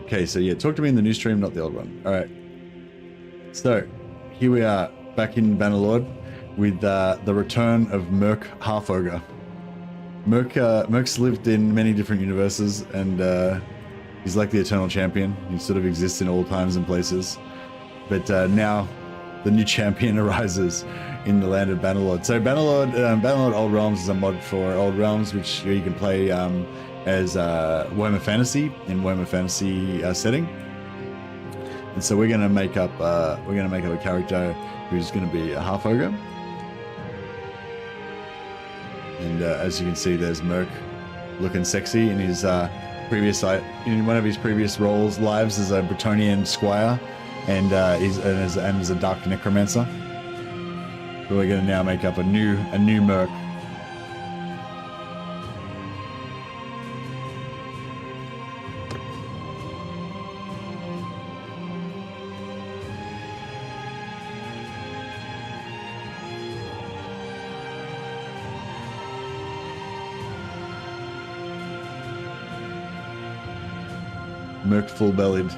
Okay, so yeah, talk to me in the new stream, not the old one. All right. So here we are back in Bannerlord with the return of Merk Half-Ogre. Merk's lived in many different universes, and he's like the eternal champion. He sort of exists in all times and places. But now the new champion arises in the land of Bannerlord. So Bannerlord Old Realms is a mod for Old Realms, which you can play as Warhammer Fantasy in Warhammer Fantasy setting. And so we're gonna make up a character who's gonna be a Half-Ogre. And as you can see, there's Merk looking sexy in his in one of his previous lives as a Bretonian squire, and as a dark necromancer. But we're going to now make up a new Merk. Merk full-bellied.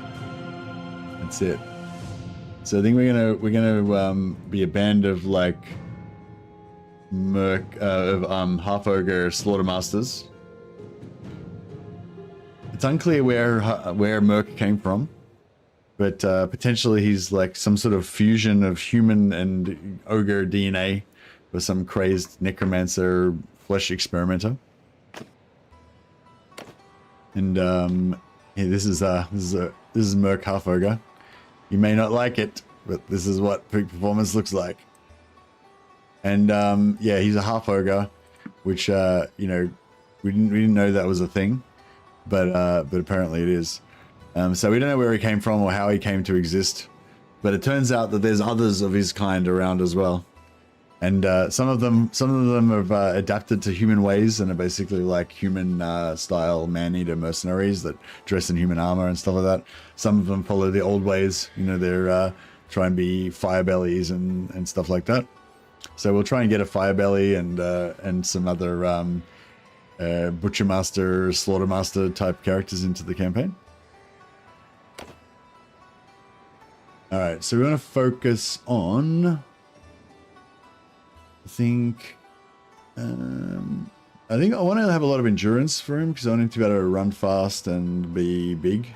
That's it. So I think we're gonna be a band of like Merk Half-Ogre Slaughtermasters. It's unclear where Merk came from, but potentially he's like some sort of fusion of human and ogre DNA with some crazed necromancer flesh experimenter. And yeah, this is Merk Half-Ogre. You may not like it, but this is what peak performance looks like. And yeah, he's a Half-Ogre, which you know, we didn't know that was a thing, but apparently it is. So we don't know where he came from or how he came to exist, but it turns out that there's others of his kind around as well. And some of them have adapted to human ways and are basically like human style man-eater mercenaries that dress in human armor and stuff like that. Some of them follow the old ways, you know, they're try and be firebellies and stuff like that. So we'll try and get a firebelly and some other butchermaster, slaughtermaster type characters into the campaign. All right, so we want to focus on. I think I want to have a lot of endurance for him because I want him to be able to run fast and be big.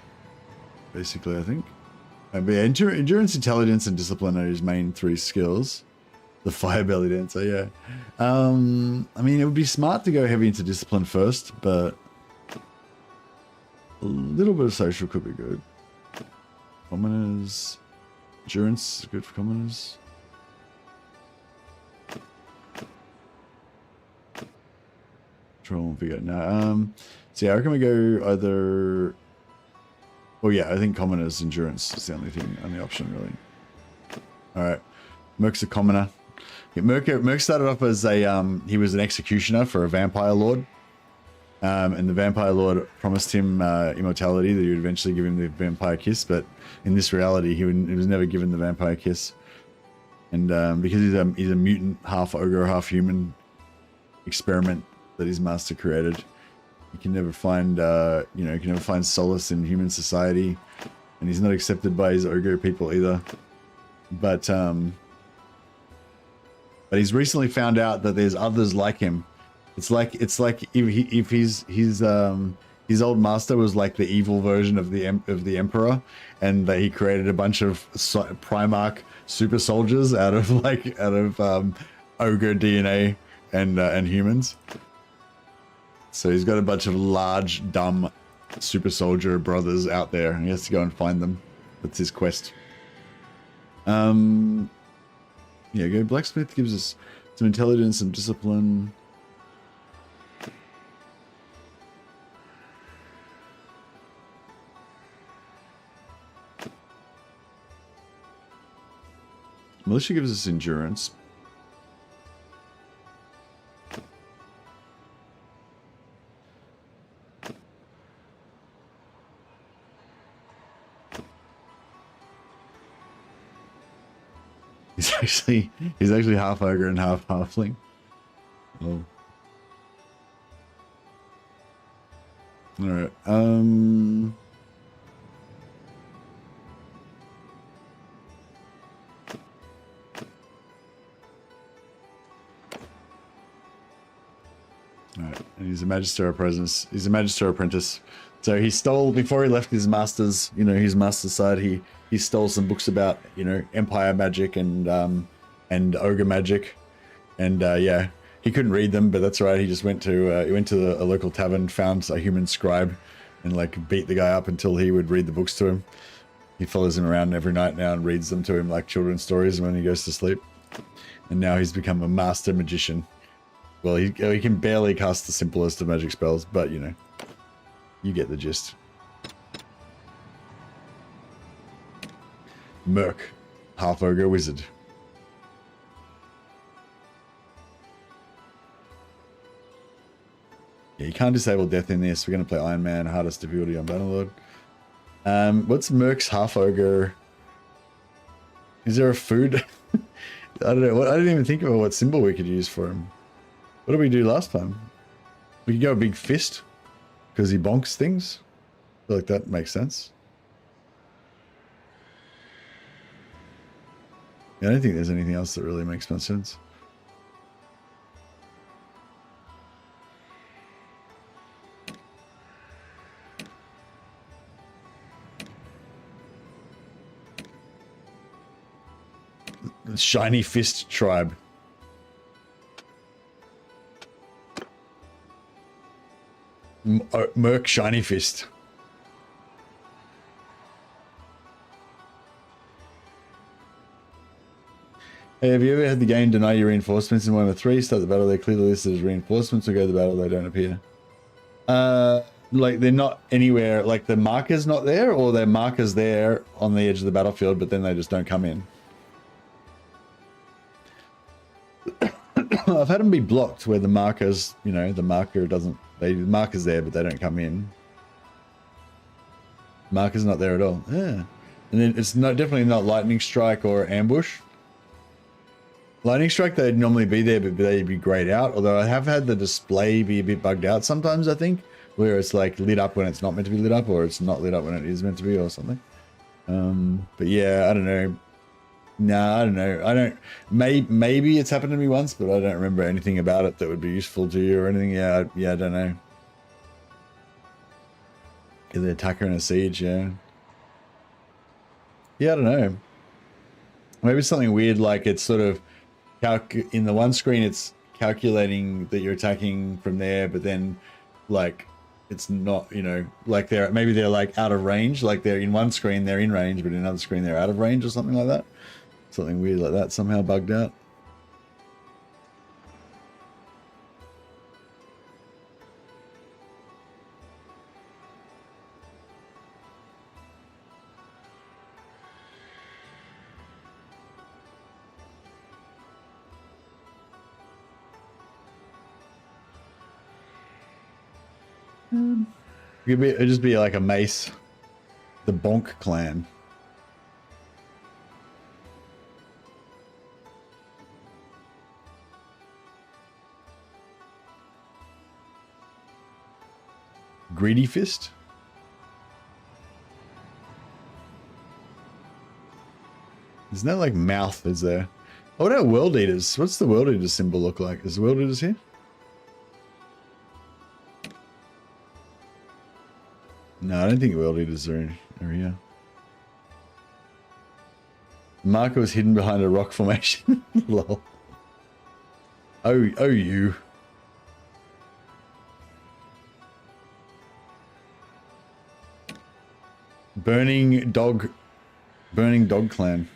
Basically, I think. But yeah, endurance, intelligence, and discipline are his main three skills. The firebelly dancer, yeah. I mean, it would be smart to go heavy into discipline first, but a little bit of social could be good. Commoners, endurance is good for commoners. Control and figure. No, so yeah, I reckon we go either. Oh yeah, I think commoner's endurance is the only option really. All right, Merk's a commoner. Yeah, Merk started off as a he was an executioner for a vampire lord, and the vampire lord promised him immortality, that he would eventually give him the vampire kiss. But in this reality, he was never given the vampire kiss, and because he's a mutant, half ogre, half human experiment that his master created, he can never find you know, he can never find solace in human society, and he's not accepted by his ogre people either. But he's recently found out that there's others like him. It's like if his old master was like the evil version of the emperor, and that he created a bunch of Primarch super soldiers out of ogre DNA and humans. So he's got a bunch of large, dumb super soldier brothers out there, and he has to go and find them. That's his quest. Yeah, go blacksmith gives us some intelligence and discipline. Militia gives us endurance. He's actually half ogre and half halfling. Oh. Alright, and he's a Magister Apprentice. He's a Magister Apprentice. So he stole, before he left his master's, you know, his master's side, he stole some books about, you know, Empire magic and ogre magic, and yeah, he couldn't read them, but that's right. He just went to a local tavern, found a human scribe, and like beat the guy up until he would read the books to him. He follows him around every night now and reads them to him like children's stories when he goes to sleep. And now he's become a master magician. Well, he can barely cast the simplest of magic spells, but you know, you get the gist. Merk, Half-Ogre wizard. Yeah, you can't disable death in this. We're going to play Iron Man, hardest difficulty on Bannerlord. What's Merk's Half-Ogre? Is there a food? I don't know. I didn't even think about what symbol we could use for him. What did we do last time? We could go a big fist because he bonks things. I feel like that makes sense. Yeah, I don't think there's anything else that really makes much sense. The Shiny Fist Tribe. Merk Shiny Fist. Hey, have you ever had the game deny you reinforcements in 1 of 3? Start the battle, they're clearly listed as reinforcements, or go to the battle, they don't appear. Like they're not anywhere, like the marker's not there, or their marker's there on the edge of the battlefield, but then they just don't come in. I've had them be blocked where the markers, you know, the marker doesn't, the marker's there, but they don't come in. Marker's not there at all. Yeah. And then it's definitely not lightning strike or ambush. Lightning strike, they'd normally be there, but they'd be grayed out. Although I have had the display be a bit bugged out sometimes, I think, where it's like lit up when it's not meant to be lit up, or it's not lit up when it is meant to be, or something. But yeah, I don't know. Nah, I don't know. I don't. Maybe it's happened to me once, but I don't remember anything about it that would be useful to you or anything. Yeah, I don't know. Get the attacker in a siege, yeah. Yeah, I don't know. Maybe something weird like it's sort of in the one screen it's calculating that you're attacking from there, but then like it's not, you know, like maybe they're like out of range, like they're in one screen they're in range, but in another screen they're out of range or something like that. Something weird like that somehow bugged out. It'd just be like a mace. The Bonk clan. Greedy Fist? There's no like mouth, is there? Oh, what about World Eaters? What's the World Eaters symbol look like? Is the World Eaters here? No, I don't think World Eaters are here. Marco is hidden behind a rock formation. Lol. Oh, you. Burning Dog Clan.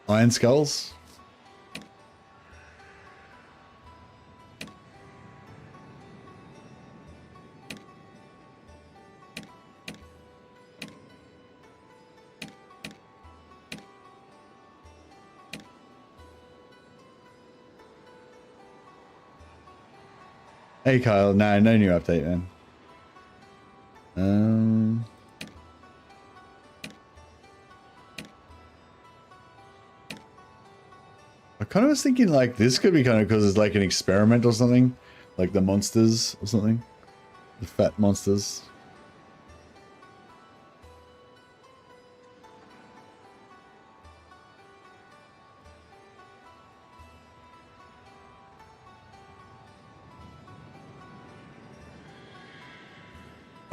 Iron Skulls. Hey Kyle, no new update, man. I kind of was thinking like this could be kind of because it's like an experiment or something, like the monsters or something, the fat monsters.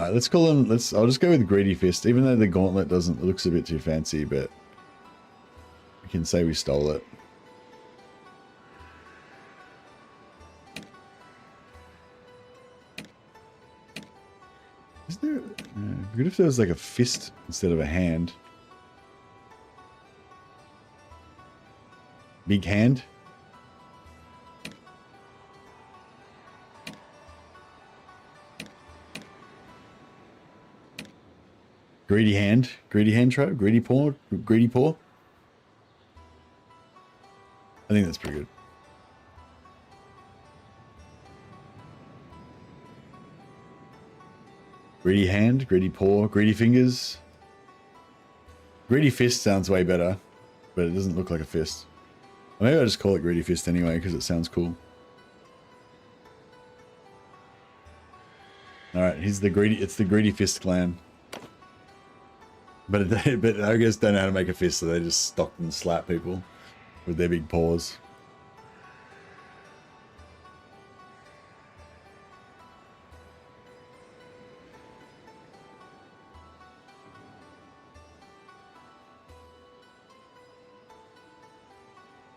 Alright, let's call him, I'll just go with Greedy Fist, even though the gauntlet it looks a bit too fancy, but we can say we stole it. Is there, good if there was like a fist instead of a hand. Big hand. Greedy hand tribe, greedy paw. I think that's pretty good. Greedy hand, greedy paw, greedy fingers. Greedy fist sounds way better, but it doesn't look like a fist. Maybe I'll just call it greedy fist anyway because it sounds cool. All right, it's the greedy fist clan. But I guess don't know how to make a fist, so they just stalk and slap people with their big paws.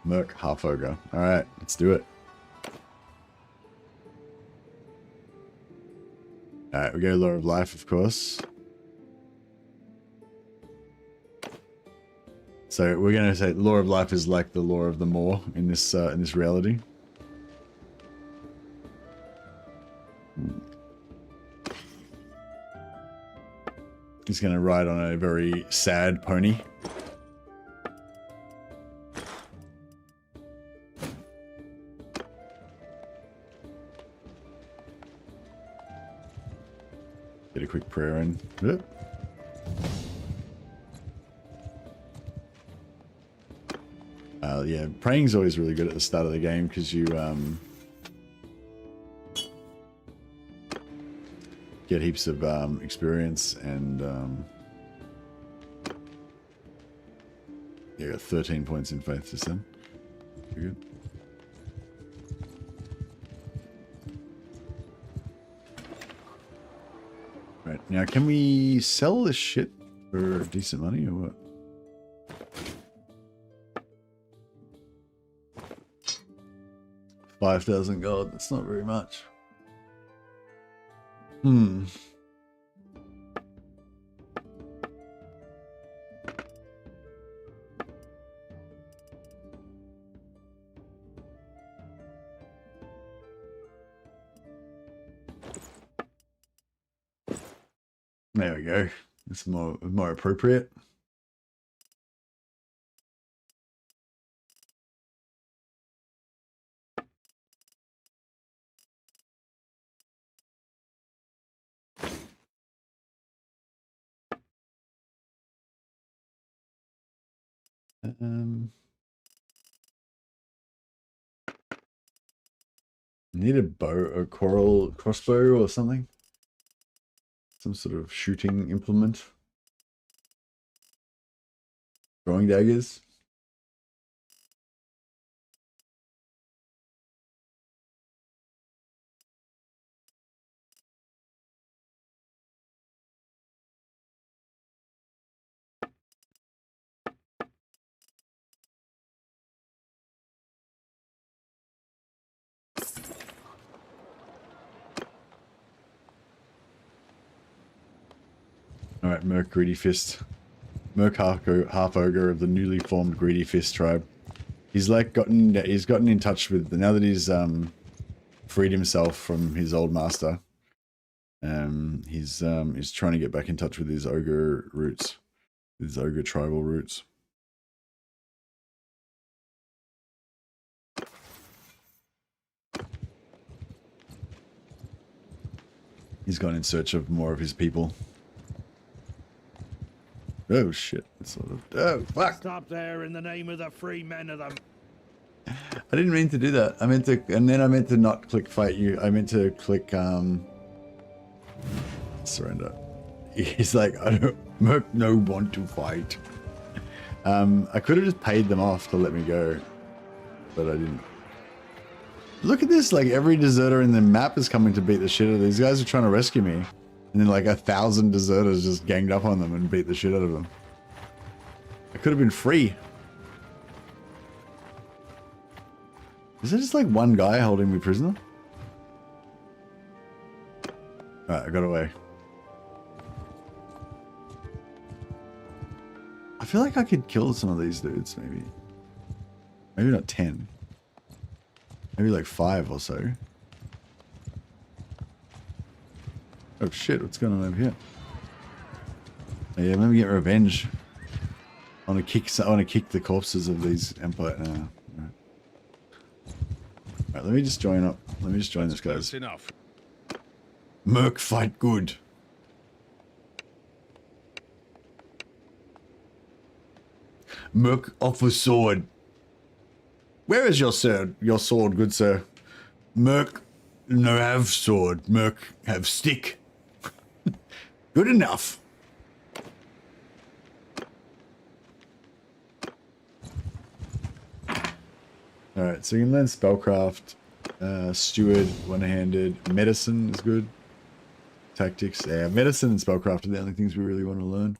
Merk, Half-Ogre. All right, let's do it. All right, we go Lore of Life, of course. So we're going to say Lore of Life is like the Lore of the Maw in this reality. He's going to ride on a very sad pony. Get a quick prayer in. Yeah, praying's always really good at the start of the game because you get heaps of experience and you got 13 points in faith just then. Pretty good. Right, now can we sell this shit for decent money or what? $5,000 gold, that's not very much. There we go. It's more appropriate. Need a bow, a crossbow or something. Some sort of shooting implement. Throwing daggers. Alright, Merk Greedy Fist. Merk Half-Ogre of the newly formed Greedy Fist tribe. He's like gotten in touch with, now that he's freed himself from his old master. He's trying to get back in touch with his ogre roots. His ogre tribal roots. He's gone in search of more of his people. Oh shit! Oh fuck! Stop there in the name of the free men of them. I didn't mean to do that. I meant to, and then I meant to not click fight you. I meant to click surrender. He's like, I don't want to fight. I could have just paid them off to let me go, but I didn't. Look at this! Like every deserter in the map is coming to beat the shit out of these guys. Are trying to rescue me. And then like 1,000 deserters just ganged up on them and beat the shit out of them. It could have been free. Is there just like one guy holding me prisoner? Alright, I got away. I feel like I could kill some of these dudes, maybe. Maybe not 10. Maybe like 5 or so. Oh shit, what's going on over here? Oh, yeah, let me get revenge. I want to kick the corpses of these Empire. No. Alright, let me just join up. Let me just join this, guys. Enough. Merk fight good. Merk offer sword. Where is your sword? Your sword, good sir. Merk no have sword. Merk have stick. Good enough. Alright, so you can learn spellcraft, steward, one-handed, medicine is good. Tactics, yeah, medicine and spellcraft are the only things we really want to learn.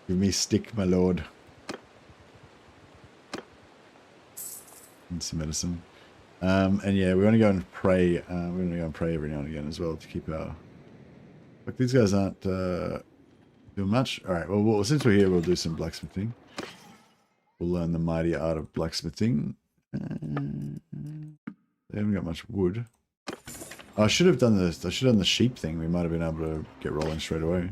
Give me stick, my lord. And some medicine. And yeah, we want to go and pray. We're going to go and pray every now and again as well to keep our... Look, these guys aren't doing much. Alright, well, since we're here, we'll do some blacksmithing. We'll learn the mighty art of blacksmithing. They haven't got much wood. Oh, I should have done this. I should have done the sheep thing. We might have been able to get rolling straight away.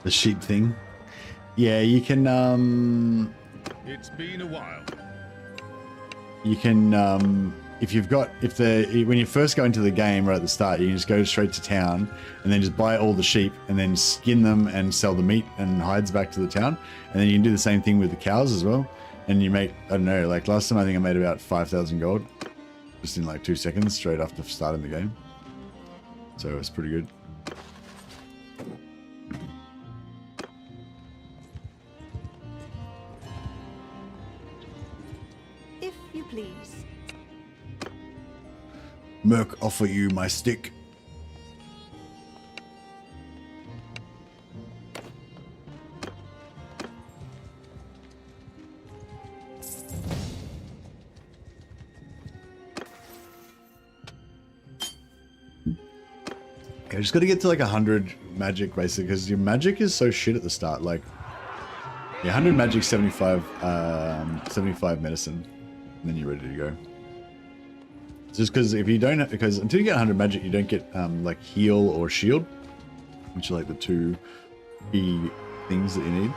The sheep thing. Yeah, you can It's been a while. You can when you first go into the game right at the start, you can just go straight to town and then just buy all the sheep and then skin them and sell the meat and hides back to the town. And then you can do the same thing with the cows as well. And you make, I don't know, like last time I think I made about 5,000 gold just in like 2 seconds straight after starting the game. So it's pretty good. Please. Merk offer you my stick. Okay, just got to get to like 100 magic basically because your magic is so shit at the start. Like, yeah, 100 magic, 75 medicine. And then you're ready to go. Just because if you don't, because until you get 100 magic, you don't get like heal or shield, which are like the 2 key things that you need.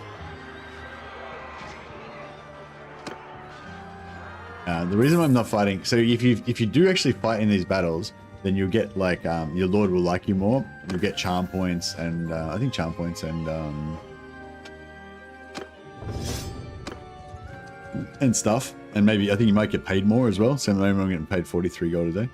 The reason I'm not fighting, so if you do actually fight in these battles, then you'll get like your lord will like you more. You'll get charm points and I think charm points and stuff. And maybe, I think you might get paid more as well. So at the moment I'm getting paid 43 gold a day.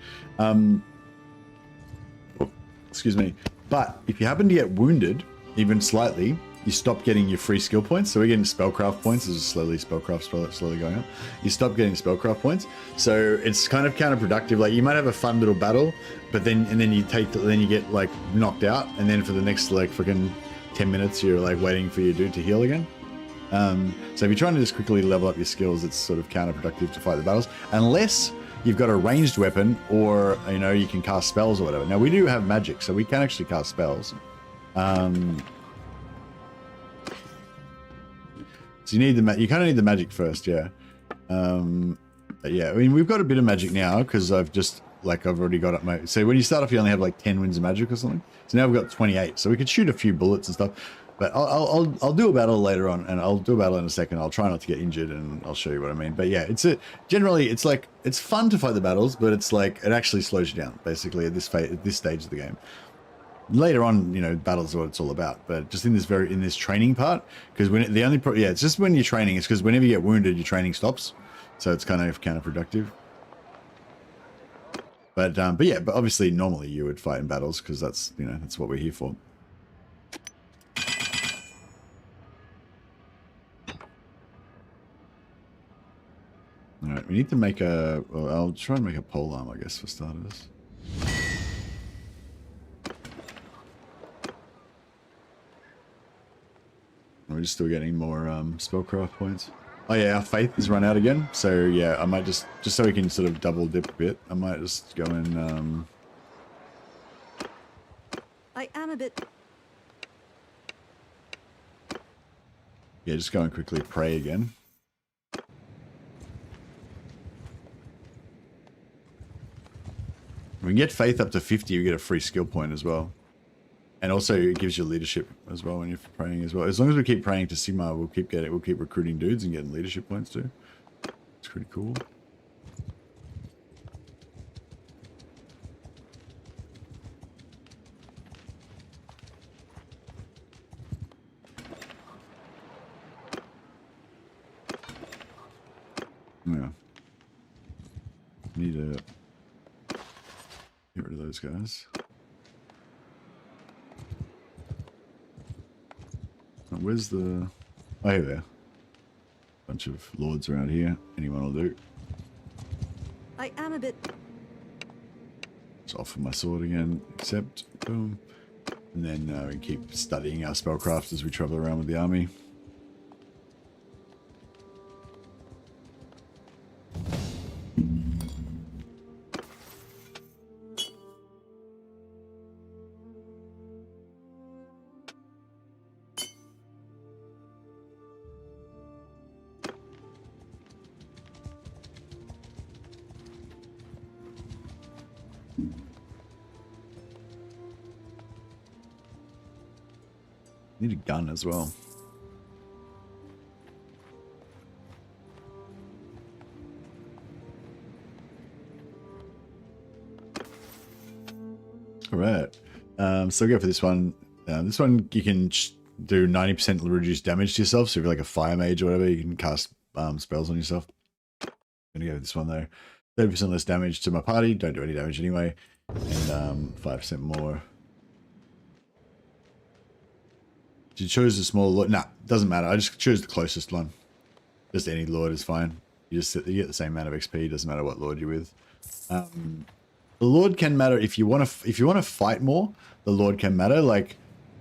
Excuse me. But if you happen to get wounded, even slightly, you stop getting your free skill points. So we're getting spellcraft points. This is spellcraft slowly going up. You stop getting spellcraft points. So it's kind of counterproductive. Like you might have a fun little battle, but then you get like knocked out. And then for the next like freaking 10 minutes, you're like waiting for your dude to heal again. So if you're trying to just quickly level up your skills, it's sort of counterproductive to fight the battles, unless you've got a ranged weapon or, you know, you can cast spells or whatever. Now we do have magic, so we can actually cast spells. So you need you kind of need the magic first, yeah. But yeah, I mean, we've got a bit of magic now because I've already got up my, so when you start off, you only have like 10 winds of magic or something. So now we've got 28, so we could shoot a few bullets and stuff. But I'll do a battle later on, and I'll do a battle in a second. I'll try not to get injured, and I'll show you what I mean. But yeah, generally it's like it's fun to fight the battles, but it's like it actually slows you down basically at this stage of the game. Later on, you know, battles are what it's all about. But just in this training part, because it's just when you're training, it's because whenever you get wounded, your training stops, so it's kind of counterproductive. But obviously normally you would fight in battles because that's what we're here for. All right, we need to make I'll try and make a pole arm, I guess, for starters. We're just still getting more spellcraft points. Oh yeah, our faith has run out again. So yeah, I might just so we can sort of double dip a bit, I might just go in. I am a bit... Yeah, just go and quickly pray again. We can get faith up to 50, you get a free skill point as well. And also it gives you leadership as well when you're praying as well. As long as we keep praying to Sigmar, we'll keep recruiting dudes and getting leadership points too. It's pretty cool. Yeah. Need to get rid of those guys. Where's the... Oh, here they are. Bunch of lords around here. Anyone will do. I am a bit... Just offer my sword again. Accept. Boom. And then we keep studying our spellcraft as we travel around with the army. Need a gun as well. All right. So go for this one. This one you can do 90% reduced damage to yourself. So if you're like a fire mage or whatever, you can cast spells on yourself. I'm gonna go with this one though. 30% less damage to my party. Don't do any damage anyway. And 5% more. You chose a small lord. Nah, doesn't matter. I just choose the closest one. Just any lord is fine. You get the same amount of XP. Doesn't matter what lord you're with. The lord can matter if you want to fight more. The lord can matter. Like,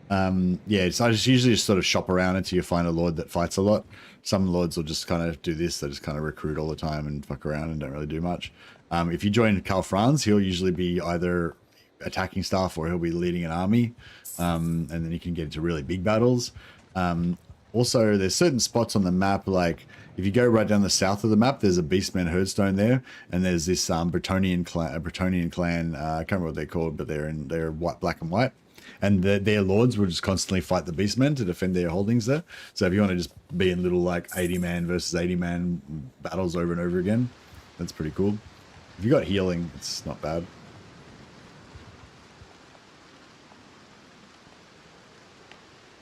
yeah. I just usually just sort of shop around until you find a lord that fights a lot. Some lords will just kind of do this. They just kind of recruit all the time and fuck around and don't really do much. If you join Karl Franz, he'll usually be either attacking staff or he'll be leading an army. And then you can get into really big battles. Also, there's certain spots on the map, like if you go right down the south of the map, there's a Beastman Herdstone there, and there's this Bretonnian clan. I can't remember what they're called, but they're white, black and white, and their lords will just constantly fight the Beastmen to defend their holdings there. So if you want to just be in little like 80-man versus 80-man battles over and over again, that's pretty cool. If you got healing, it's not bad.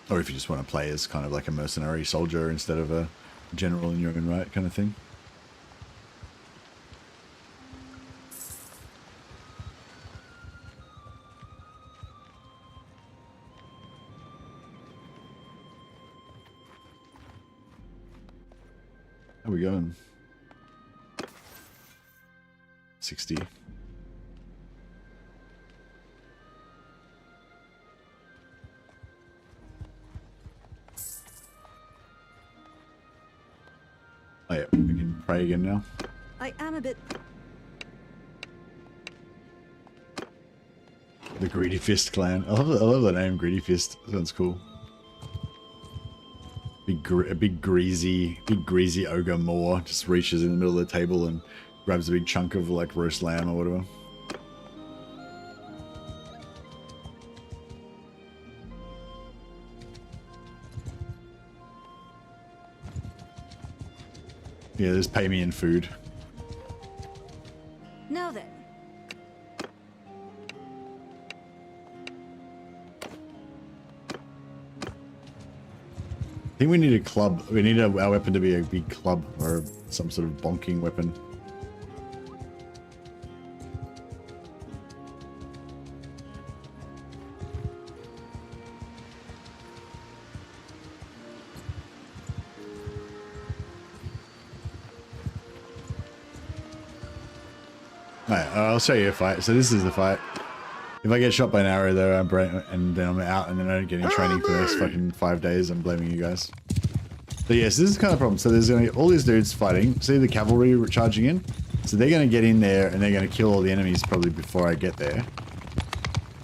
Or if you just want to play as kind of like a mercenary soldier instead of a general in your own right kind of thing. How are we going? 60. Oh yeah, we can pray again now. I am a bit... The Greedy Fist clan. I love the name, Greedy Fist. Sounds cool. A big greasy ogre Moor just reaches in the middle of the table and grabs a big chunk of like roast lamb or whatever. Yeah, just pay me in food. Now then. I think we need a club. We need our weapon to be a big club or some sort of bonking weapon. Alright, I'll show you a fight. So this is the fight. If I get shot by an arrow though, and then I'm out and then I don't get any training for the next fucking 5 days, I'm blaming you guys. So yes, this is kind of a problem. So there's gonna be all these dudes fighting. See the cavalry charging in? So they're gonna get in there and they're gonna kill all the enemies probably before I get there.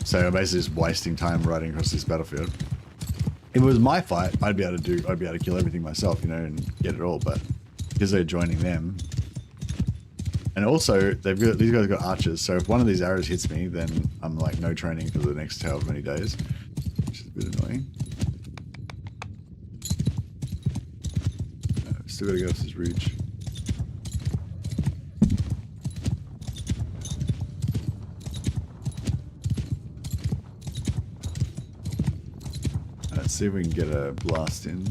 So I'm basically just wasting time riding across this battlefield. If it was my fight, I'd be able to kill everything myself, you know, and get it all, but because they're joining them. And also, these guys got archers, so if one of these arrows hits me, then I'm like no training for the next however many days, which is a bit annoying. Still gotta go off this ridge. Let's see if we can get a blast in.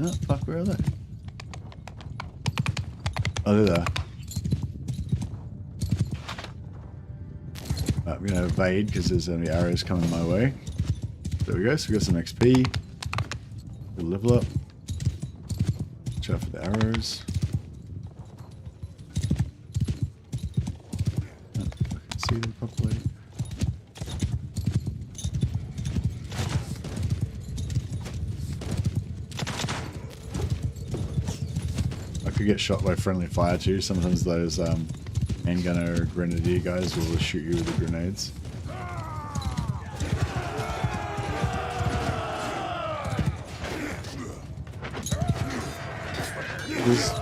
Oh, fuck, where are they? Oh, they're there. I'm going to evade because there's only arrows coming my way. There we go. So we got some XP. We'll level up. Watch out for the arrows. Oh, I can see them properly. I could get shot by friendly fire too. Sometimes those handgun or grenadier guys will shoot you with the grenades.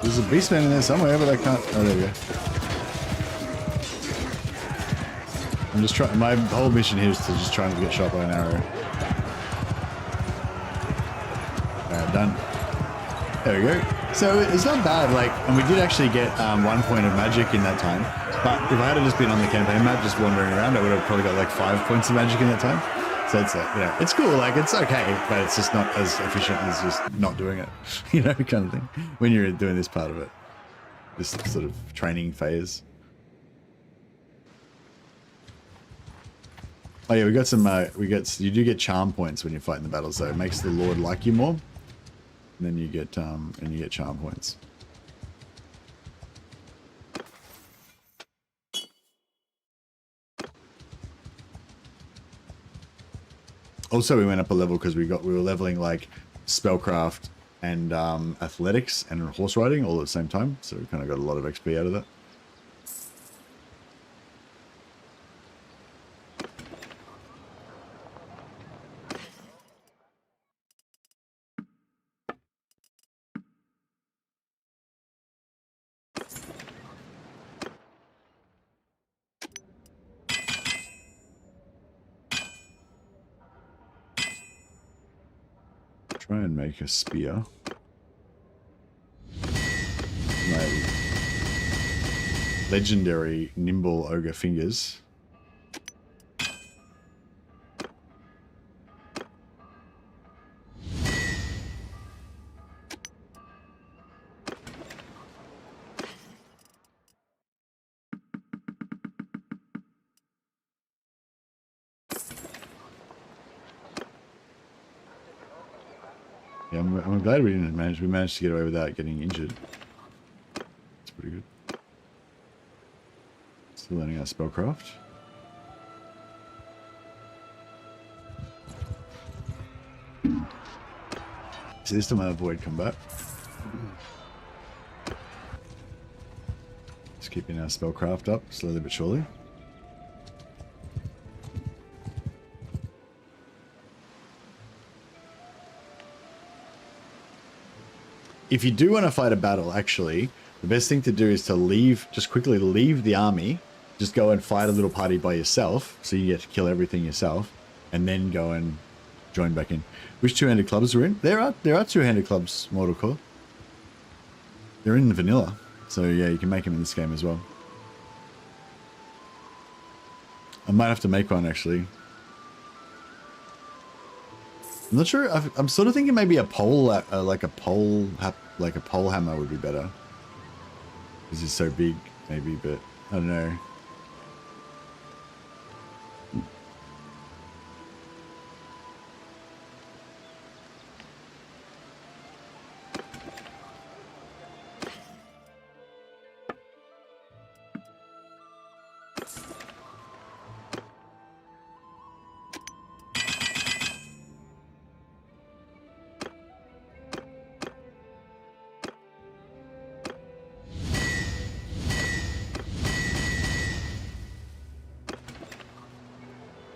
There's a beastman in there somewhere, but I can't. Oh, there we go. I'm just trying. My whole mission here is to just trying to get shot by an arrow. Alright, done. There we go. So it's not bad, like, and we did actually get 1 point of magic in that time. But if I had just been on the campaign map, just wandering around, I would have probably got like 5 points of magic in that time. So it's like, you know, it's cool, like it's okay, but it's just not as efficient as just not doing it, you know, kind of thing. When you're doing this part of it, this sort of training phase. Oh yeah, we got some. You do get charm points when you fight in the battle, so it makes the Lord like you more. And then you get charm points. Also, we went up a level because we were leveling like spellcraft and athletics and horse riding all at the same time. So we kind of got a lot of XP out of that. Try and make a spear. My legendary nimble ogre fingers. Yeah, I'm glad we managed to get away without getting injured. It's pretty good. Still learning our spellcraft. So this time I avoid combat. Just keeping our spellcraft up slowly but surely. If you do want to fight a battle, actually, the best thing to do is to just quickly leave the army, just go and fight a little party by yourself, so you get to kill everything yourself, and then go and join back in. Which two-handed clubs are in? There are two-handed clubs, Mortal Core. They're in vanilla. So yeah, you can make them in this game as well. I might have to make one actually. I'm not sure. I'm sort of thinking maybe a pole, like a pole hammer would be better. This is so big, maybe, but I don't know.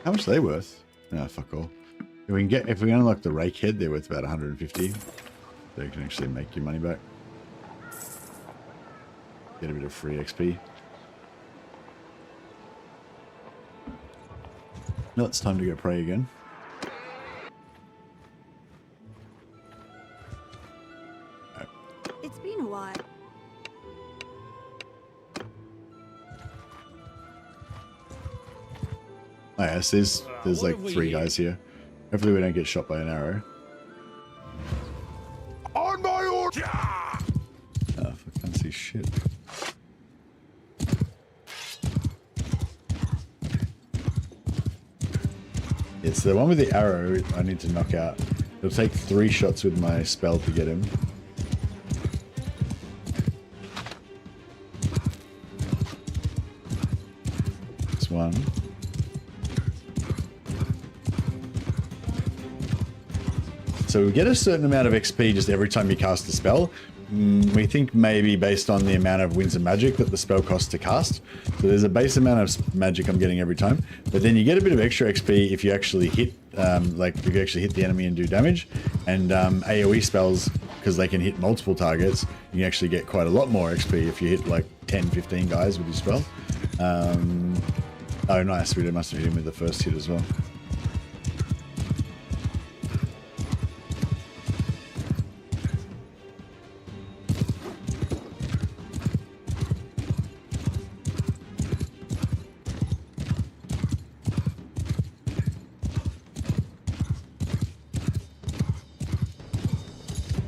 How much are they worth? No, fuck all. If we unlock the rake head, they're worth about 150. So you can actually make your money back. Get a bit of free XP. Now it's time to go pray again. It's been a while. Oh yeah, so there's like 3 guys here. Hopefully we don't get shot by an arrow. On my order! Oh, fuck, I can't see shit. Yeah, so the one with the arrow I need to knock out. It'll take 3 shots with my spell to get him. This one. So we get a certain amount of XP just every time you cast a spell. We think maybe based on the amount of Winds of Magic that the spell costs to cast. So there's a base amount of magic I'm getting every time, but then you get a bit of extra XP if you actually hit, if you actually hit the enemy and do damage. And AoE spells, because they can hit multiple targets, you can actually get quite a lot more XP if you hit like 10, 15 guys with your spell. Oh nice, we must have hit him with the first hit as well.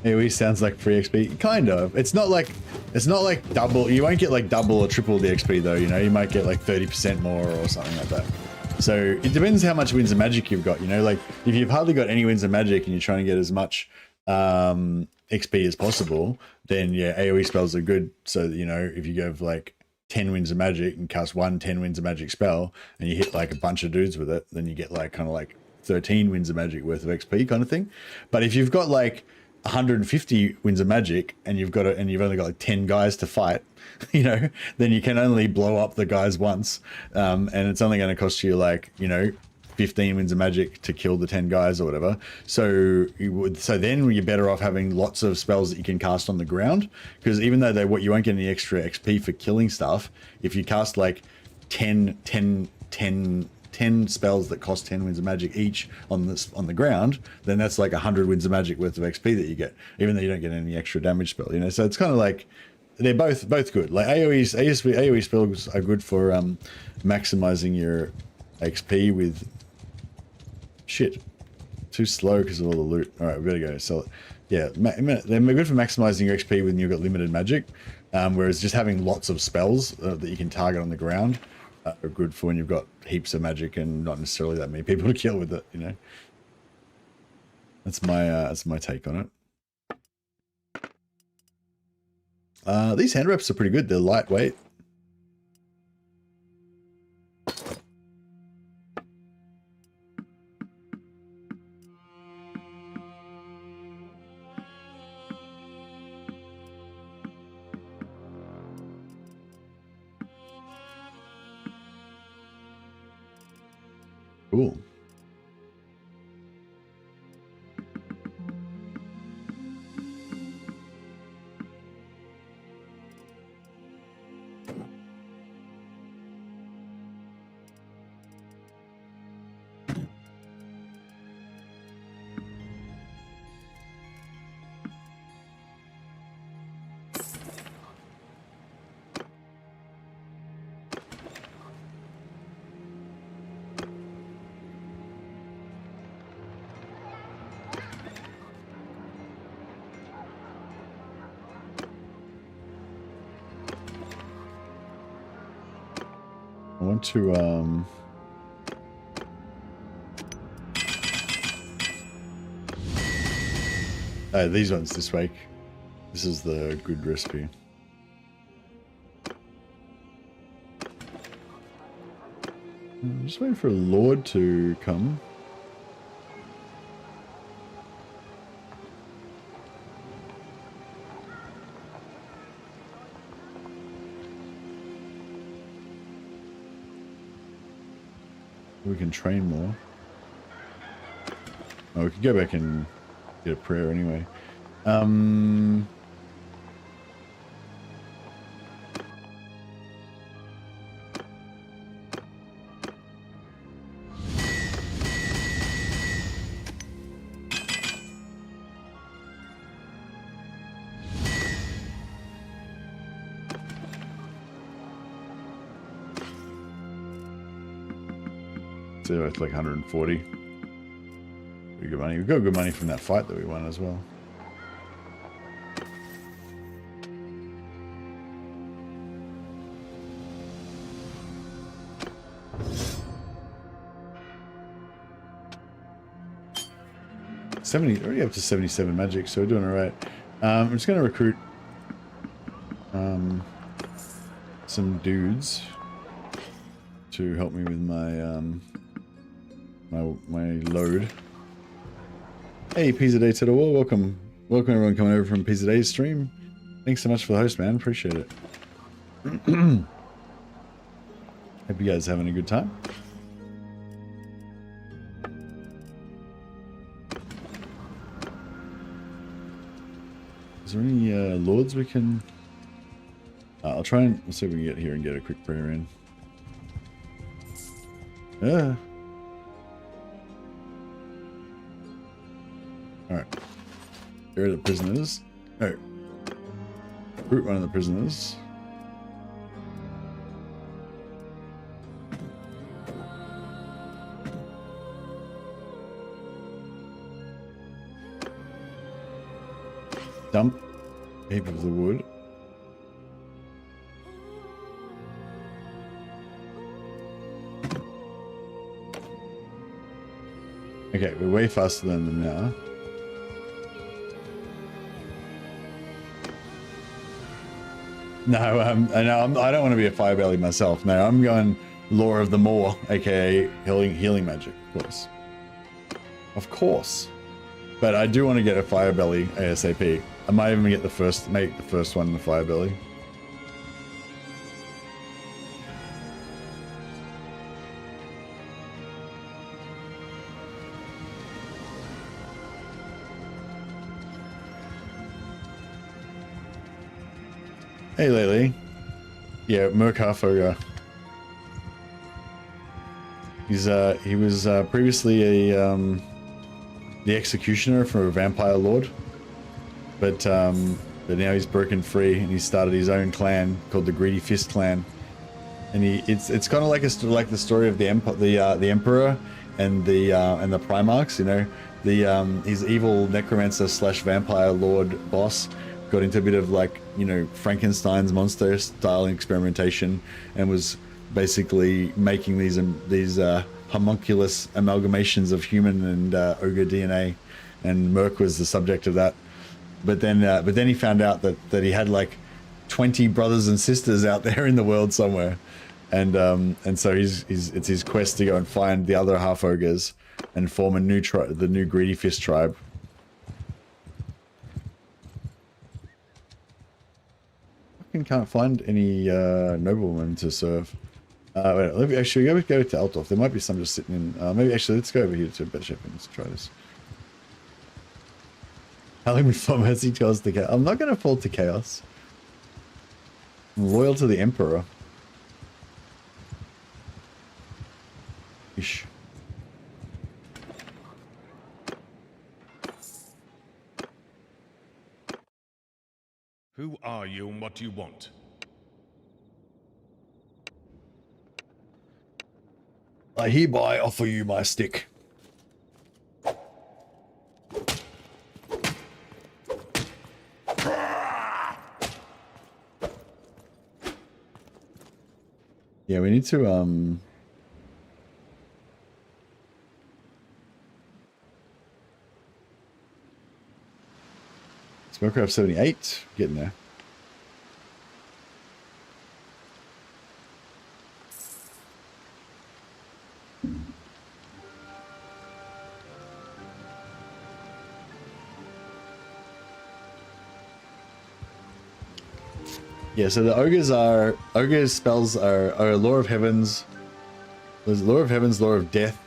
AoE sounds like free XP. Kind of. It's not like double. You won't get like double or triple the XP though. You know, you might get like 30% more or something like that. So it depends how much Winds of Magic you've got. You know, like if you've hardly got any Winds of Magic and you're trying to get as much XP as possible, then yeah, AoE spells are good. So you know, if you have like 10 Winds of Magic and cast 10 Winds of Magic spell and you hit like a bunch of dudes with it, then you get like kind of like 13 Winds of Magic worth of XP kind of thing. But if you've got like 150 Winds of Magic and you've only got like 10 guys to fight, you know, then you can only blow up the guys once, and it's only going to cost you like, you know, 15 Winds of Magic to kill the 10 guys or whatever. So then you're better off having lots of spells that you can cast on the ground, because even though you won't get any extra XP for killing stuff, if you cast like 10 spells that cost 10 Winds of Magic each on the ground, then that's like 100 Winds of Magic worth of XP that you get, even though you don't get any extra damage spell, you know. So it's kind of like they're both good. Like AoE spells are good for maximizing your XP with shit. Too slow because of all the loot. All right, we better go sell it. Yeah, they're good for maximizing your XP when you've got limited magic, whereas just having lots of spells that you can target on the ground are good for when you've got heaps of magic and not necessarily that many people to kill with it, you know. That's my take on it. These hand wraps are pretty good. They're lightweight. Cool. I want to these ones this week. This is the good recipe. I'm just waiting for a Lord to come. We can train more. Oh, we could go back and get a prayer anyway. So it's like 140. Pretty good money. We got good money from that fight that we won as well. Already up to 77 magic, so we're doing all right. I'm just going to recruit some dudes to help me with my my load. Hey, Pizza Day to the wall. Welcome everyone coming over from Pizza Day's stream. Thanks so much for the host, man. Appreciate it. Hope you guys are having a good time. Is there any lords we can... I'll try and... Let's see if we can get here and get a quick prayer in. Yeah. Alright. Here are the prisoners. Oh. Recruit one of the prisoners. Dump a heap of the wood. Okay, we're way faster than them now. No, I don't want to be a fire belly myself. No, I'm going Lore of the Moor, aka healing magic, of course. Of course. But I do want to get a fire belly ASAP. I might even get make the first one the fire belly. Hey, Lily. Yeah, Merk Half-Ogre. He was previously the executioner for a vampire lord, but now he's broken free and he started his own clan called the Greedy Fist Clan. And it's kind of like the story of the emperor and the Primarchs. You know, his evil necromancer / vampire lord boss got into a bit of, like, you know, Frankenstein's monster style experimentation and was basically making these homunculus amalgamations of human and ogre DNA, and Merk was the subject of that. But then he found out that he had like 20 brothers and sisters out there in the world somewhere, and so it's his quest to go and find the other half-ogres and form a new the new Greedy Fist tribe. I can't find any noblemen to serve. Wait, let me actually go to Altdorf. There might be some just sitting in. Maybe actually let's go over here to Betshep and let's try this. Howling before mercy tells to chaos. I'm not going to fall to chaos. I'm loyal to the Emperor. Ish. Who are you and what do you want? I hereby offer you my stick. Yeah, we need to Spellcraft 78, getting there. Yeah, so the ogre's spells are Lore of Heavens. There's Lore of Heavens, Lore of Death,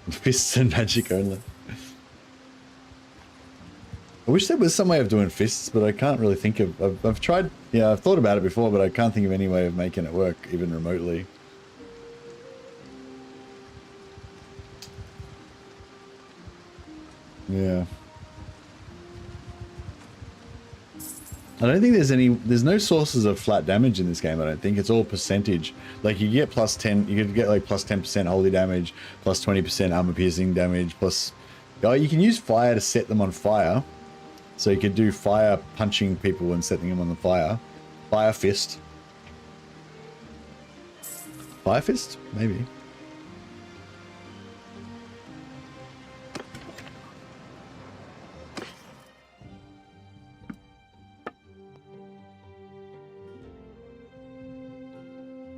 Fists and Magic only. I wish there was some way of doing fists, but I can't really think of. I've tried, yeah, I've thought about it before, but I can't think of any way of making it work, even remotely. Yeah. I don't think there's no sources of flat damage in this game. I don't think it's all percentage. Like you get plus 10, you could get like plus 10% holy damage, plus 20% armor piercing damage, plus, oh, you can use fire to set them on fire. So you could do fire punching people and setting them on the fire. Fire fist. Fire fist? Maybe.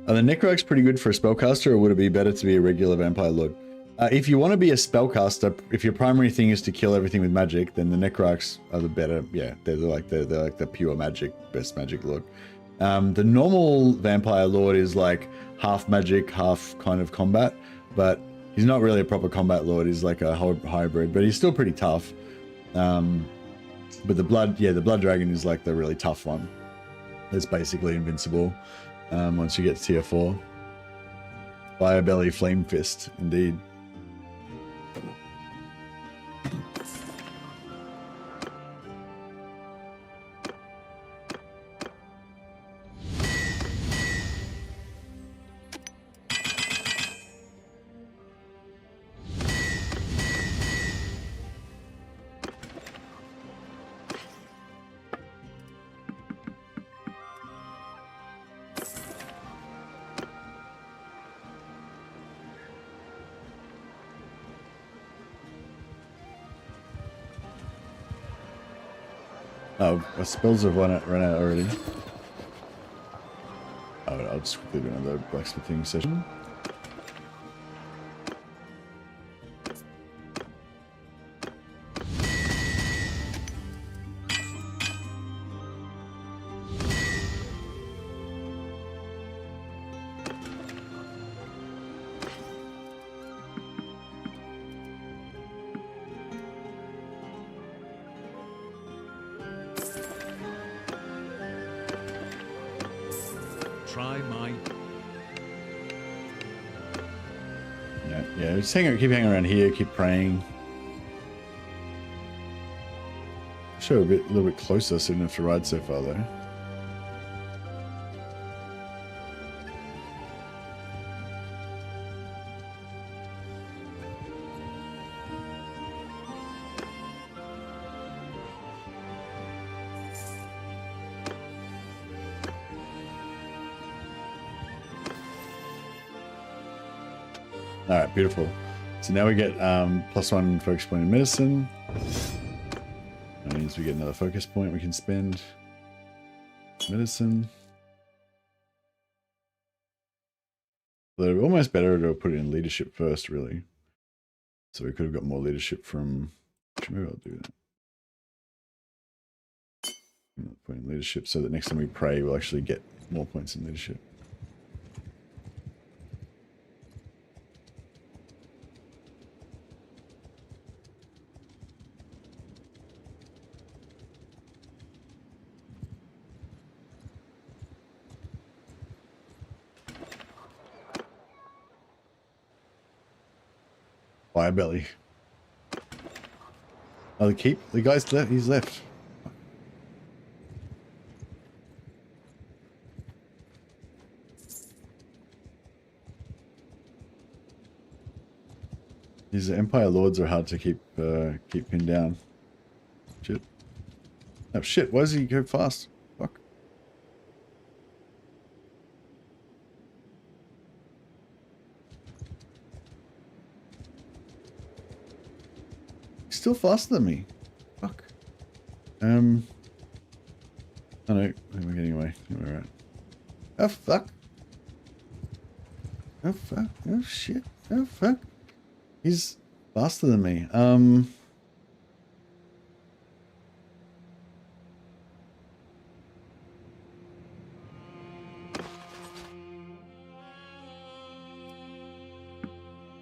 Are the Necroaxe pretty good for a spellcaster, or would it be better to be a regular vampire lord? If you want to be a spellcaster, if your primary thing is to kill everything with magic, then the Necroaxe are the better. Yeah, they're like the pure magic, best magic lord. The normal vampire lord is like half magic, half kind of combat, but he's not really a proper combat lord. He's like a hybrid, but he's still pretty tough. But the blood dragon is like the really tough one. It's basically invincible once you get to tier 4. Fire belly, flame fist, indeed. Oh, our spells have run out already. Oh, I'll just quickly do another blacksmithing session. Yeah, just keep hanging around here, keep praying. Show a little bit closer, so you don't have to ride so far though. All right, beautiful. So now we get +1 focus point in medicine. That means we get another focus point we can spend. Medicine. Although almost better to put it in leadership first, really. So we could have got more leadership from. Maybe I'll do that. Put in leadership so that next time we pray, we'll actually get more points in leadership. Fire belly. Oh, the guy's left. He's left. These Empire Lords are hard to keep pinned down. Shit. Oh shit! Why does he go fast? Fuck. still faster than me. Fuck. Oh no, we're getting away. We're right. Oh fuck. Oh fuck. Oh shit. Oh fuck. He's faster than me.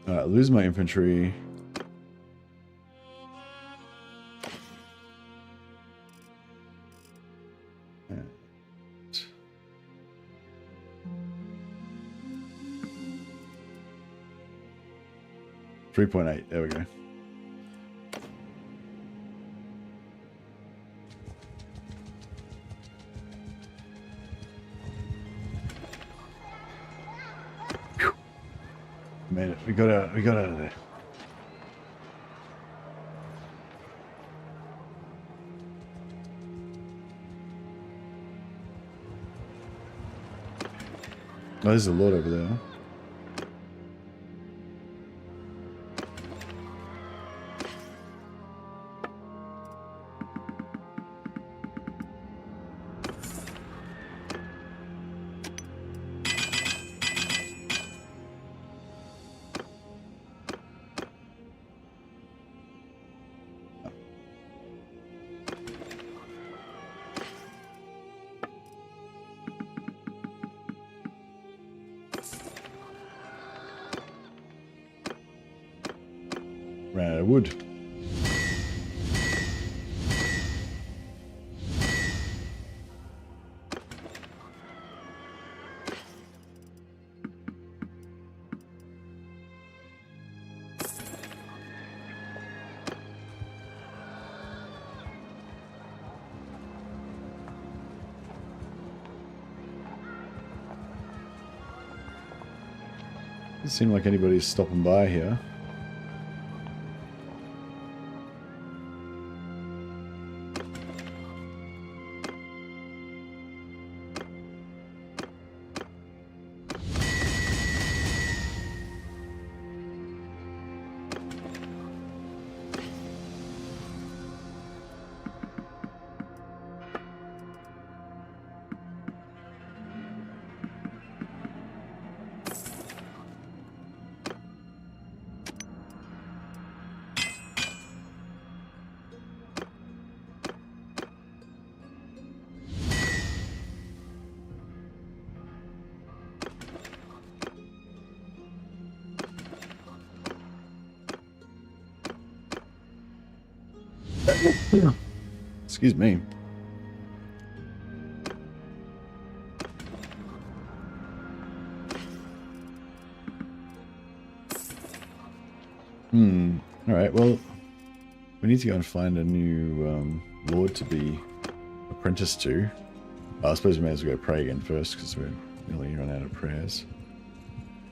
Alright, lose my infantry. And 3.8, there we go. Phew. Made it. We got out of there. Oh, there's a lot over there. Huh? Ran out of wood. Doesn't seem like anybody's stopping by here. Excuse me. Alright, well, we need to go and find a new lord to be apprenticed to. I suppose we may as well go pray again first, because we're nearly run out of prayers.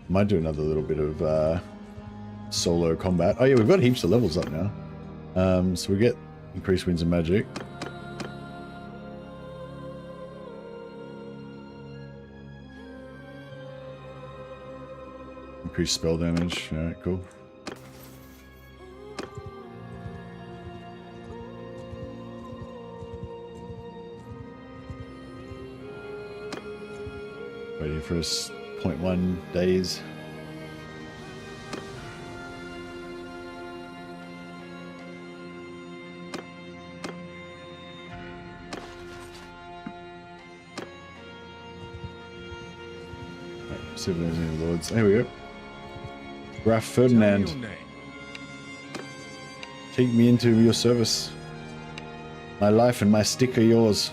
Might do another little bit of solo combat. Oh yeah, we've got heaps of levels up now. So we get increased winds of magic. Increased spell damage. Alright, cool. Waiting for us 0.1 days. See if there's any lords. Here we go. Graf Ferdinand. Take me into your service. My life and my stick are yours.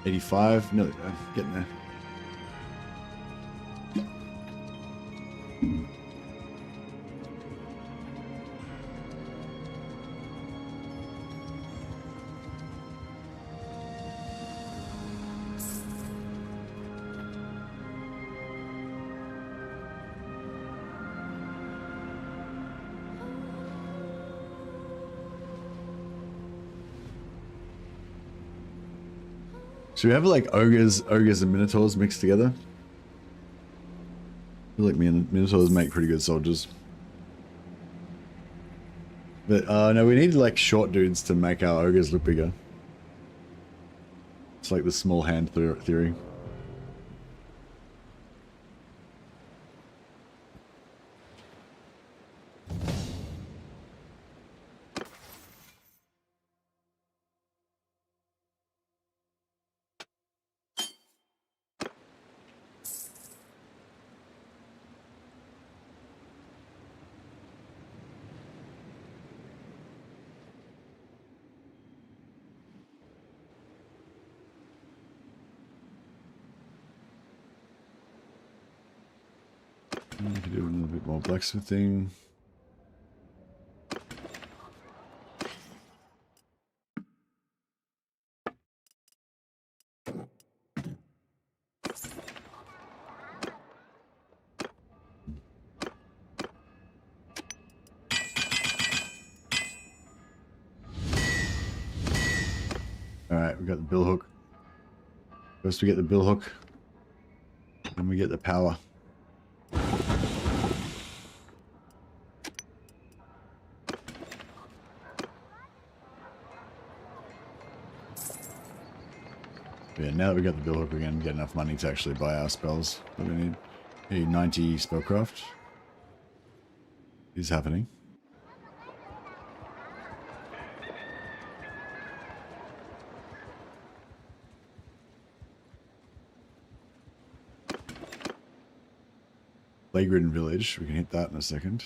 $85. No, getting there. Should we have like ogres and minotaurs mixed together? I feel like minotaurs make pretty good soldiers. But no, we need like short dudes to make our ogres look bigger. It's like the small hand theory. We could do a little bit more blacksmithing. Alright, we got the bill hook. First we get the bill hook, then we get the power. Yeah, now that we got the bill hook, we're going to get enough money to actually buy our spells that we need. Hey, 90 spellcraft. Is happening. Plague-ridden village. We can hit that in a second.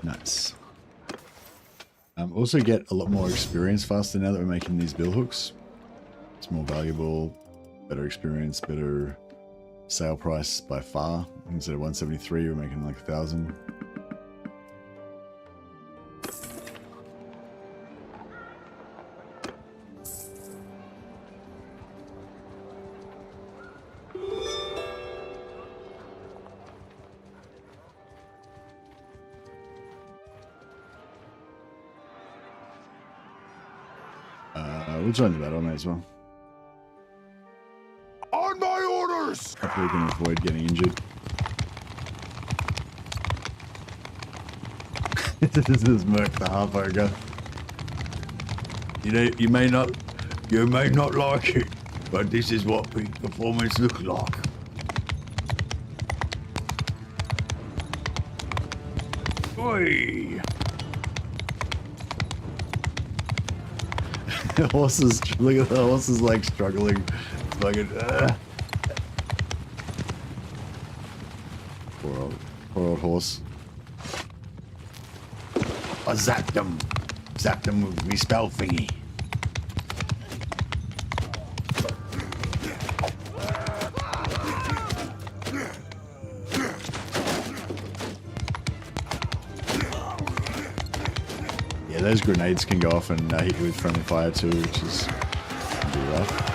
Nice. Also get a lot more experience faster now that we're making these bill hooks. It's more valuable, better experience, better sale price by far. Instead of 173, we're making like 1,000. We'll join the battle, may as well. On my orders! Hopefully we can avoid getting injured. This is Merk the Half-Ogre. You know, you may not like it, but this is what peak performance looks like. Oi! The horses, look at the horses like struggling. Fucking, poor old horse. I zapped them with me spell thingy. Yeah, those grenades can go off and hit you with friendly fire too, which is can be rough.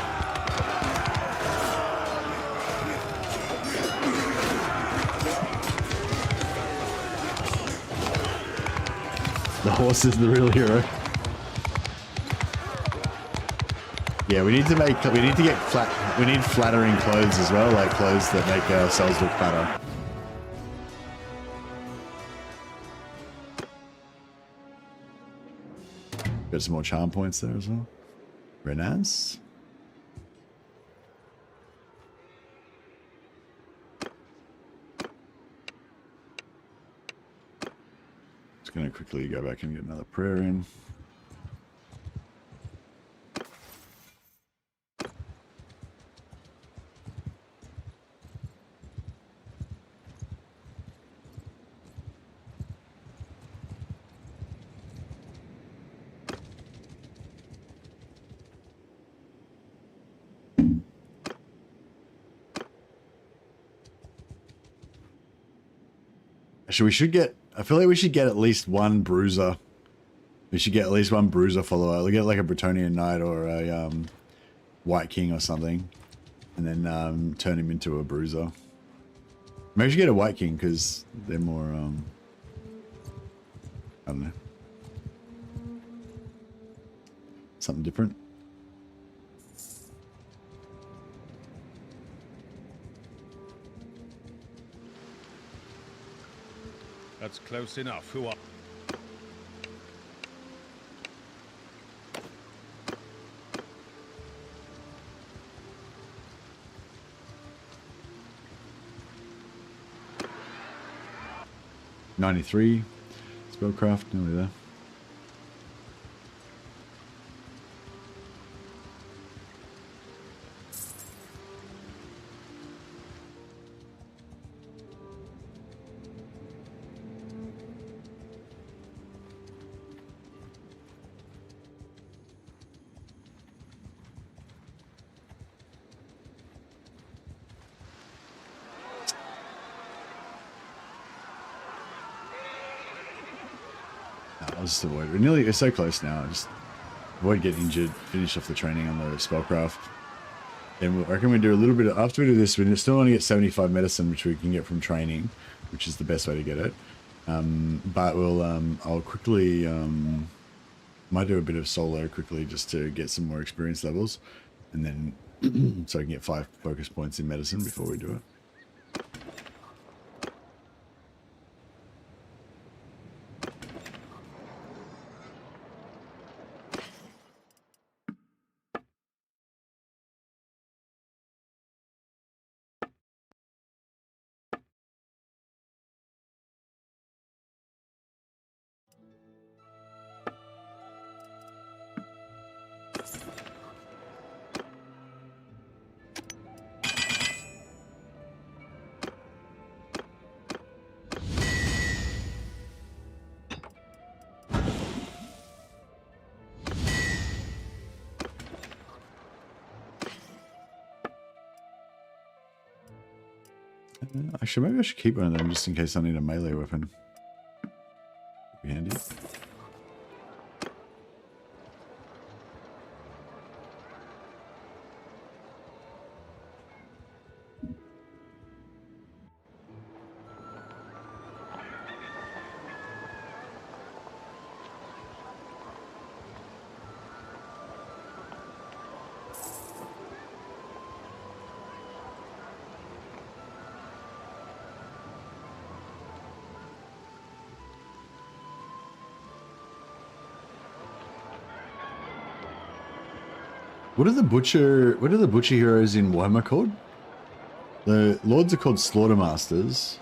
The horse is the real hero. Yeah, we need to get flattering clothes as well, like clothes that make ourselves look fatter. Got some more charm points there as well. Renaz. Just gonna quickly go back and get another prayer in. So we should get I feel like we should get at least one bruiser. We should get at least one bruiser follower. We'll get like a Bretonian Knight or a White King or something. And then turn him into a bruiser. Maybe we should get a White King because they're more, I don't know. Something different. That's close enough. Who are... '93 spellcraft, nearly there. I'll just avoid it. We're so close now. Just avoid getting injured. Finish off the training on the spellcraft. Then I reckon we do a little bit of, after we do this, we still want to get 75 medicine, which we can get from training, which is the best way to get it. But we'll, I'll quickly, might do a bit of solo quickly just to get some more experience levels, and then so I can get 5 focus points in medicine before we do it. Actually, maybe I should keep one of them just in case I need a melee weapon. Be handy. What are the butcher heroes in Warhammer called? The lords are called Slaughtermasters.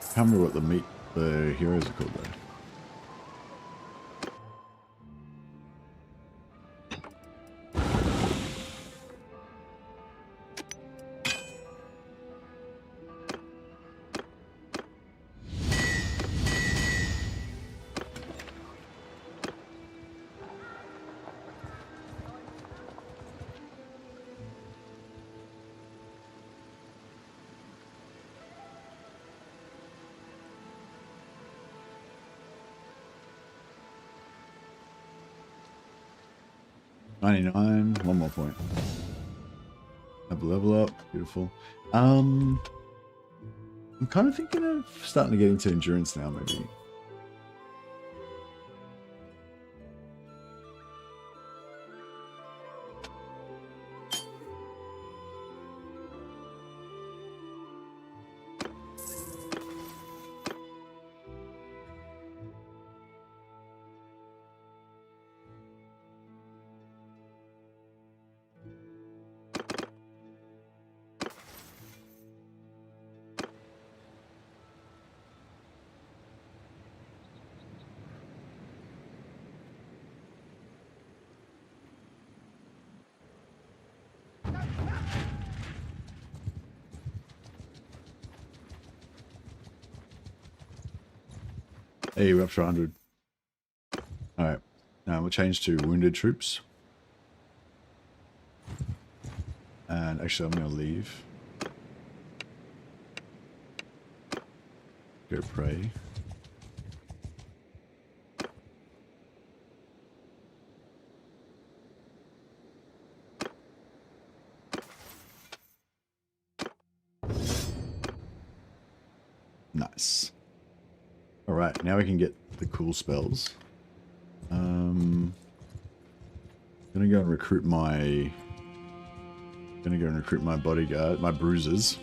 I can't remember what the heroes are called though. One more point. Have a level up. Beautiful. I'm kind of thinking of starting to get into endurance now, maybe. Hey, we're up to 100. Alright, now we'll change to wounded troops. And actually, I'm going to leave. Go pray. Nice. All right, now we can get the cool spells. Gonna go and recruit my. Gonna go and recruit my bodyguard, my bruisers.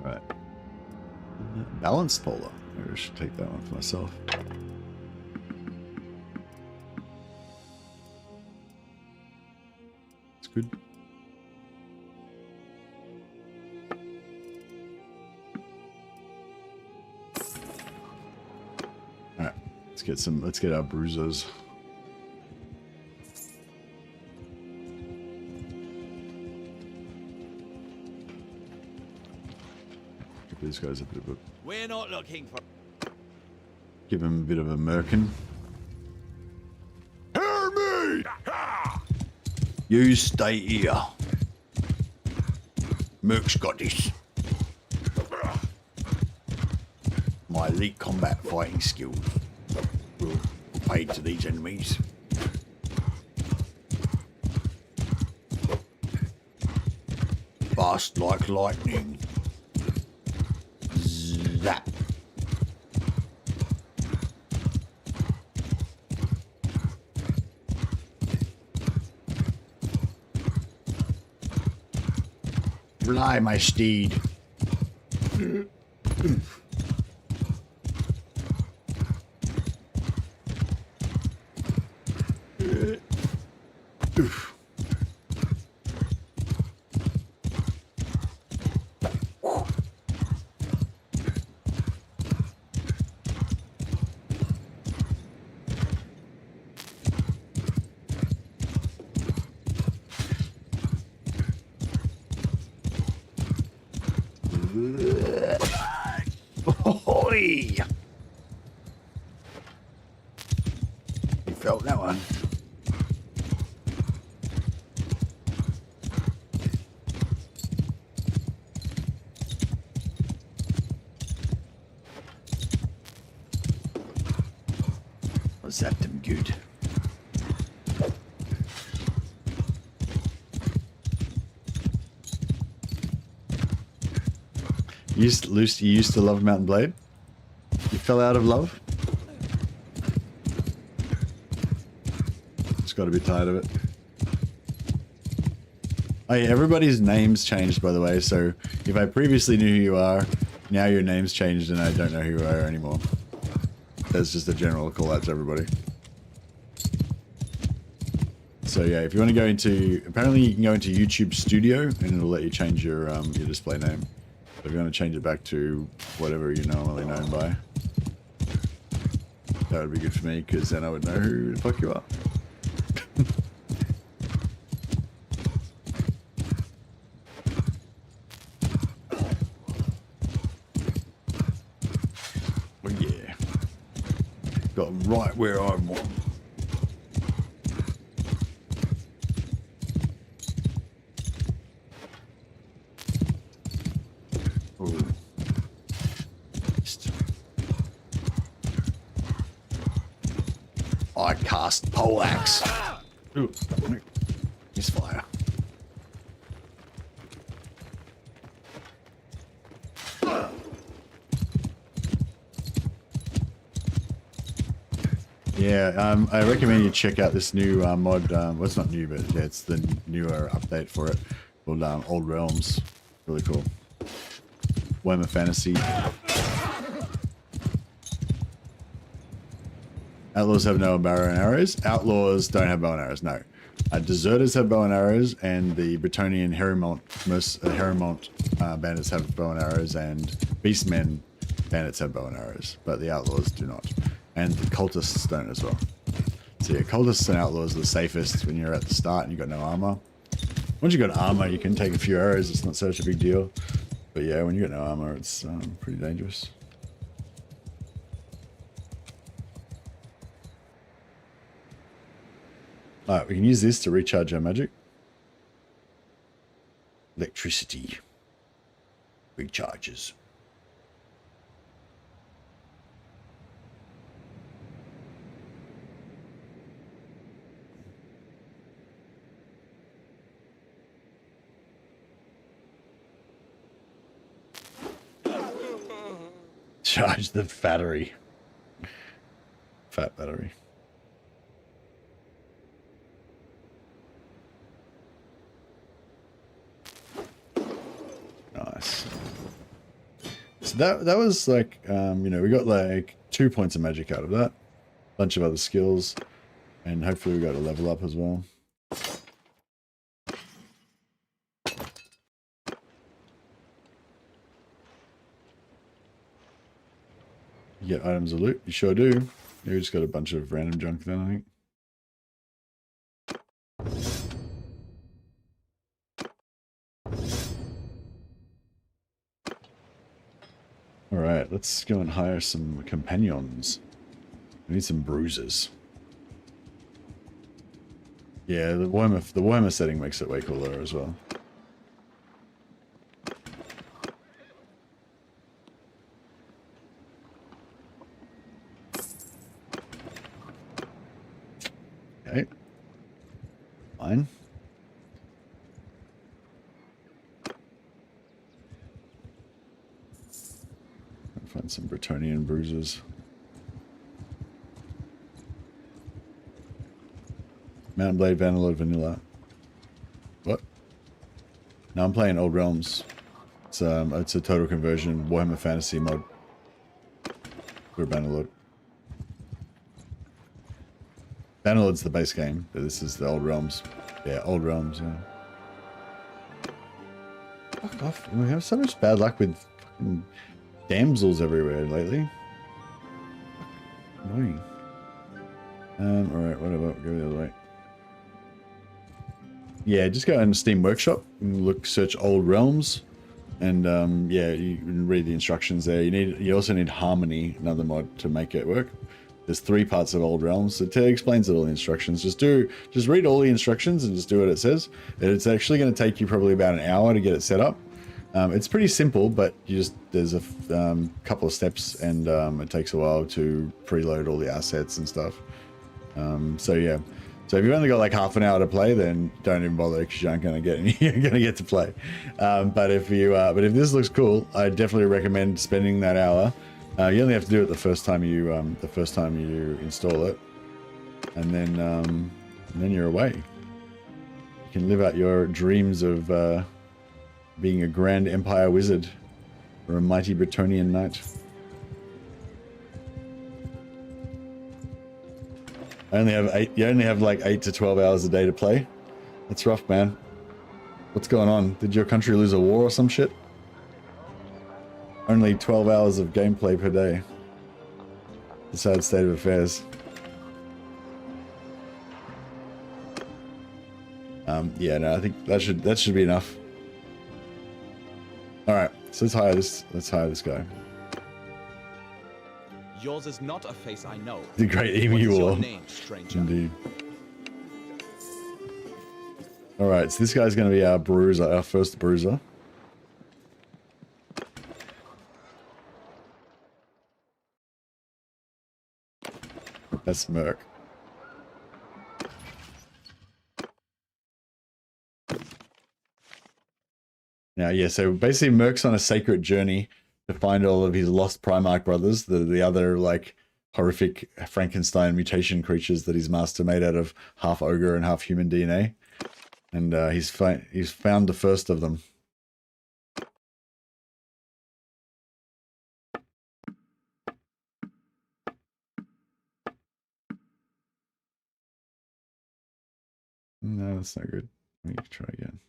Right. Balanced polar. Maybe I should take that one for myself. It's good. Alright. Let's get our bruisers. These guys a bit of a... We're not looking for... Give him a bit of a merkin. Hear me! You stay here. Merk's got this. My elite combat fighting skills will be paid to these enemies. Fast like lightning. Zap. Fly, my steed. Oi! You felt that one. Was that them good? You used to love Mountain Blade? You fell out of love? Just got a bit tired of it. Oh yeah, everybody's names changed, by the way, so if I previously knew who you are, now your name's changed and I don't know who you are anymore. That's just a general call out to everybody. So yeah, if you want to go into... Apparently you can go into YouTube Studio and it'll let you change your display name. So if you want to change it back to whatever you're normally known by, that would be good for me, because then I would know who the fuck you are. Oh yeah. Got 'em right where I want 'em. I cast poleaxe. Ooh, misfire. Yeah, I recommend you check out this new mod. Well, it's not new, but yeah, it's the newer update for it called Old Realms. Really cool. Warhammer Fantasy. Outlaws have no bow and arrows. Outlaws don't have bow and arrows, no. Deserters have bow and arrows, and the Bretonnian Herrimont bandits have bow and arrows, and Beastmen bandits have bow and arrows, but the Outlaws do not. And the Cultists don't as well. So yeah, Cultists and Outlaws are the safest when you're at the start and you've got no armor. Once you've got armor, you can take a few arrows, it's not such a big deal. But yeah, when you got no armor, it's pretty dangerous. Alright, we can use this to recharge our magic. Electricity. Recharges. Charge the battery. Fat battery. Nice. So that was like, you know, we got like 2 points of magic out of that. Bunch of other skills. And hopefully we got a level up as well. You get items of loot? You sure do. You just got a bunch of random junk then, I think. Alright, let's go and hire some companions. We need some bruisers. Yeah, the Warhammer setting makes it way cooler as well. Okay. Fine. Find some Bretonnian bruisers. Mountain Blade, Vanillard, Vanilla. What? No, I'm playing Old Realms. It's a total conversion Warhammer Fantasy mod for Vanillard. Vanillard's the base game, but this is the Old Realms. Yeah, Old Realms, yeah. Fuck off. We have so much bad luck with fucking damsels everywhere lately. Fuck, annoying. Alright, whatever. Go the other way. Yeah, just go in Steam Workshop and look, search Old Realms. And yeah, you can read the instructions there. You also need Harmony, another mod, to make it work. There's 3 parts of Old Realms. It explains all the instructions. Just read all the instructions and just do what it says. It's actually going to take you probably about an hour to get it set up. It's pretty simple, but there's a couple of steps, and it takes a while to preload all the assets and stuff. So yeah. So if you've only got like half an hour to play, then don't even bother because you aren't going to get any. You're going to get to play. But if this looks cool, I definitely recommend spending that hour. You only have to do it the first time you install it, and then you're away. You can live out your dreams of being a grand empire wizard or a mighty Bretonnian knight. You only have like 8 to 12 hours a day to play. That's rough, man. What's going on? Did your country lose a war or some shit? Only 12 hours of gameplay per day. The sad state of affairs. Yeah, no, I think that should be enough. All right, so let's hire this guy. Yours is not a face I know. The Great Emu War. What is your name, stranger? Indeed. All right, so this guy's going to be our bruiser, our first bruiser. That's Merk. Now, yeah, so basically Merk's on a sacred journey to find all of his lost Primarch brothers, the other, like, horrific Frankenstein mutation creatures that his master made out of half ogre and half human DNA, and he's found the first of them. No, that's not good. Let me try again.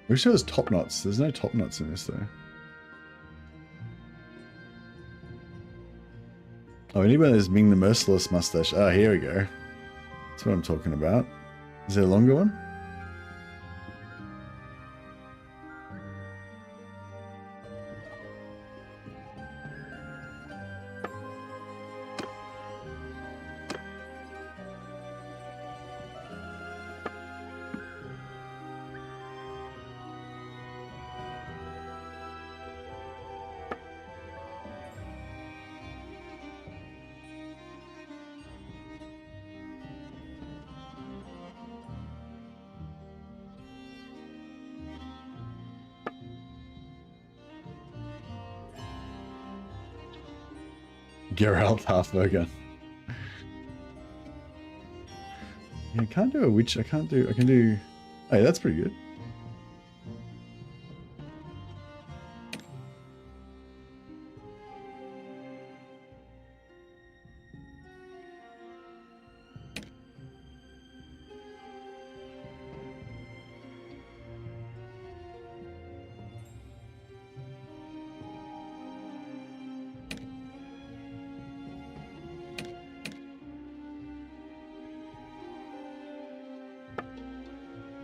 I wish there was top knots. There's no top knots in this though. Oh, anybody that's Ming the Merciless mustache. Ah, here we go. That's what I'm talking about. Is there a longer one? Geralt Half-Ogre. Yeah, I can't do a witch. I can do. Hey, that's pretty good.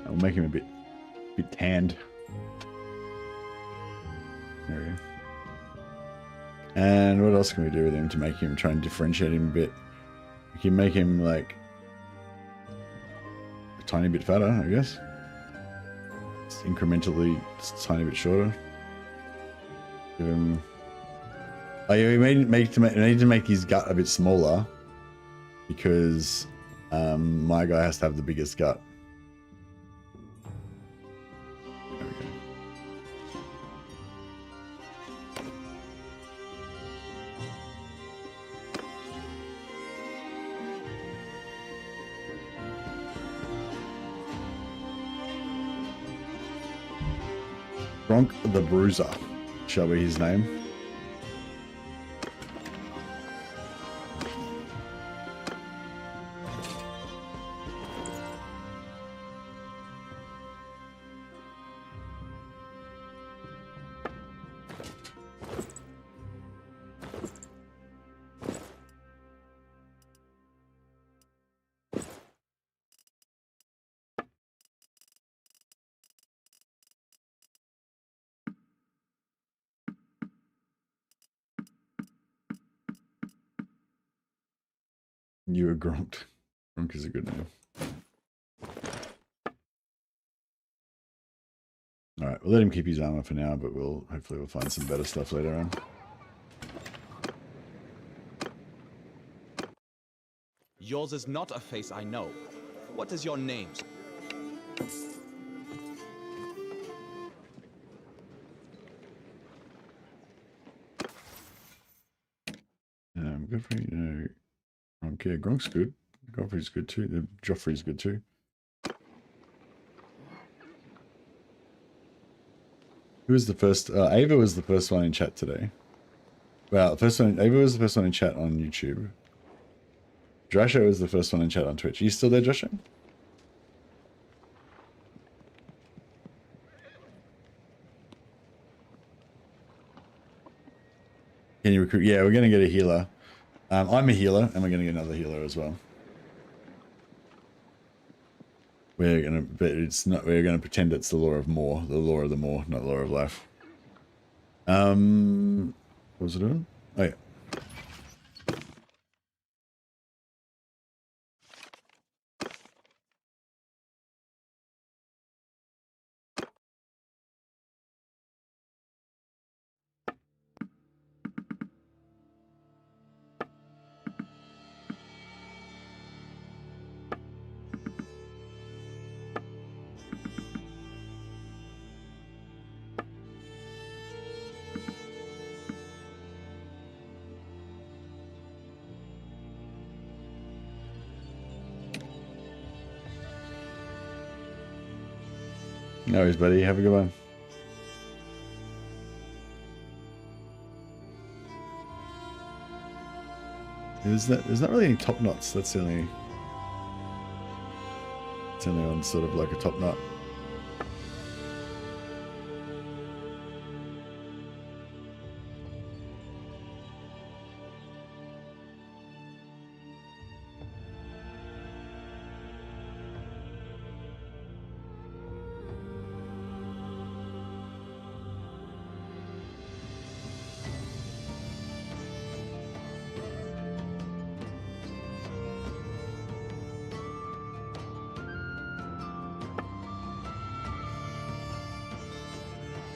I'll make him a bit tanned. There we go. And what else can we do with him to make him try and differentiate him a bit? We can make him like a tiny bit fatter, I guess. Just incrementally, just a tiny bit shorter. Give him. Oh yeah, we need to make his gut a bit smaller because my guy has to have the biggest gut. There we go. Gronk the Bruiser shall be his name. You were Gronk. Gronk is a good name. Alright, we'll let him keep his armor for now, but hopefully we'll find some better stuff later on. Yours is not a face I know. What is your name? Good for you know. Okay, Gronk's good. Joffrey's good too. Joffrey's good too. Who was the first? Ava was the first one in chat today. Well, the first one. Ava was the first one in chat on YouTube. Drasho was the first one in chat on Twitch. Are you still there, Drasho? Can you recruit? Yeah, we're gonna get a healer. I'm a healer, and we're gonna get another healer as well. but it's not. We're gonna pretend it's the law of more, the law of the more, not the law of life. What was it doing? Oh yeah. No worries, buddy. Have a good one. There's not really any top knots. That's the only. It's the only one sort of like a top knot.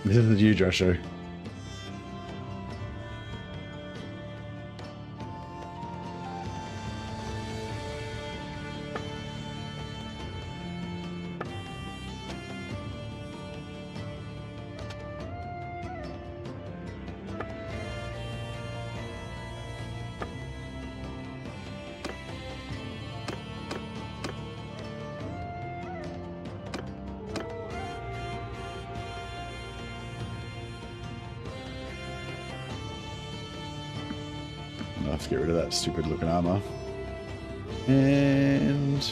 This is you, Joshua. I'll have to get rid of that stupid looking armor. And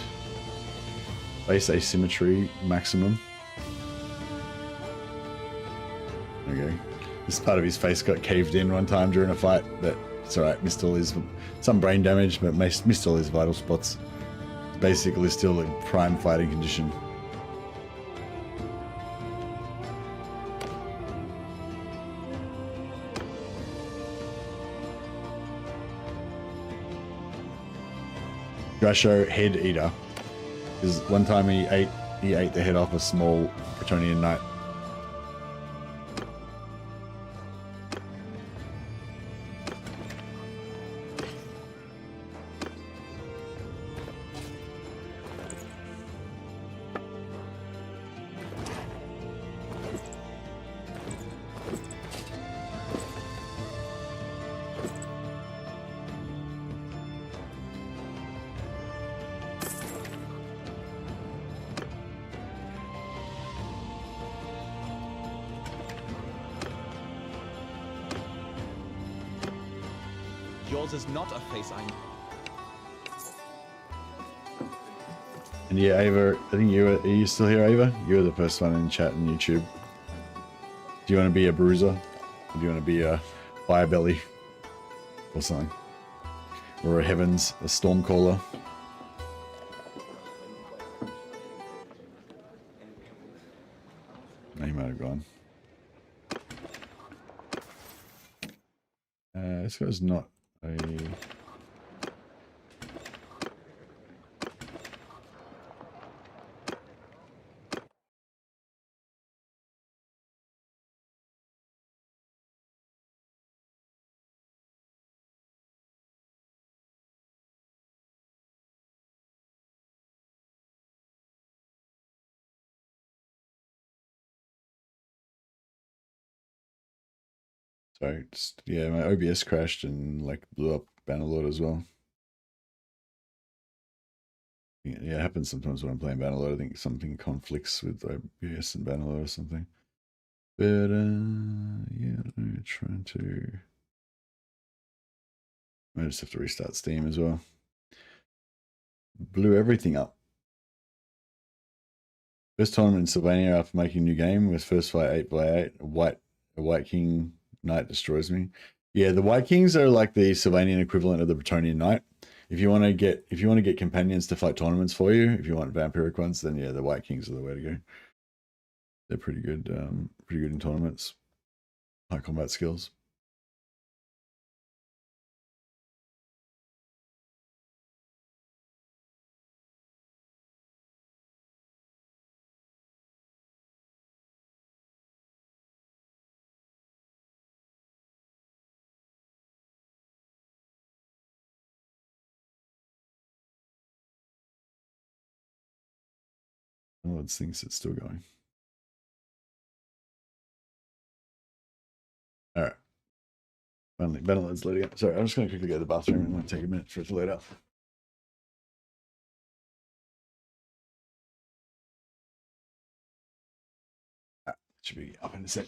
base asymmetry maximum. Okay. This part of his face got caved in one time during a fight, but it's alright. Missed all his, some brain damage, but missed all his vital spots. Basically still in prime fighting condition. Drasho head eater. Because one time he ate the head off a small Bretonian knight. Yours is not a face I know. And yeah, Ava, I think are you still here, Ava? You're the first one in chat and YouTube. Do you want to be a bruiser? Or do you want to be a firebelly? Or something? Or a heavens, a stormcaller? No, he might have gone. This guy's not a... Sorry, just, yeah, my OBS crashed and like blew up Bannerlord as well. Yeah, it happens sometimes when I'm playing Bannerlord. I think something conflicts with OBS and Bannerlord or something. But yeah, I'm trying to. I just have to restart Steam as well. Blew everything up. First tournament in Sylvania after making a new game was first fight 8x8. A white king knight destroys me. Yeah, the White Kings are like the Sylvanian equivalent of the Bretonian knight. if you want to get companions to fight tournaments for you, if you want vampiric ones, then yeah, the White Kings are the way to go. They're pretty good in tournaments. High combat skills. Oh, it thinks it's still going. All right. Finally, Bannerload's loading up. Sorry, I'm just going to quickly go to the bathroom. It might take a minute for it to load up. Should be up in a sec.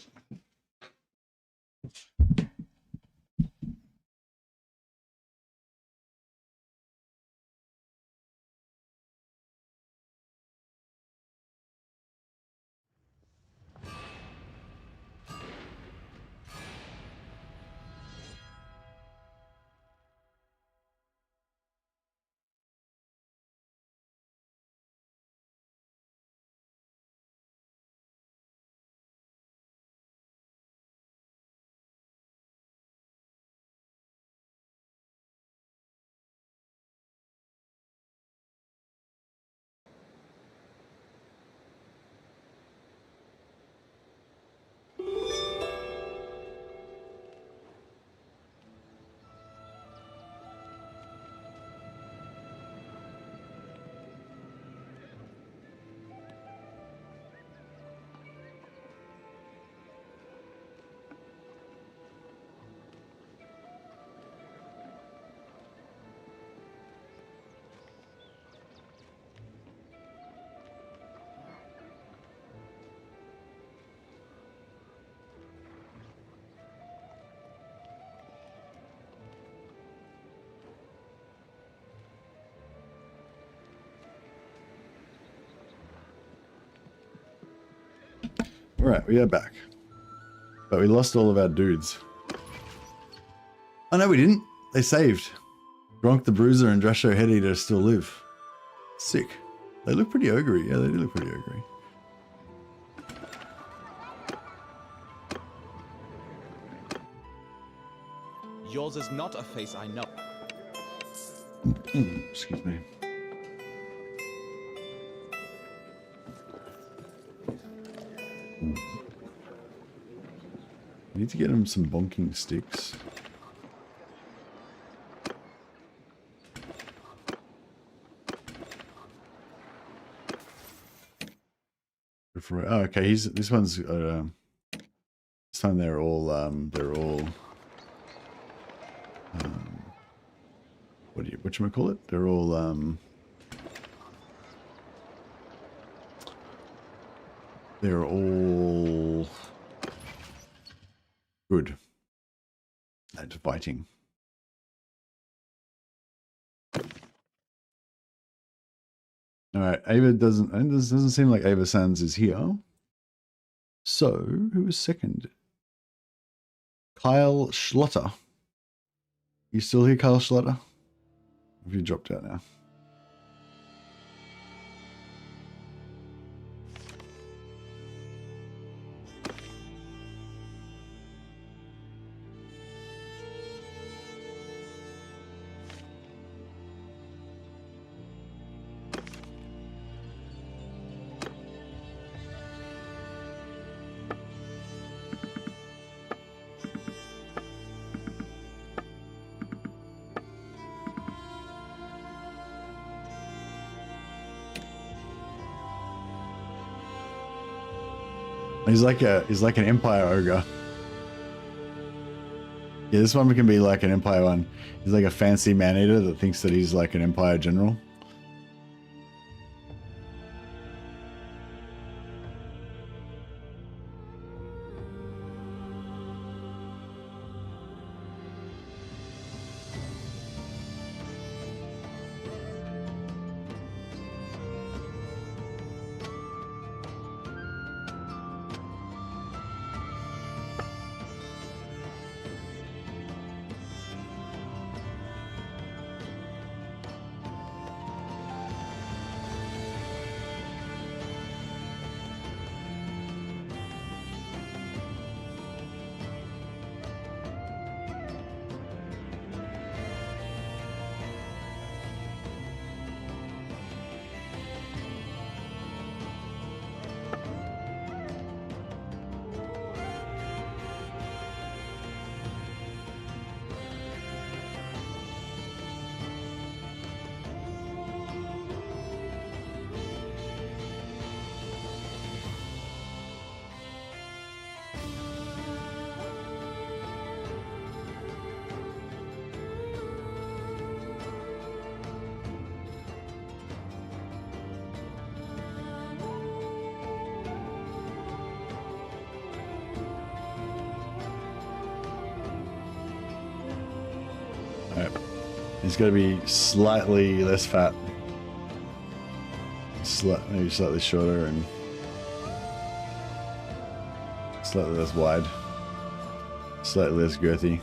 All right, we are back. But we lost all of our dudes. Oh, no, we didn't. They saved. Gronk the Bruiser and Drasho Headeater still live. Sick. They look pretty ogre-y. Yeah, they do look pretty ogre-y. Yours is not a face I know. Excuse me. Need to get him some bonking sticks. Oh, okay. This one's. This time they're all. Whatchamacallit? They're all. They're all good at fighting. All right, Ava doesn't. And this doesn't seem like Ava Sands is here. So who is second? Kyle Schlotter. You still here, Kyle Schlotter? Have you dropped out now? He's like an Empire ogre. Yeah, this one can be like an Empire one. He's like a fancy man-eater that thinks that he's like an Empire general. He's got to be slightly less fat. Maybe slightly shorter and slightly less wide. Slightly less girthy.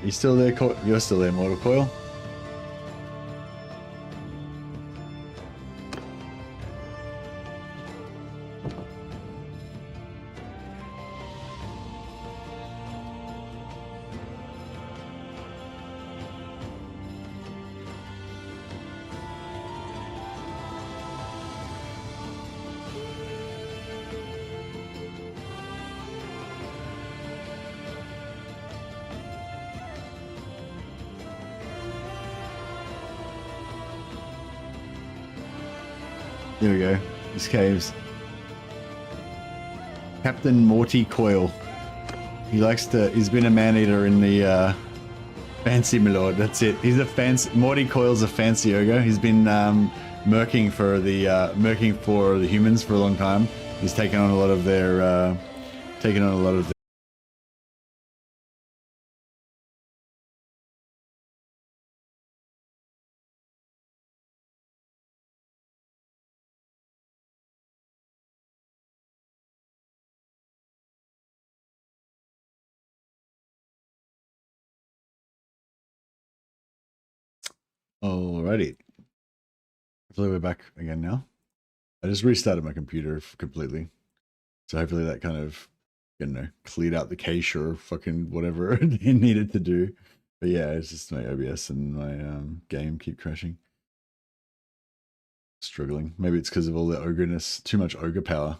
You still there? You're still there, Mortal Coil. There we go. These caves. Captain Morty Coil. He likes to. He's been a man-eater in the fancy milord. That's it. He's a fancy. Morty Coil's a fancy ogre. He's been merking for the humans for a long time. He's taken on a lot of their. Alrighty. Hopefully we're back again now. I just restarted my computer completely. So hopefully that kind of, you know, cleared out the cache or fucking whatever it needed to do. But yeah, it's just my OBS and my game keep crashing. Struggling. Maybe it's because of all the ogreness, too much ogre power.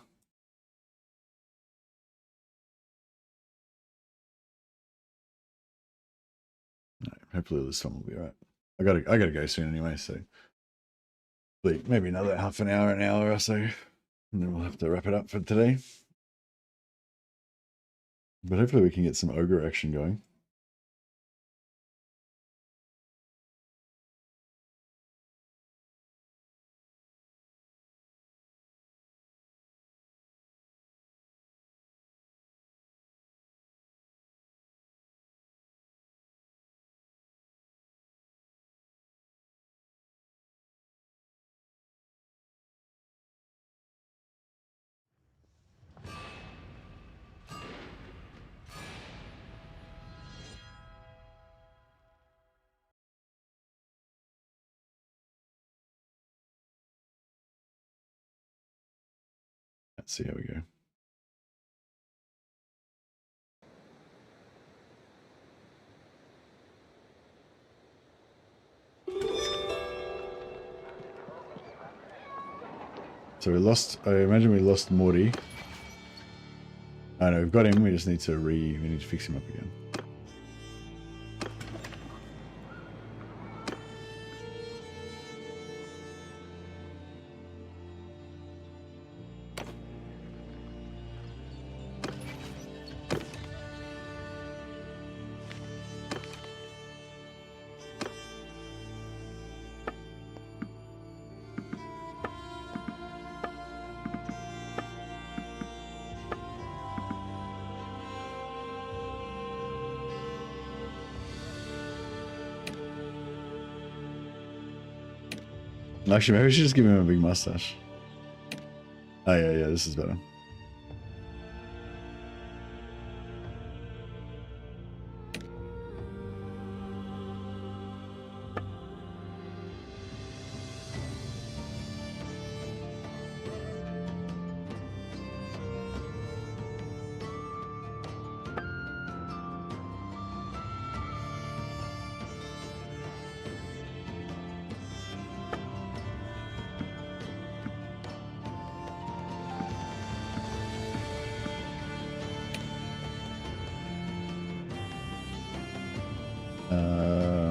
No, hopefully this one will be alright. I gotta go soon anyway, so maybe another half an hour or so, and then we'll have to wrap it up for today. But hopefully we can get some ogre action going. Let's see how we go. So we lost, I imagine we lost Morty. I know, we've got him, we just need to we need to fix him up again. Actually, maybe we should just give him a big mustache. Oh yeah, this is better.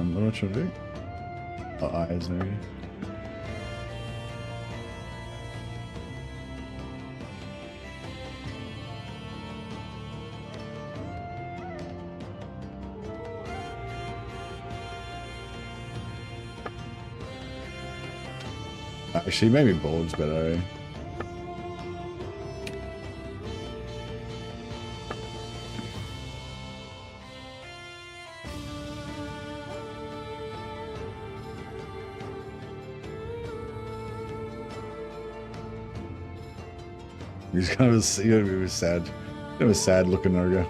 What am I trying to do? Oh, eyes maybe. Actually, maybe bald's better. Eh? He's kind of a sad, kind of a sad looking ogre.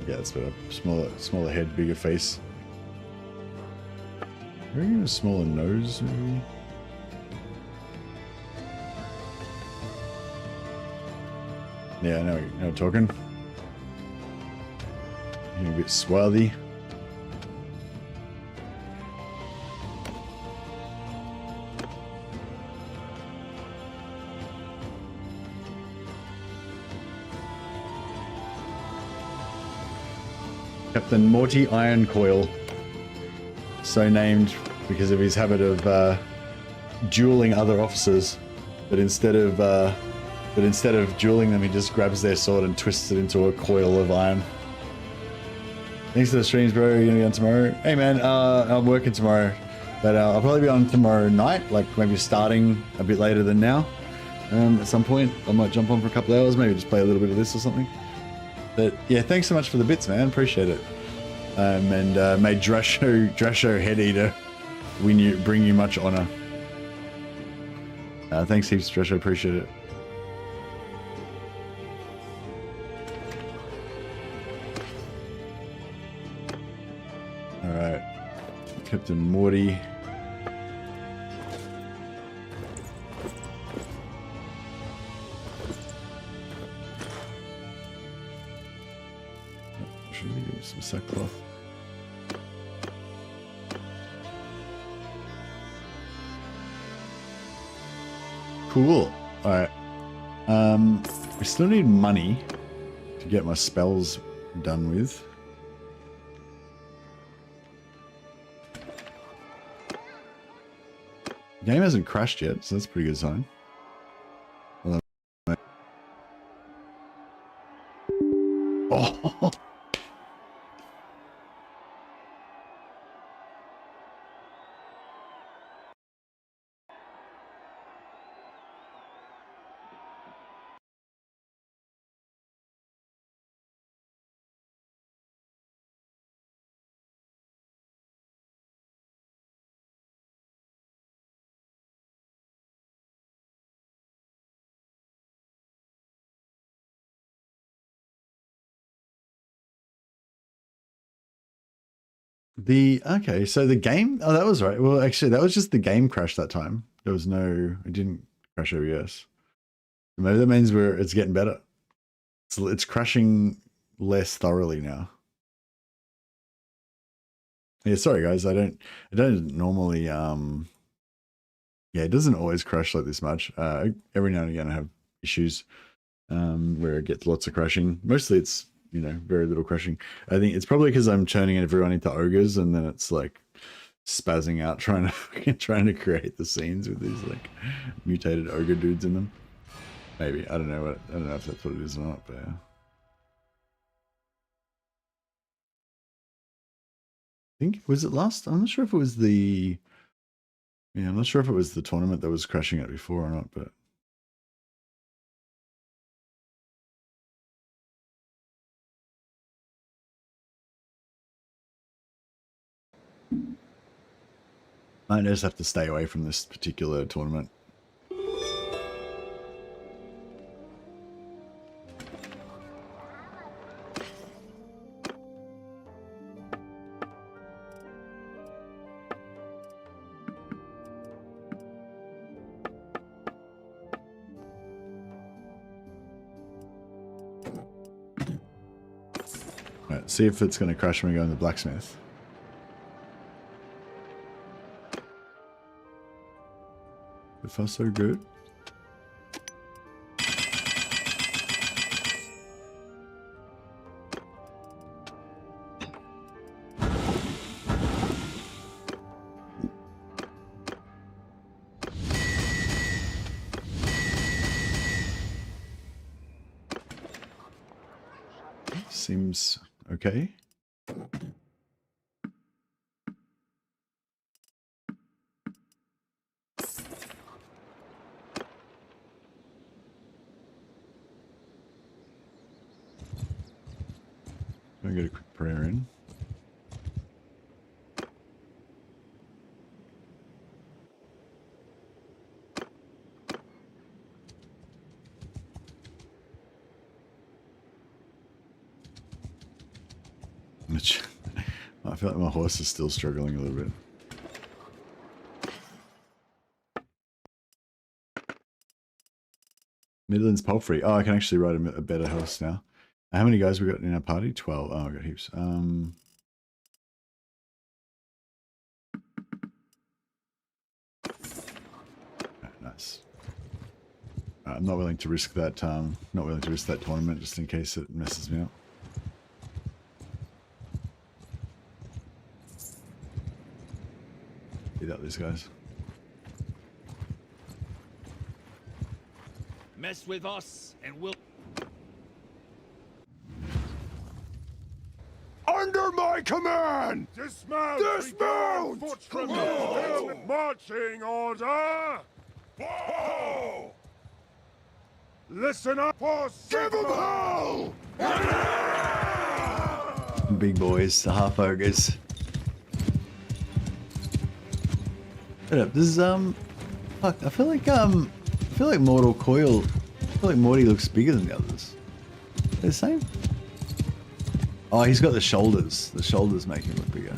Yeah, it's better. Smaller head, bigger face. Maybe a smaller nose, maybe. Yeah, now we're talking. You're a bit swarthy. Captain Morty Ironcoil, so named because of his habit of dueling other officers, but instead of dueling them, he just grabs their sword and twists it into a coil of iron. Thanks for the streams, bro. You're gonna be on tomorrow? Hey, man, I'm working tomorrow, but I'll probably be on tomorrow night, like maybe starting a bit later than now. At some point, I might jump on for a couple of hours, maybe just play a little bit of this or something. But yeah, thanks so much for the bits, man. Appreciate it. And may Drasho Head Eater bring you much honor. Thanks heaps, Drasho. Appreciate it. All right, Captain Morty. Some sackcloth. Cool. All right. We still need money to get my spells done with. The game hasn't crashed yet, so that's a pretty good sign. Oh. Okay, so the game, oh, that was right. Well, actually, that was just the game crash that time. There was no, it didn't crash OBS. Maybe that means it's getting better. It's crashing less thoroughly now. Yeah, sorry guys, I don't normally, yeah, it doesn't always crash like this much. Every now and again I have issues where it gets lots of crashing. Mostly it's, you know, very little crashing. I think it's probably because I'm turning everyone into ogres and then it's like spazzing out trying to create the scenes with these like mutated ogre dudes in them. Maybe. I don't know if that's what it is or not, but yeah. I think, was it last? I'm not sure if it was the, yeah, I'm not sure if it was the tournament that was crashing it before or not, but I just have to stay away from this particular tournament. Right, see if it's going to crash when we go in the blacksmith. So far, so good. seems okay. I'm gonna get a quick prayer in. I feel like my horse is still struggling a little bit. Midlands Palfrey. Oh, I can actually ride a better horse now. How many guys we got in our party? 12. Oh, I got heaps. Nice. I'm not willing to risk that. Not willing to risk that tournament just in case it messes me up. Beat up these guys. Mess with us, and we'll... Under my command! Dismount! Dismount! Whoa! Marching order! Whoa! Listen up, or give 'em hell! Big boys, the half-ogres. This is fuck. I feel like Mortal Coil. I feel like Morty looks bigger than the others. They're the same. Oh, he's got the shoulders. The shoulders make him look bigger.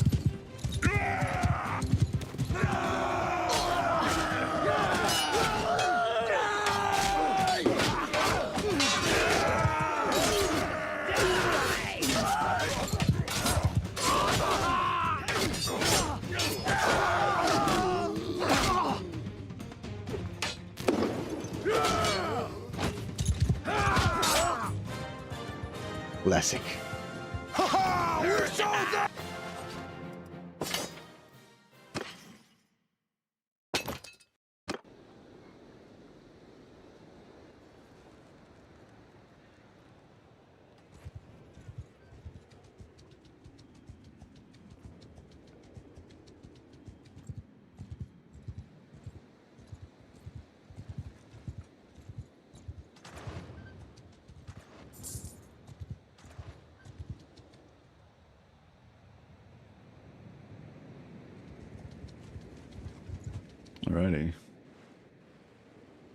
Classic. Alrighty.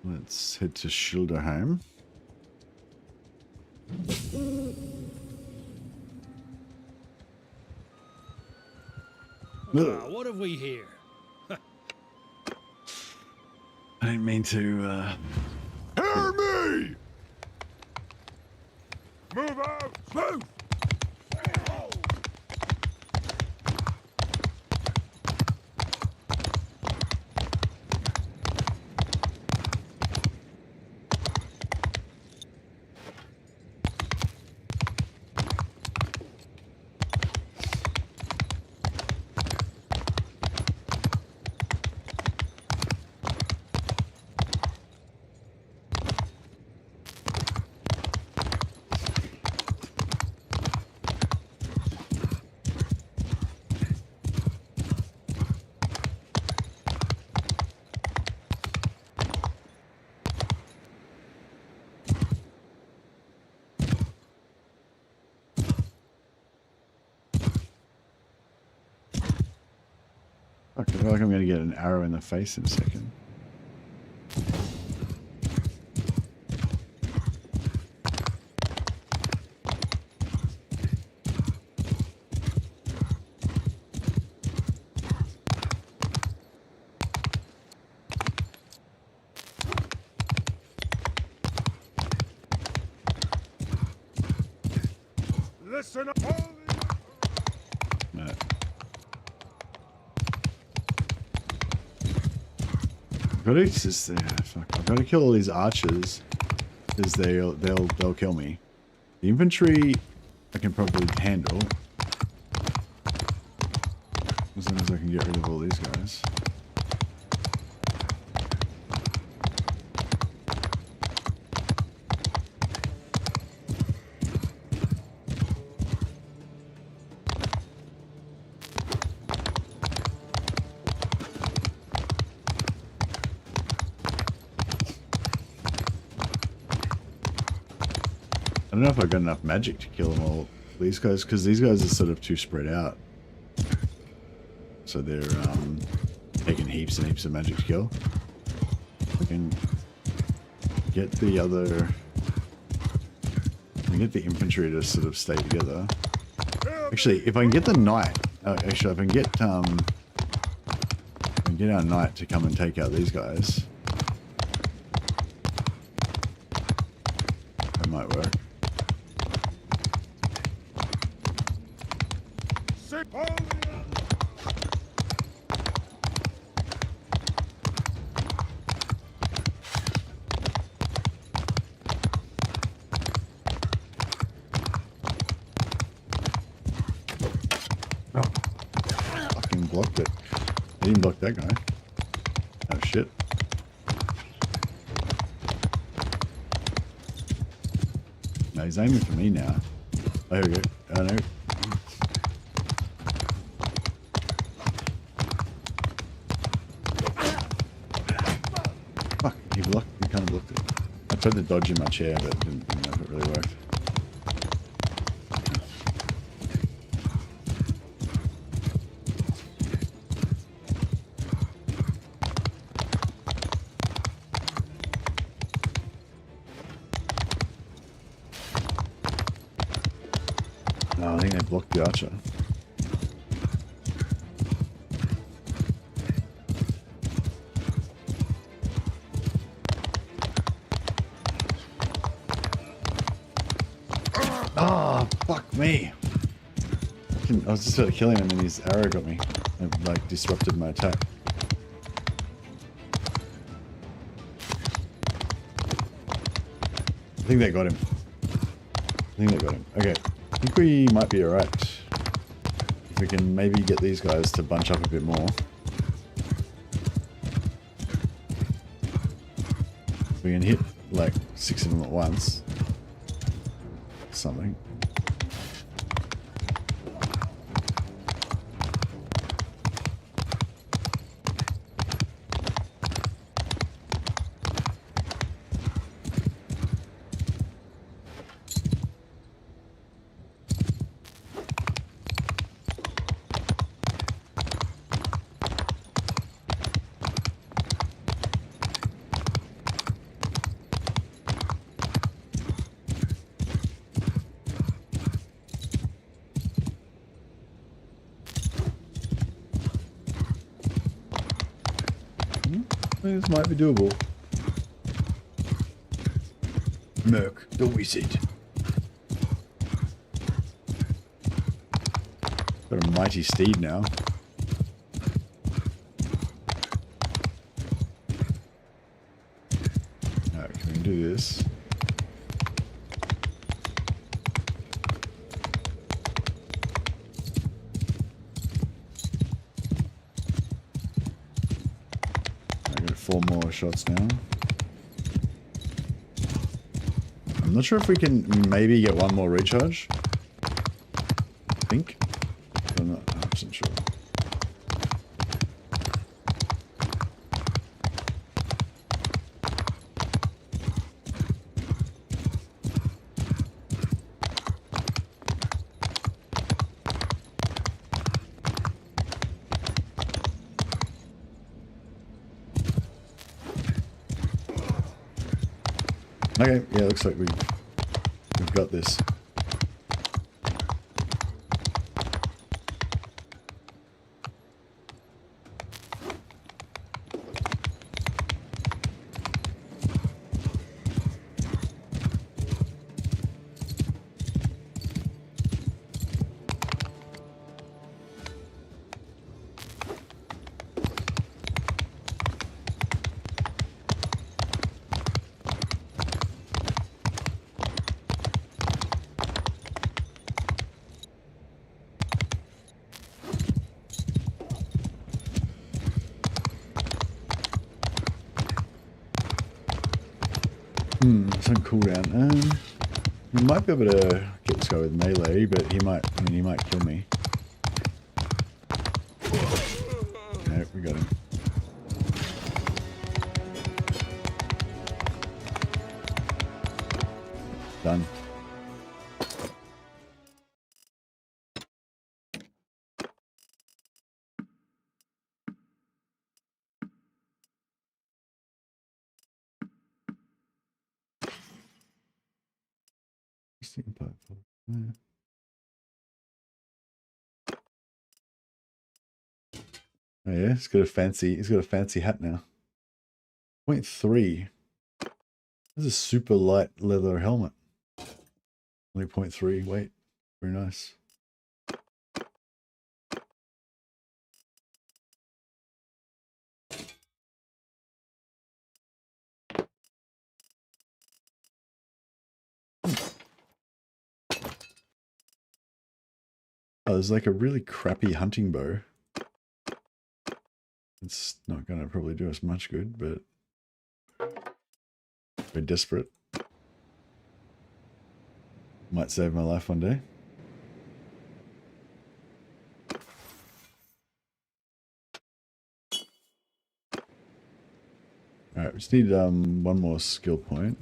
Let's head to Schilderheim. What have we here? I didn't mean to, Hear me! Move out! Move! I feel like I'm going to get an arrow in the face in a second. Listen up! I've got to kill all these archers because they'll kill me. The infantry I can probably handle as long as I can get rid of all these guys. I don't know if I've got enough magic to kill them all. These guys, because these guys are sort of too spread out. So they're taking heaps and heaps of magic to kill. I can get the other... I can get the infantry to sort of stay together. Actually, if I can get the knight... actually, if I can get our knight to come and take out these guys... That might work. Fucking blocked it. I didn't block that guy. Oh shit. No, he's aiming for me now. Oh, here we go. Oh no. Fuck, he blocked. He kind of blocked it. I tried to dodge in my chair, but didn't know if it really worked. No, I think they blocked the archer. Oh, fuck me. I was just about to kill him and then his arrow got me. It like disrupted my attack. I think they got him. Okay. I think we might be alright. If we can maybe get these guys to bunch up a bit more. We can hit like 6 of them at once. Something. This might be doable. Merk, the wizard. Got a mighty steed now. Alright, can we do this? I got 4 more shots now. I'm not sure if we can maybe get 1 more recharge. I think. I'm not 100% sure. Okay, yeah, looks like we've got this. Some cooldown. We might be able to get this guy with melee, but he might kill me. Nope, we got him. Done. Dynasty Empire. Yeah. Oh yeah, he's got a fancy hat now. 0.3. This is a super light leather helmet. Only 0.3 weight. Very nice. Oh, there's like a really crappy hunting bow. It's not going to probably do us much good, but we're desperate. Might save my life one day. Alright, we just need one more skill point.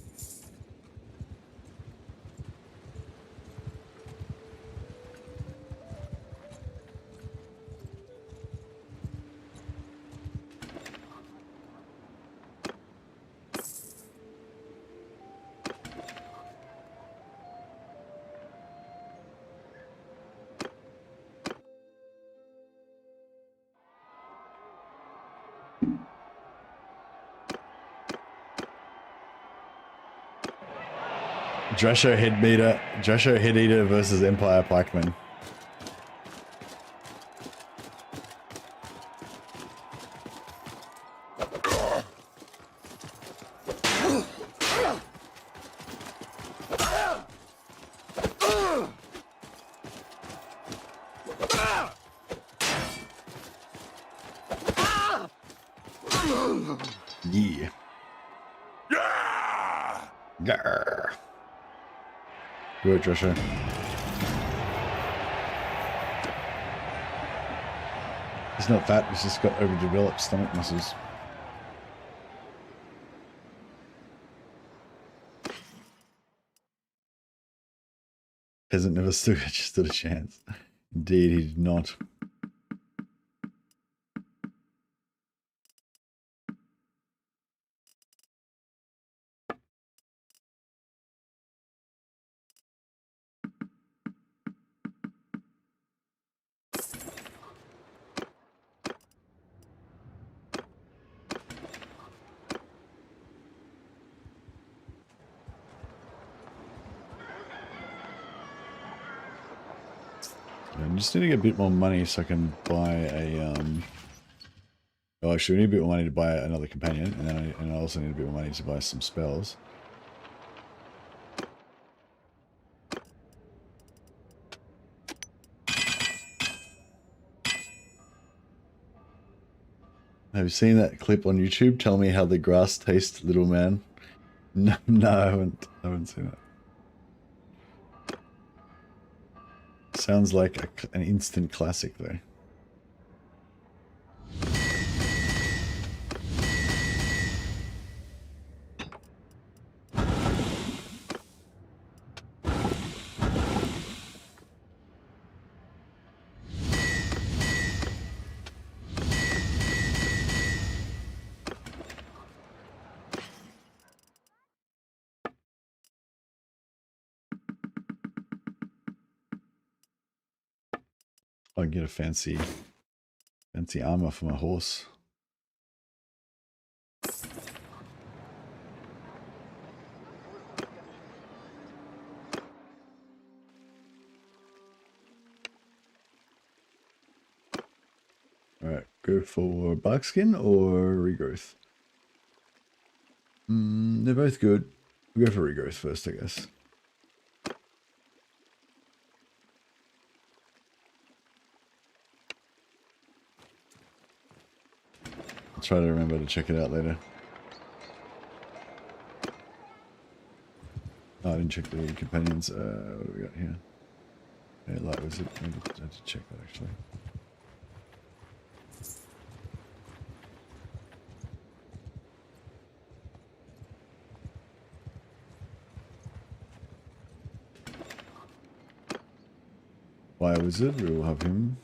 Dresher Head Eater versus Empire Pikeman. Yeah. Yeah! Grr. Do it, Drescher. He's not fat, he's just got overdeveloped stomach muscles. Peasant never stood a chance. Indeed, he did not. I just need to get a bit more money so I can buy a oh, actually, we need a bit more money to buy another companion, and then I also need a bit more money to buy some spells. Have you seen that clip on YouTube? Tell me how the grass tastes, little man. No, I haven't seen it. Sounds like an instant classic, though. I can get a fancy armor for my horse. Alright, go for barkskin or regrowth? They're both good. We'll go for regrowth first, I guess. I'll try to remember to check it out later. Oh, I didn't check the companions. What do we got here? Yeah, light wizard. I need to check that actually. Fire wizard, we will have him.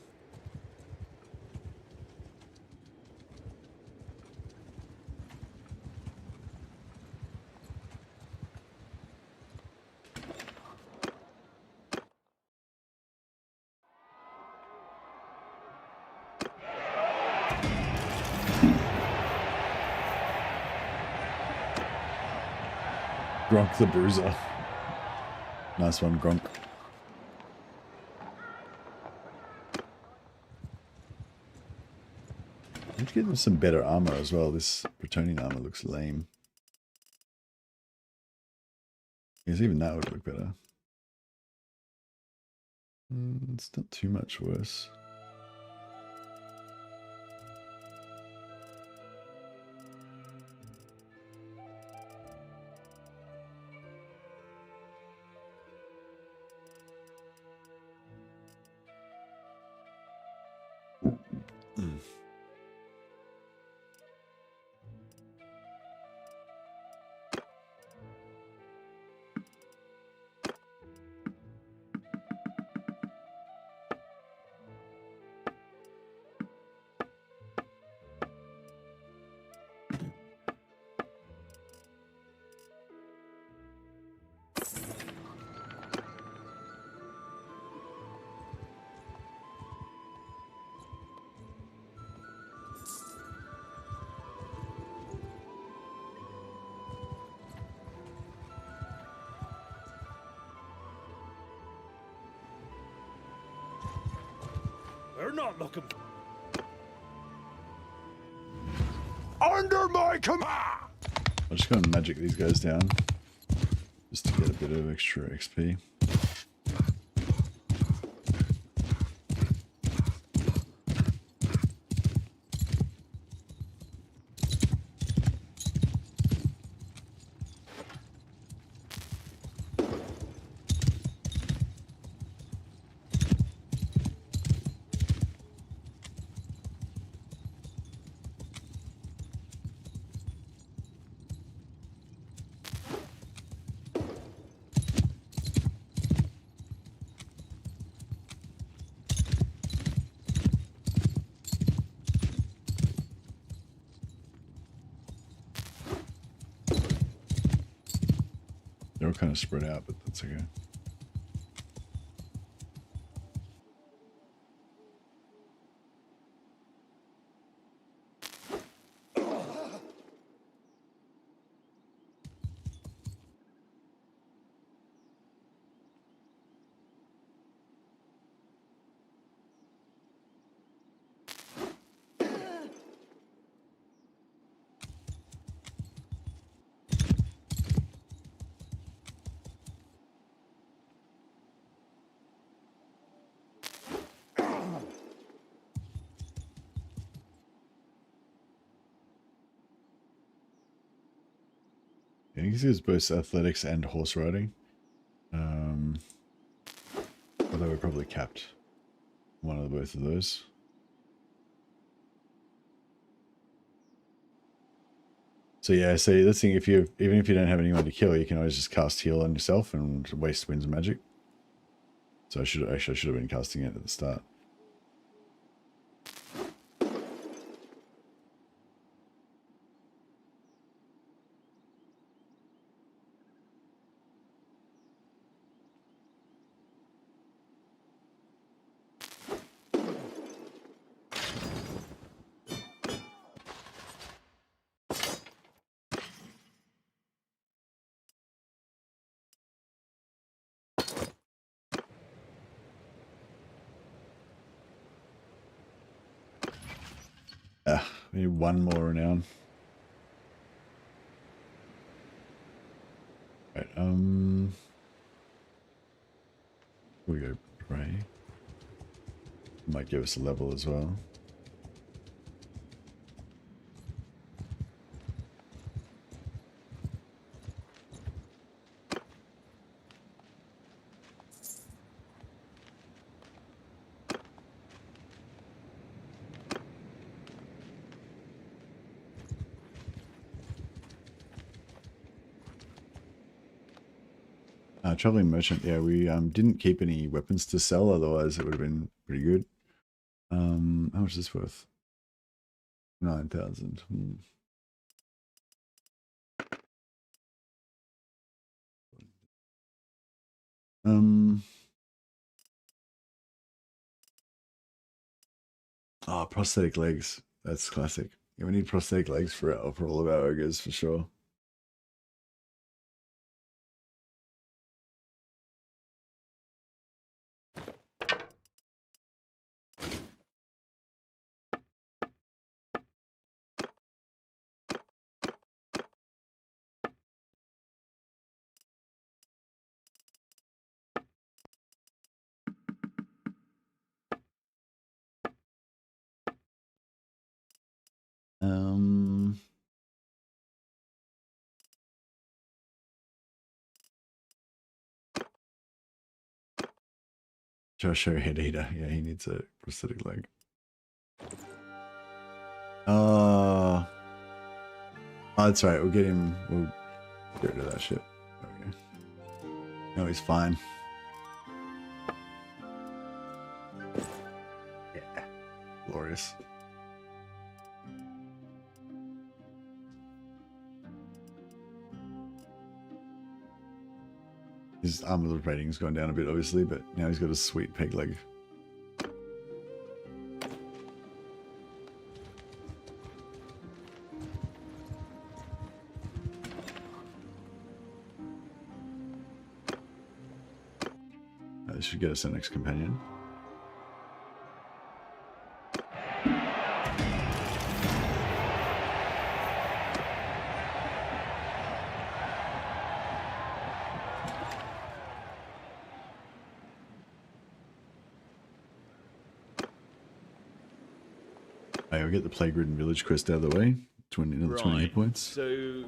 Gronk the Bruiser. Nice one, Gronk. I need to get them some better armor as well. This Bretonian armor looks lame. Because even that would look better. It's not too much worse. They're not looking. Under my command! I'm just going to magic these guys down. Just to get a bit of extra XP. They're all kind of spread out, but that's okay. Yeah, you can see it's both athletics and horse riding. Although we're probably capped one of both of those. So yeah, so the thing, if you even if you don't have anyone to kill, you can always just cast heal on yourself and waste Wind's magic. So I should have been casting it at the start. We need one more renown. Right, we go pray. Might give us a level as well. Traveling merchant, yeah, we didn't keep any weapons to sell, otherwise it would have been pretty good. How much is this worth? 9,000. Oh, prosthetic legs. That's classic. Yeah, we need prosthetic legs for all of our ogres for sure. Joshua Head Eater. Yeah, he needs a prosthetic leg. Oh, that's right. We'll get him. We'll get rid of that shit. There we go. No, he's fine. Yeah, glorious. His armor rating's gone down a bit, obviously, but now he's got a sweet peg leg. This should get us our next companion. Okay, we'll get the Plague-Ridden Village quest out of the way. 20 hit points. So,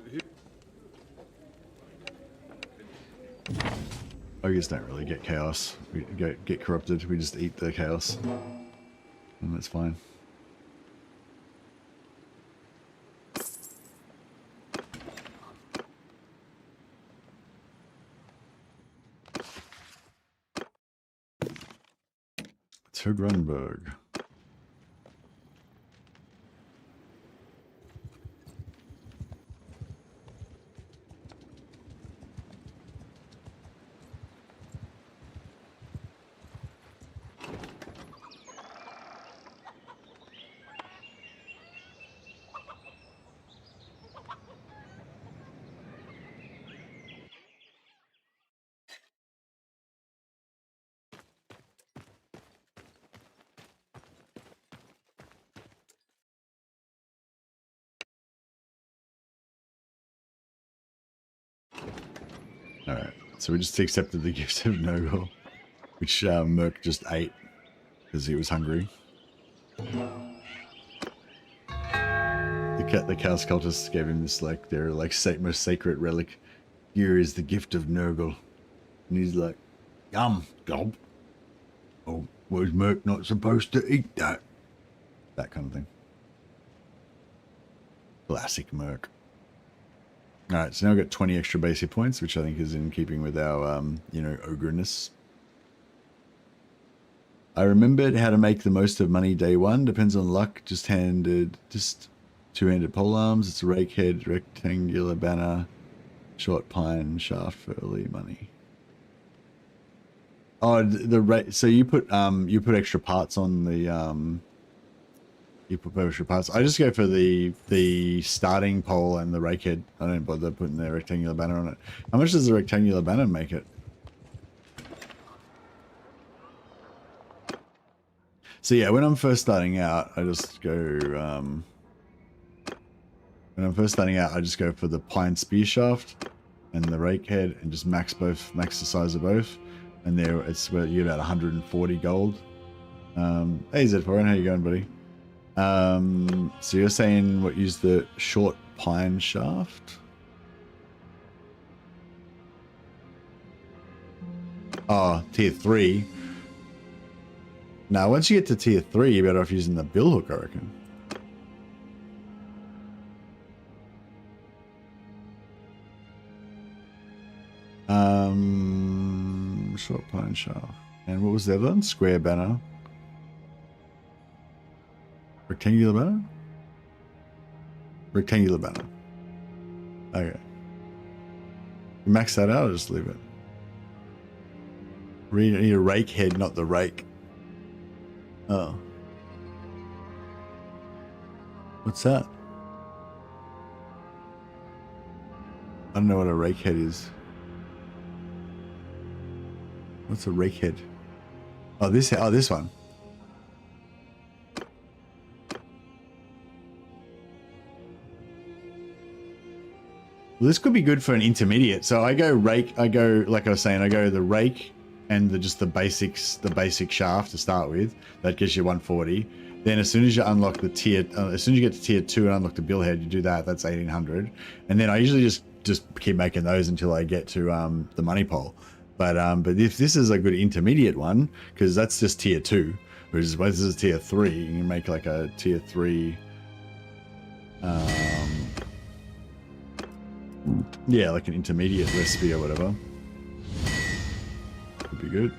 Ogres don't really get chaos. We get corrupted. We just eat the chaos. And that's fine. To Grunberg. Alright, so we just accepted the gift of Nogel, which Merk just ate because he was hungry. The Chaos Cultists gave him this, like, their most sacred relic. Here is the gift of Nurgle. And he's like, yum, gob. Oh, was Merk not supposed to eat that? That kind of thing. Classic Merk. Alright, so now we've got 20 extra basic points, which I think is in keeping with our, you know, ogreness. I remembered how to make the most of money day one. Depends on luck. Just two-handed polearms. It's a rake head, rectangular banner, short pine shaft for early money. Oh, so you put extra parts on the you put extra parts. I just go for the starting pole and the rake head. I don't bother putting the rectangular banner on it. How much does the rectangular banner make it? So yeah, when I'm first starting out, I just go I just go for the pine spear shaft and the rake head and just max the size of both. And there it's where you get about 140 gold. Hey Z4, how you going, buddy? So you're saying what, use the short pine shaft? Oh, tier 3. Now, once you get to tier 3, you're better off using the billhook, I reckon. Short pine shaft. And what was the other one? Square banner. Rectangular banner? Rectangular banner. Okay. You max that out or just leave it? We need a rake head, not the rake. Oh. What's that? I don't know what a rake head is. What's a rake head? Oh, this one. Well, this could be good for an intermediate. So I go like I was saying, I go the rake and just the basic shaft to start with. That gives you 140. Then as soon as you unlock the tier, as soon as you get to tier 2 and unlock the billhead, you do that. That's 1800. And then I usually just keep making those until I get to the money pole. But if this is a good intermediate one, because that's just tier 2, whereas this is tier 3, you can make like a tier 3. Yeah, like an intermediate recipe or whatever. Would be good.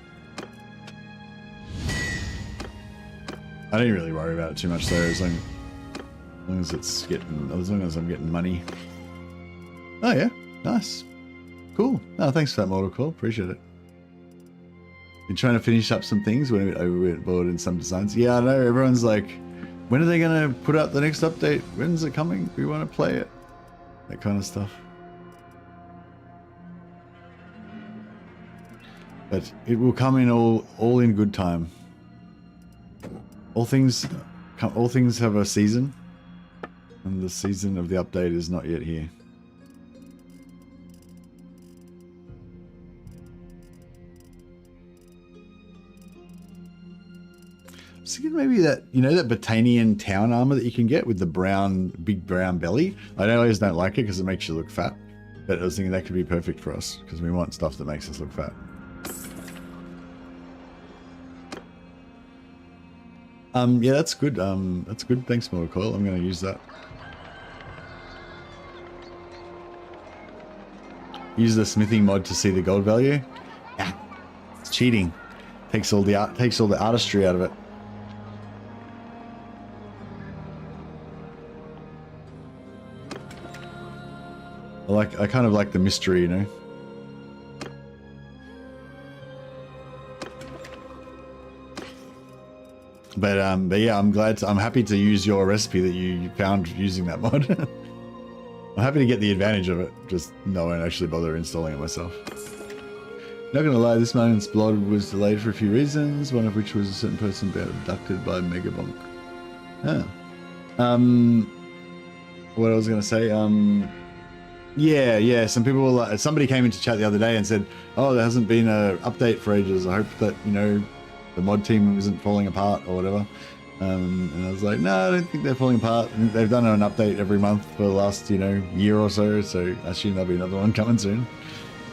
I don't really worry about it too much though, as long as it's getting, as long as I'm getting money. Oh yeah, nice, cool. Oh, thanks for that, Mortal Core. Appreciate it. Been trying to finish up some things. Went a bit overboard in some designs. Yeah, I know. Everyone's like, when are they gonna put out the next update? When's it coming? We want to play it. That kind of stuff. But it will come in all in good time. All things have a season, and the season of the update is not yet here. I was thinking maybe that, you know, that Botanian town armor that you can get with the big brown belly. I always don't like it because it makes you look fat, but I was thinking that could be perfect for us because we want stuff that makes us look fat. Yeah, that's good. That's good. Thanks, Mortal Coil. I'm going to use that. Use the smithing mod to see the gold value. Yeah, it's cheating. Takes all the artistry out of it. I kind of like the mystery, you know. But yeah, I'm happy to use your recipe that you found using that mod. I'm happy to get the advantage of it, just no one actually bother installing it myself. Not gonna lie, this moment's blood was delayed for a few reasons, one of which was a certain person being abducted by Megabonk. Oh. What I was gonna say, yeah, some people were somebody came into chat the other day and said, oh, there hasn't been an update for ages. I hope that, you know, the mod team isn't falling apart or whatever. And I was like, no, I don't think they're falling apart. They've done an update every month for the last, you know, year or so. So I assume there'll be another one coming soon.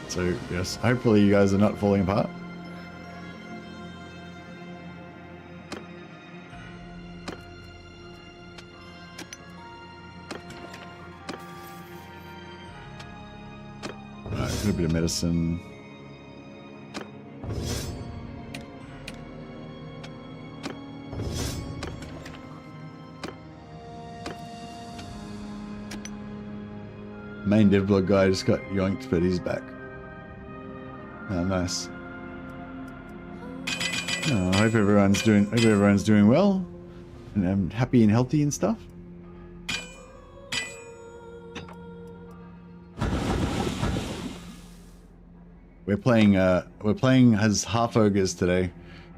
So yes, hopefully you guys are not falling apart. Alright, got a bit of medicine. Main devlog guy just got yoinked, but he's back. Oh, nice. Oh, I hope everyone's doing well and happy and healthy and stuff. We're playing as Half-Ogres today.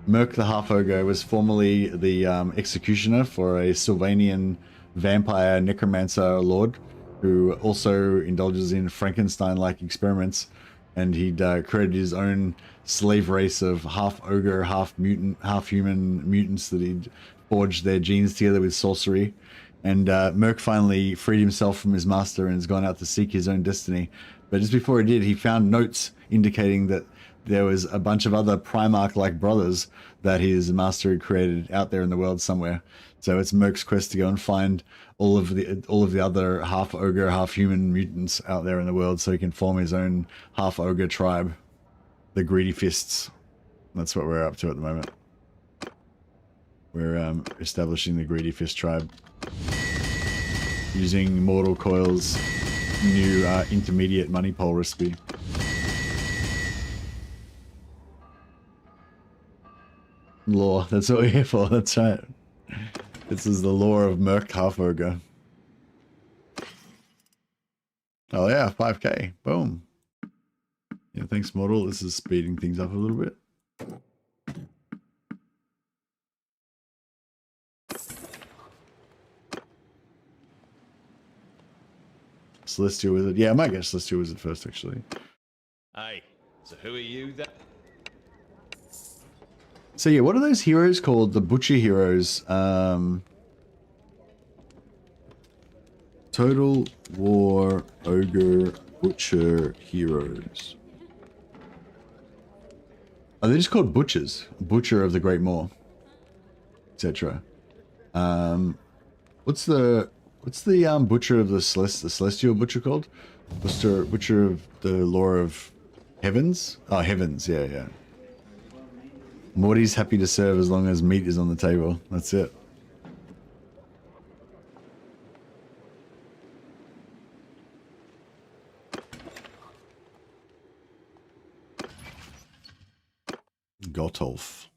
Merk the Half-Ogre was formerly the executioner for a Sylvanian vampire necromancer lord, who also indulges in Frankenstein-like experiments, and he'd created his own slave race of half-ogre, half-mutant, half-human mutants that he'd forged their genes together with sorcery. And Merk finally freed himself from his master and has gone out to seek his own destiny. But just before he did, he found notes indicating that there was a bunch of other Primarch-like brothers that his master had created out there in the world somewhere. So it's Merk's quest to go and find all of the other half-ogre, half-human mutants out there in the world, so he can form his own half-ogre tribe, the Greedy Fists. That's what we're up to at the moment. We're establishing the Greedy Fist tribe using Mortal Coil's new intermediate money pole recipe. Lore, that's what we're here for, that's right. This is the lore of Merk Half-Ogre. Oh yeah, 5k, boom. Yeah, thanks Mortal, this is speeding things up a little bit. Celestial Wizard, yeah, I might get Celestial Wizard first actually. Hey, so who are you then? So yeah, what are those heroes called? The Butcher heroes. Total War Ogre Butcher heroes. Oh, they're just called butchers. Butcher of the Great Moor, etc. What's the butcher of the celestial butcher called? Butcher of the lore of heavens? Oh, heavens. Yeah, yeah. Morty's happy to serve as long as meat is on the table. That's it. Gottolf.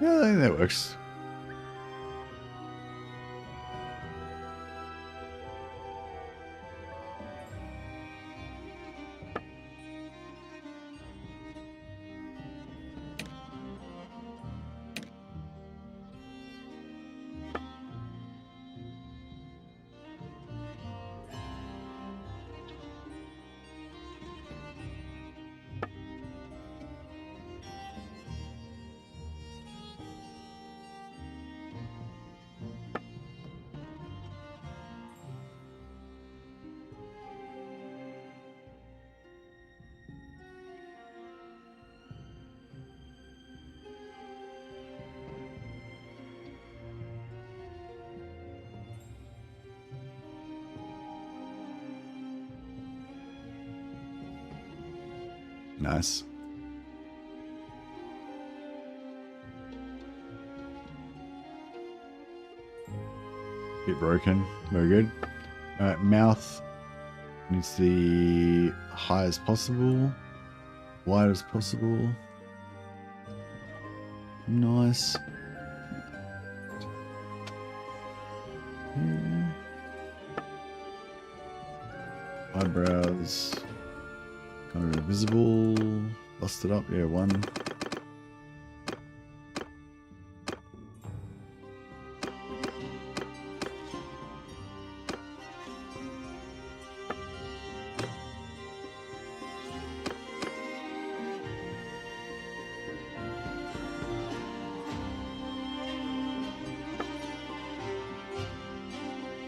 Yeah, I think that works. Nice. Bit broken. Very good. Alright, mouth needs to be high as possible, wide as possible. Nice. Eyebrows kind of invisible. Busted up. Yeah, one.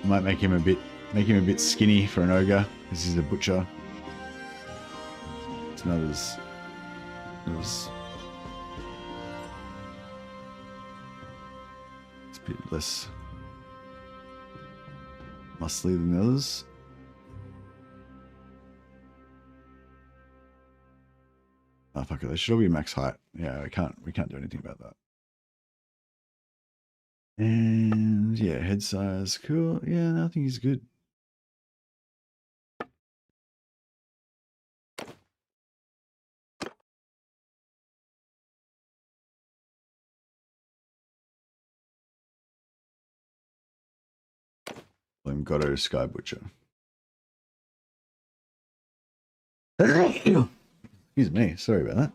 Might make him a bit skinny for an ogre because he's a butcher. It's not as it's a bit less muscly than the others. Oh fuck it, they should all be max height. Yeah, we can't do anything about that. And yeah, head size, cool. Yeah, I think he's good. Blame Goddo Sky Butcher. Excuse me, sorry about that.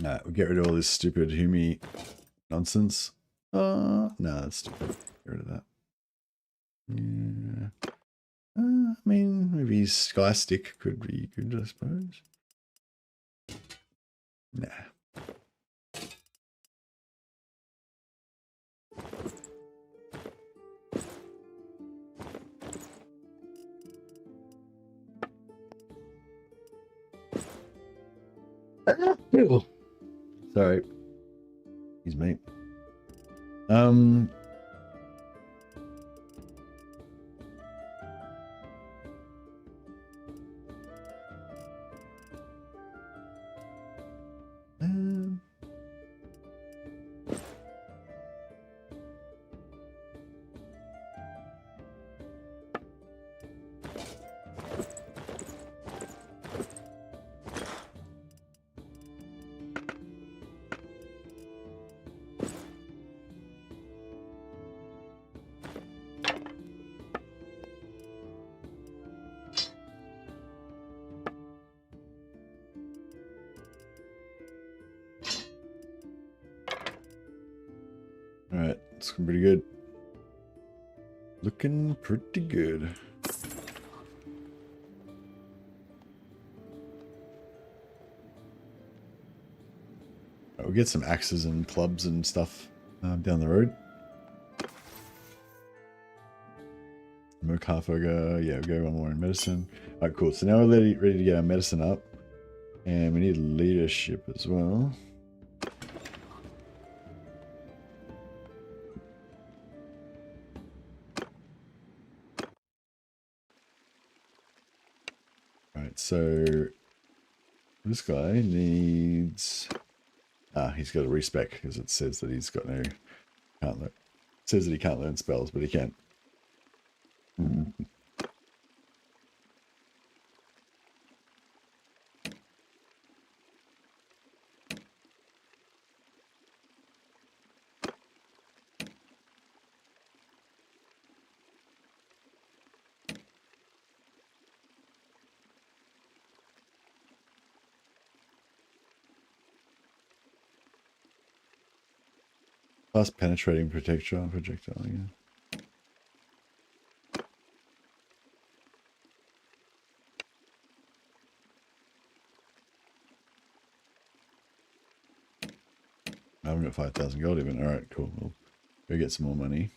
Alright, we'll get rid of all this stupid Humi nonsense. No, that's stupid. Get rid of that. Yeah. I mean, maybe Sky Stick could be good, I suppose. Nah. Sorry. Excuse me. All right, it's looking pretty good. Looking pretty good. We'll get some axes and clubs and stuff down the road. Merk Half-Ogre. Yeah, we'll go one more in medicine. All right, cool. So now we're ready to get our medicine up. And we need leadership as well. Alright, so this guy needs... he's got a respec because it says that he's got no... Can't learn. It says that he can't learn spells, but he can. Plus penetrating projectile, yeah. I haven't got 5,000 gold even. Alright, cool. We'll go get some more money.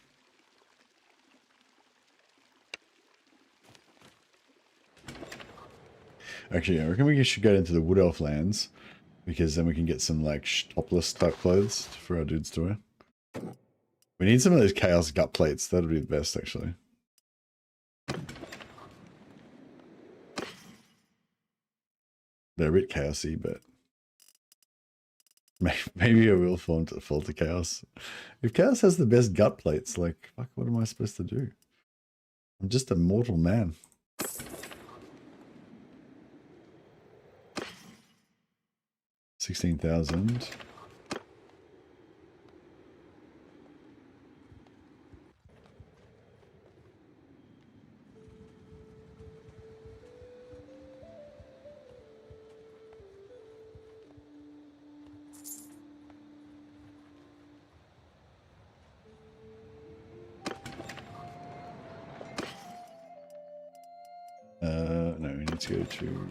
Actually, I reckon we should go into the Wood Elf lands, because then we can get some like topless type clothes for our dudes to wear. We need some of those Chaos gut plates. That would be the best, actually. They're a bit chaosy, but maybe I will fall to Chaos. If Chaos has the best gut plates, like, fuck, what am I supposed to do? I'm just a mortal man. $16,000. No, we need to go to...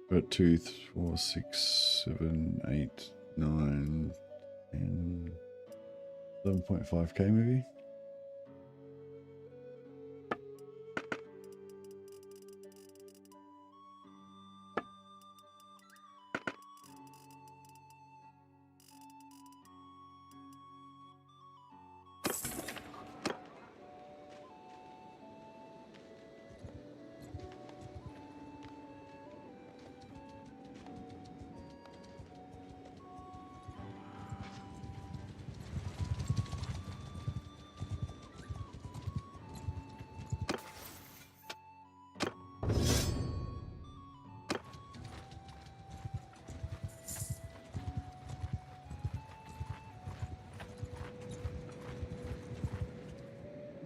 Got 2, 4, 6, 7, 8, 9, 10, 11.5k maybe.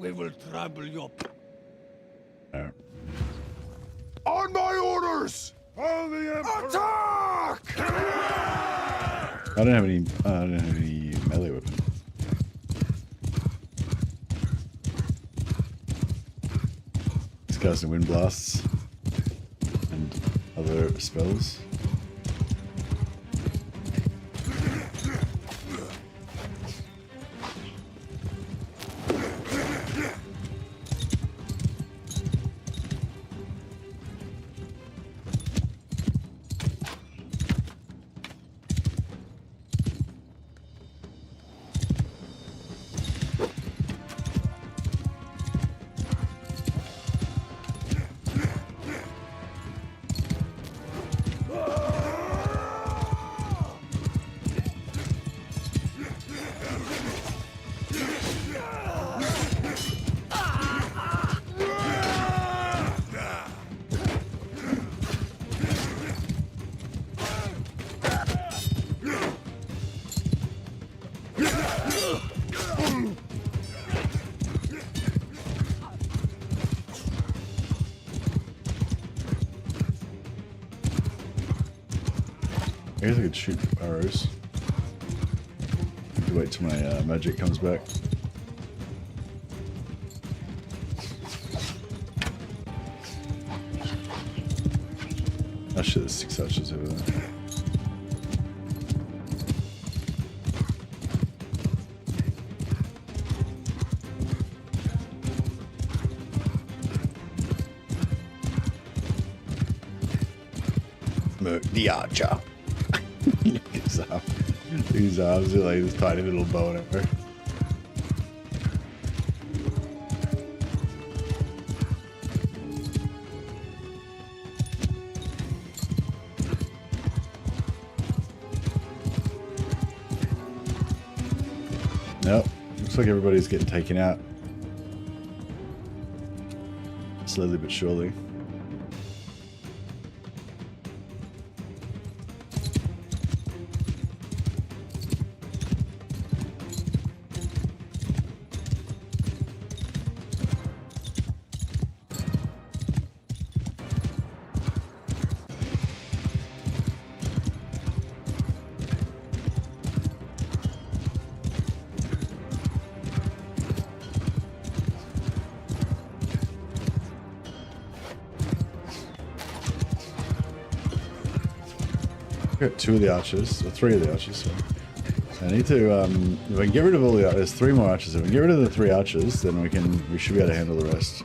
We will trample your... Alright. On my orders! Follow the Emperor! Attack! I don't have any melee weapons. He's casting wind blasts and other spells. I guess I could shoot arrows. I have to wait till my magic comes back. Oh shit, there's 6 archers over there. Merk the archer. Look at his arm. His arms are like this tiny little bow and arrow. Nope. Looks like everybody's getting taken out. Slowly but surely. Got 2 of the archers, or 3 of the archers. So I need to, if I can get rid of all the, there's 3 more archers. If we can get rid of the 3 archers, then we should be able to handle the rest.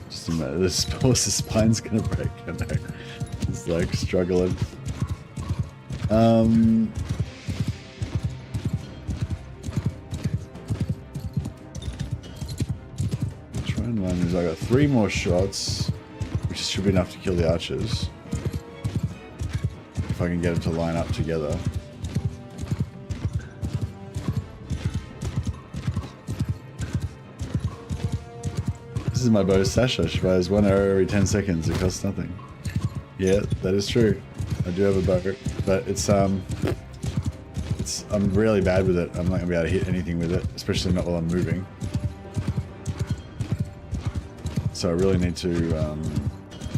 Just a minute, this horse's spine's gonna break. I know. It's like struggling. Try and run is I got 3 more shots, which should be enough to kill the archers. If I can get them to line up together. This is my bow Sasha. She fires 1 arrow every 10 seconds. It costs nothing. Yeah, that is true. I do have a bow, but I'm really bad with it. I'm not gonna be able to hit anything with it, especially not while I'm moving. So I really need to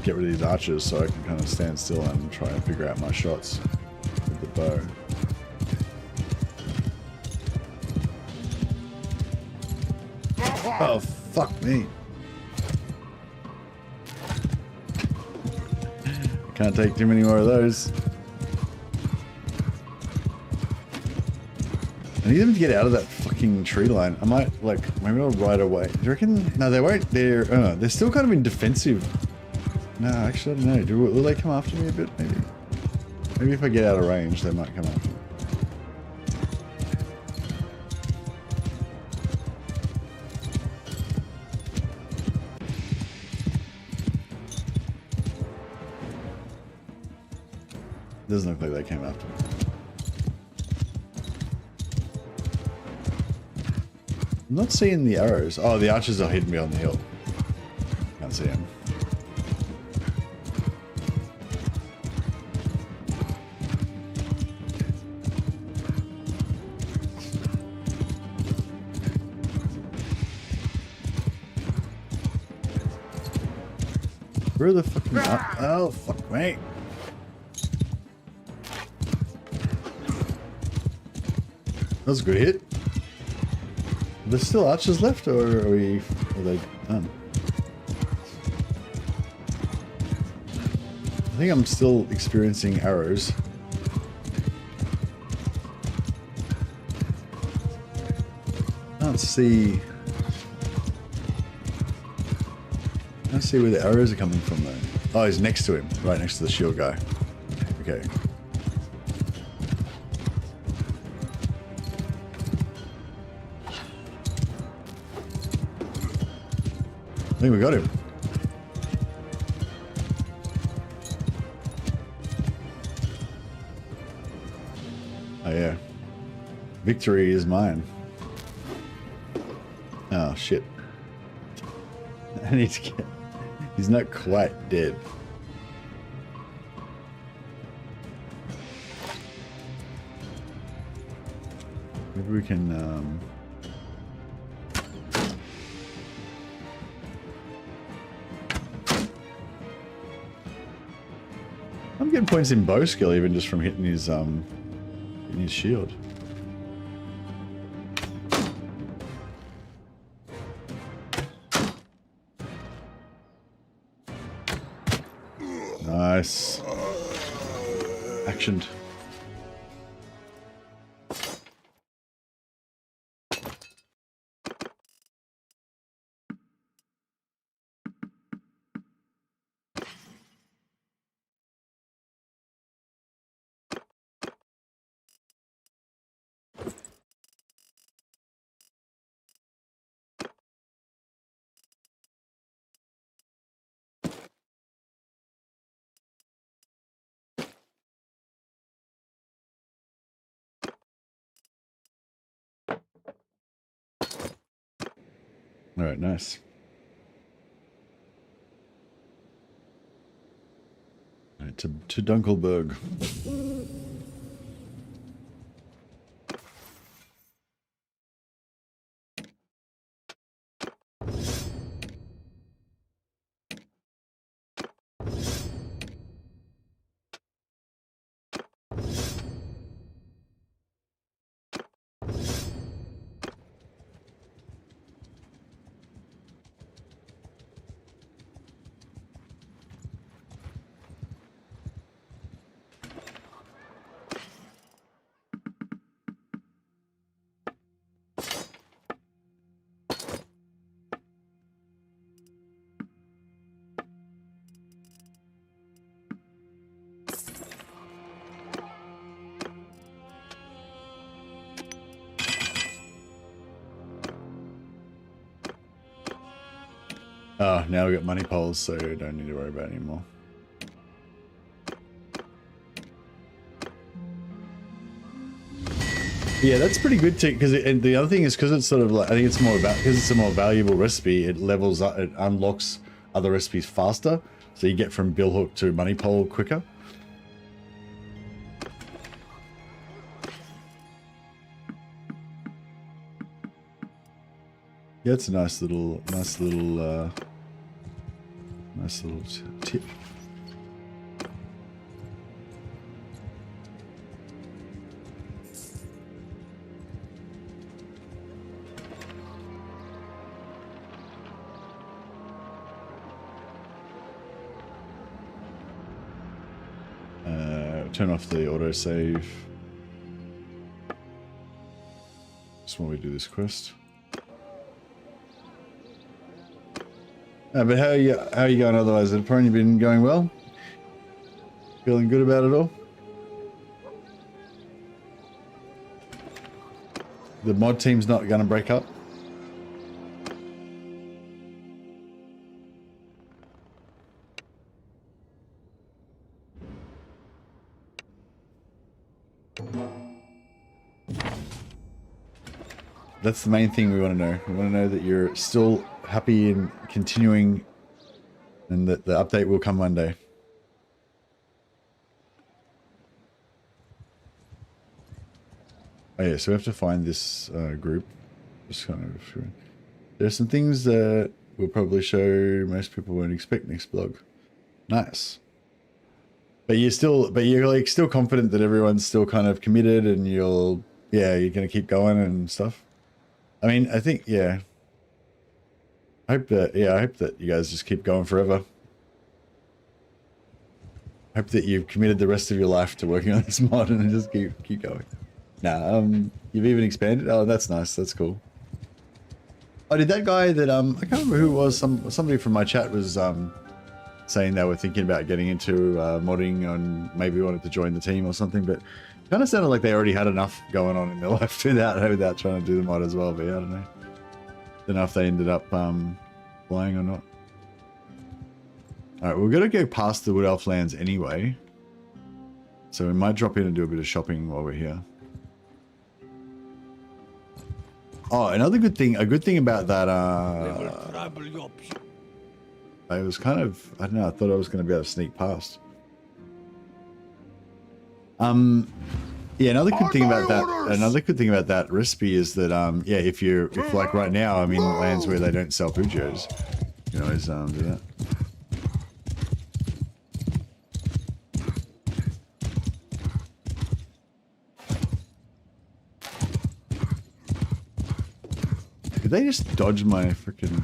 get rid of these archers so I can kind of stand still and try and figure out my shots with the bow. Oh, fuck me. Can't take too many more of those. I need them to get out of that fucking tree line. I might, like, maybe I'll ride away. Do you reckon? No, they won't. They're still kind of in defensive. No, actually, I don't know. Will they come after me a bit? Maybe. Maybe if I get out of range, they might come after me. Doesn't look like they came after me. I'm not seeing the arrows. Oh, the archers are hidden beyond the hill. Can't see them. Where the fucking... Oh, fuck me. That was a good hit. Are there still archers left, or are they done? I think I'm still experiencing arrows. Can't see where the arrows are coming from though. Oh, he's next to him, right next to the shield guy. Okay. I think we got him. Oh yeah. Victory is mine. Oh shit. I need to get... He's not quite dead. Maybe we can I'm getting points in bow skill even just from hitting his shield. Nice. Actioned. All right, nice. All right, to Dunkelberg. Oh, now we got money poles, so I don't need to worry about it anymore. Yeah, that's pretty good too. Because and the other thing is because it's sort of like I think it's more about because it's a more valuable recipe. It levels up, it unlocks other recipes faster, so you get from billhook to money pole quicker. Yeah, it's a nice little tip. Turn off the autosave. Just while we do this quest. But how are you going otherwise? Has it probably been going well? Feeling good about it all? The mod team's not going to break up? That's the main thing we want to know. We want to know that you're still happy and continuing and that the update will come one day. Oh yeah, so we have to find this group. Just kind of... There's some things that we'll probably show most people won't expect next blog. Nice. But you're like still confident that everyone's still kind of committed and you're going to keep going and stuff. I mean, I think, yeah. I hope that you guys just keep going forever. I hope that you've committed the rest of your life to working on this mod and just keep going. Nah, you've even expanded. Oh, that's nice. That's cool. Oh, did that guy that, I can't remember who it was. Somebody from my chat was, saying they were thinking about getting into modding and maybe wanted to join the team or something, but it kind of sounded like they already had enough going on in their life without trying to do the mod as well. But yeah, I don't know. Don't know if they ended up flying or not. All right, we're gonna go past the Wood Elf lands anyway, so we might drop in and do a bit of shopping while we're here. Oh, a good thing about that. I was kind of, I don't know, I thought I was going to be able to sneak past. Yeah, another good thing about that recipe is that, yeah, if like right now, I'm in lands where they don't sell Pujos, you can always do that. Did they just dodge my freaking...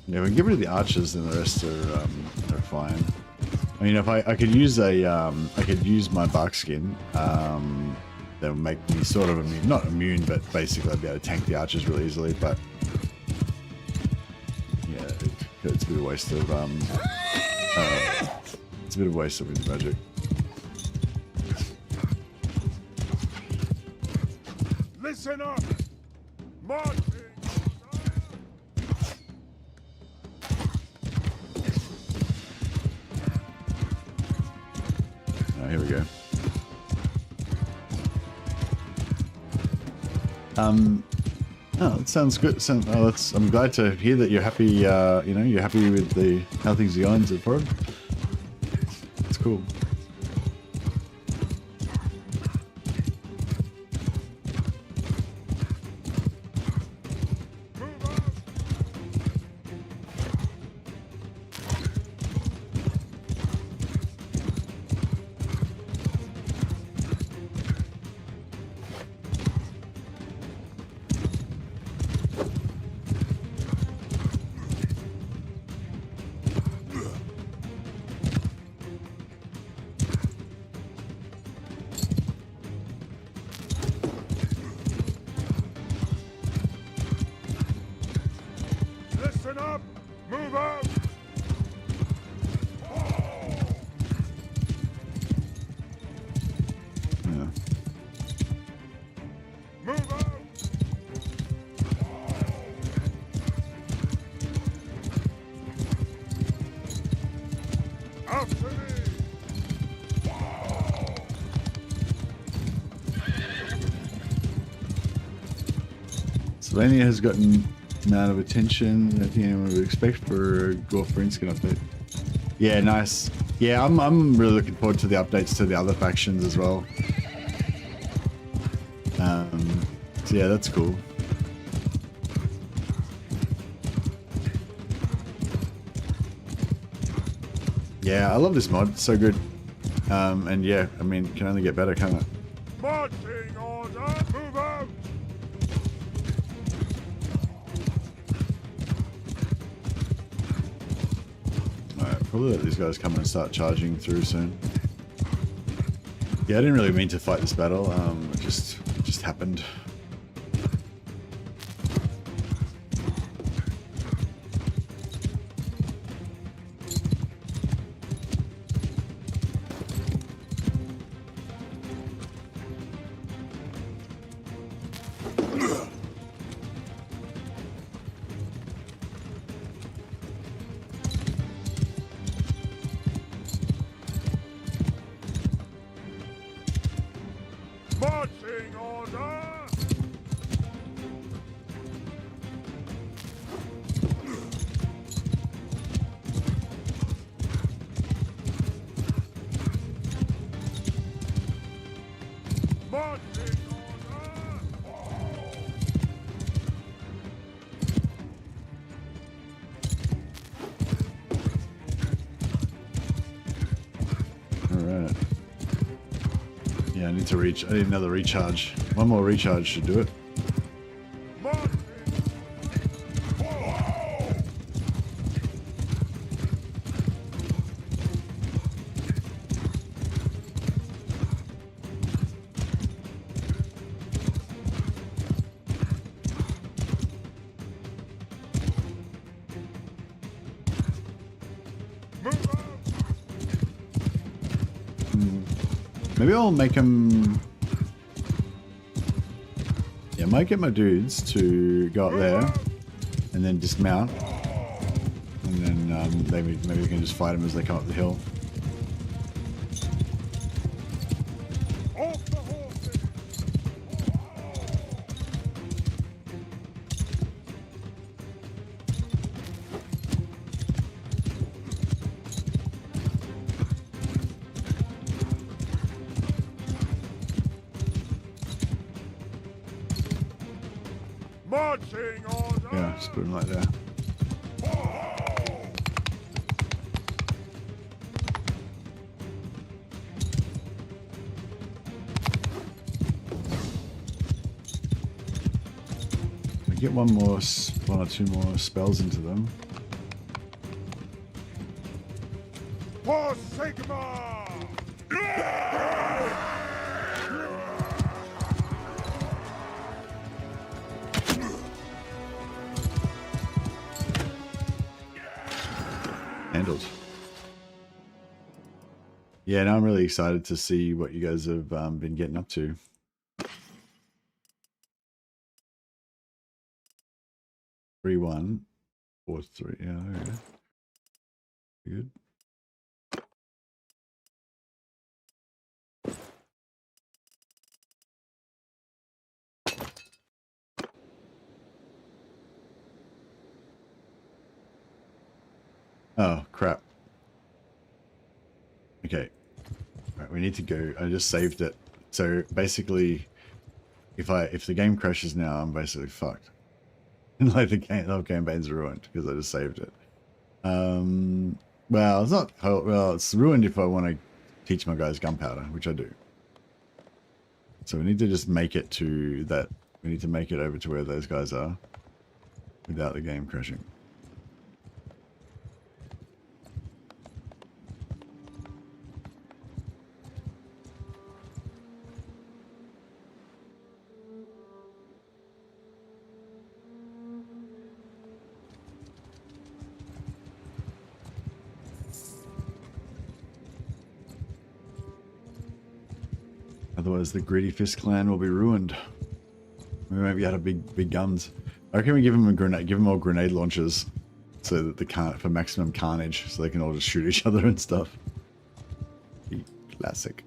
Yeah, we can get rid of the archers and the rest are fine. I mean, if I could use I could use my bark skin, that would make me sort of immune, not immune, but basically I'd be able to tank the archers really easily, but yeah, it's a bit of a waste of, it's a bit of a waste of his magic. Listen up! Mod! Here we go. Oh, that sounds good. I'm glad to hear that you're happy. You know, you're happy with how things are going so far. It's cool. Listen up! Move out! Yeah. Move out! After me! Slovenia has gotten amount of attention I think anyone would expect for a Gore for Inskin update. Yeah, nice. Yeah, I'm really looking forward to the updates to the other factions as well. So yeah, that's cool. Yeah, I love this mod. It's so good. And yeah, I mean, it can only get better, can't it? Marching order! Move out! Probably let these guys come and start charging through soon. Yeah, I didn't really mean to fight this battle. It just happened. Marching order! Marching order! Alright. Yeah, I need to reach. I need another recharge. One more recharge should do it. Marching! Move out! Maybe I'll make them. Yeah, I might get my dudes to go up there and then dismount, and then maybe we can just fight them as they come up the hill. Off the horses! Marching order! Yeah, just put them like there. We get one or two more spells into them. For Sigma! Handled. Yeah, now I'm really excited to see what you guys have been getting up to. Three, 1, 4, 3. Yeah, there we go. Good. Oh, crap. Okay. Right, we need to go. I just saved it. So basically, if the game crashes now, I'm basically fucked. Like the whole campaign's ruined because I just saved it. Well, it's not. Well, it's ruined if I want to teach my guys gunpowder, which I do. So we need to just make it to that. We need to make it over to where those guys are without the game crashing. Otherwise, the Greedy Fist clan will be ruined. We won't be out of big guns. I reckon we give them a grenade, give them all grenade launchers, so that they can't for maximum carnage, so they can all just shoot each other and stuff. Be classic.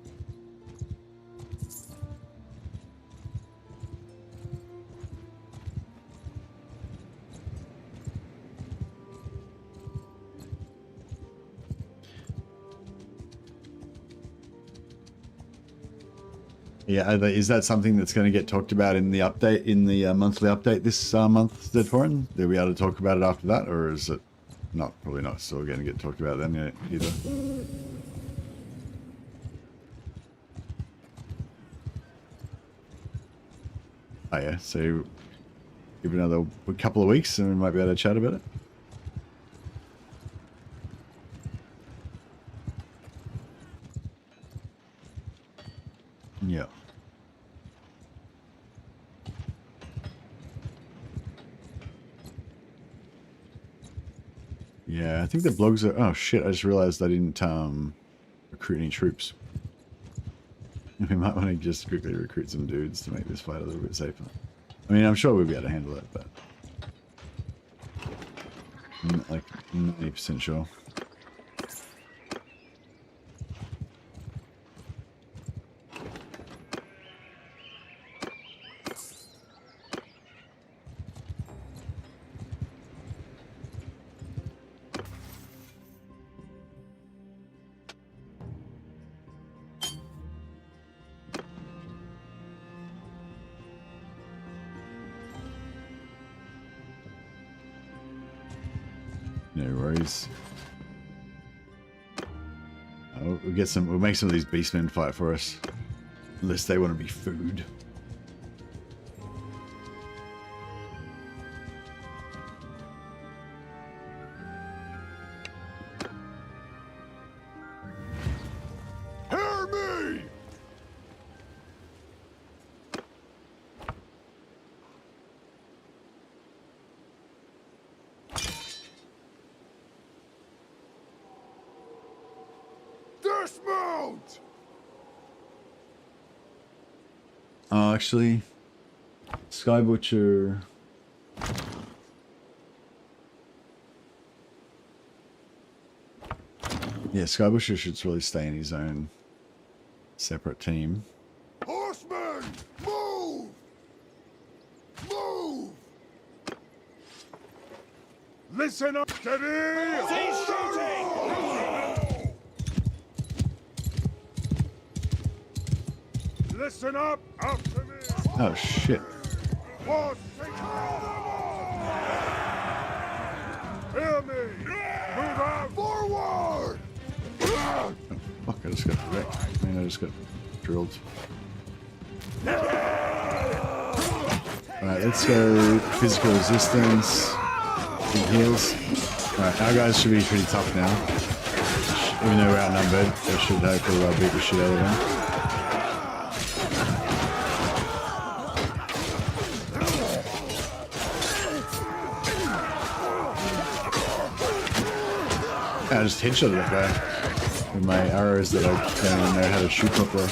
Yeah, is that something that's going to get talked about in the update, in the monthly update this month, Dead Foreign? They'll be able to talk about it after that, or is it not? Probably not still going to get talked about then either. Oh yeah, so give it another couple of weeks and we might be able to chat about it. Yeah. Yeah, I think the blogs are... Oh shit, I just realized I didn't recruit any troops. We might want to just quickly recruit some dudes to make this fight a little bit safer. I mean, I'm sure we'll be able to handle it, but... I'm not like 90% sure. No worries. We'll get some. We'll make some of these beastmen fight for us, unless they want to be food. Hear me! Dismount! Oh, actually, Sky Butcher. Yeah, Sky Butcher should really stay in his own separate team. Horsemen, move! Move! Listen up, steady! Cease shooting! Listen up, after me! Oh shit! Forsake Hear me! Move out! Forward! Oh, fuck! I just got wrecked. I mean, I just got drilled. Alright, let's go physical resistance. Big heals. Alright, our guys should be pretty tough now. Even though we're outnumbered, they should hopefully beat the shit out of them. I just headshotted that guy with my arrows that I don't even know how to shoot properly.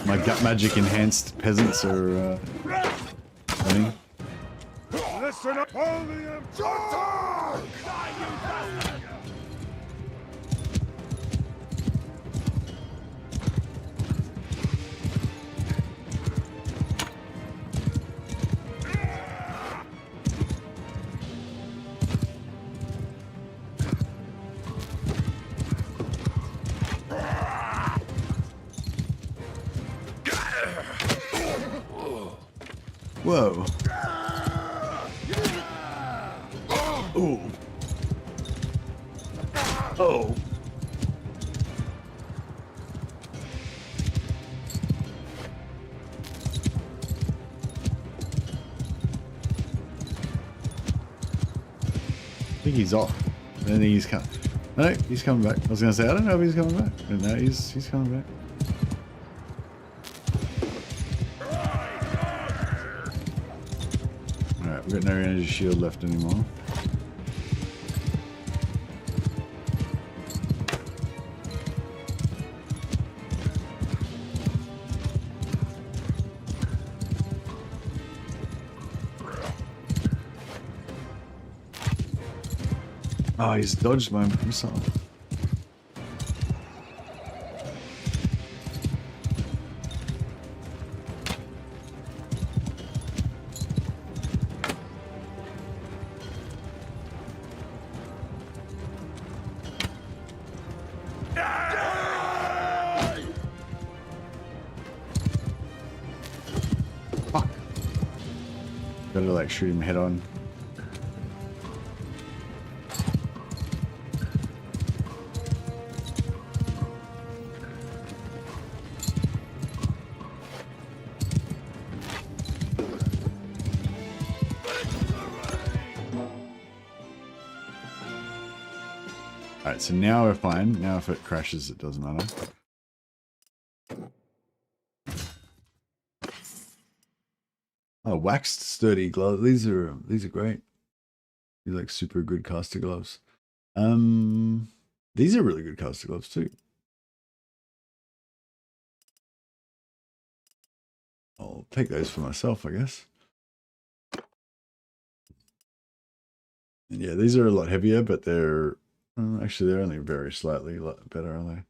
My gut magic enhanced peasants are winning. Listen up, Napoleon! Attack! Whoa. Oh. Oh. I think he's off. I don't think he's coming. No, he's coming back. I was gonna say I don't know if he's coming back. But no, he's coming back. Alright, we've got no energy shield left anymore. Oh, he's dodged my missile. Fuck. Gotta like shoot him head on. Alright, so now we're fine. Now if it crashes, it doesn't matter. Oh, waxed sturdy gloves. These are great. These are like super good caster gloves. These are really good caster gloves too. I'll take those for myself, I guess. And yeah, these are a lot heavier, but they're actually they're only very slightly better, aren't they?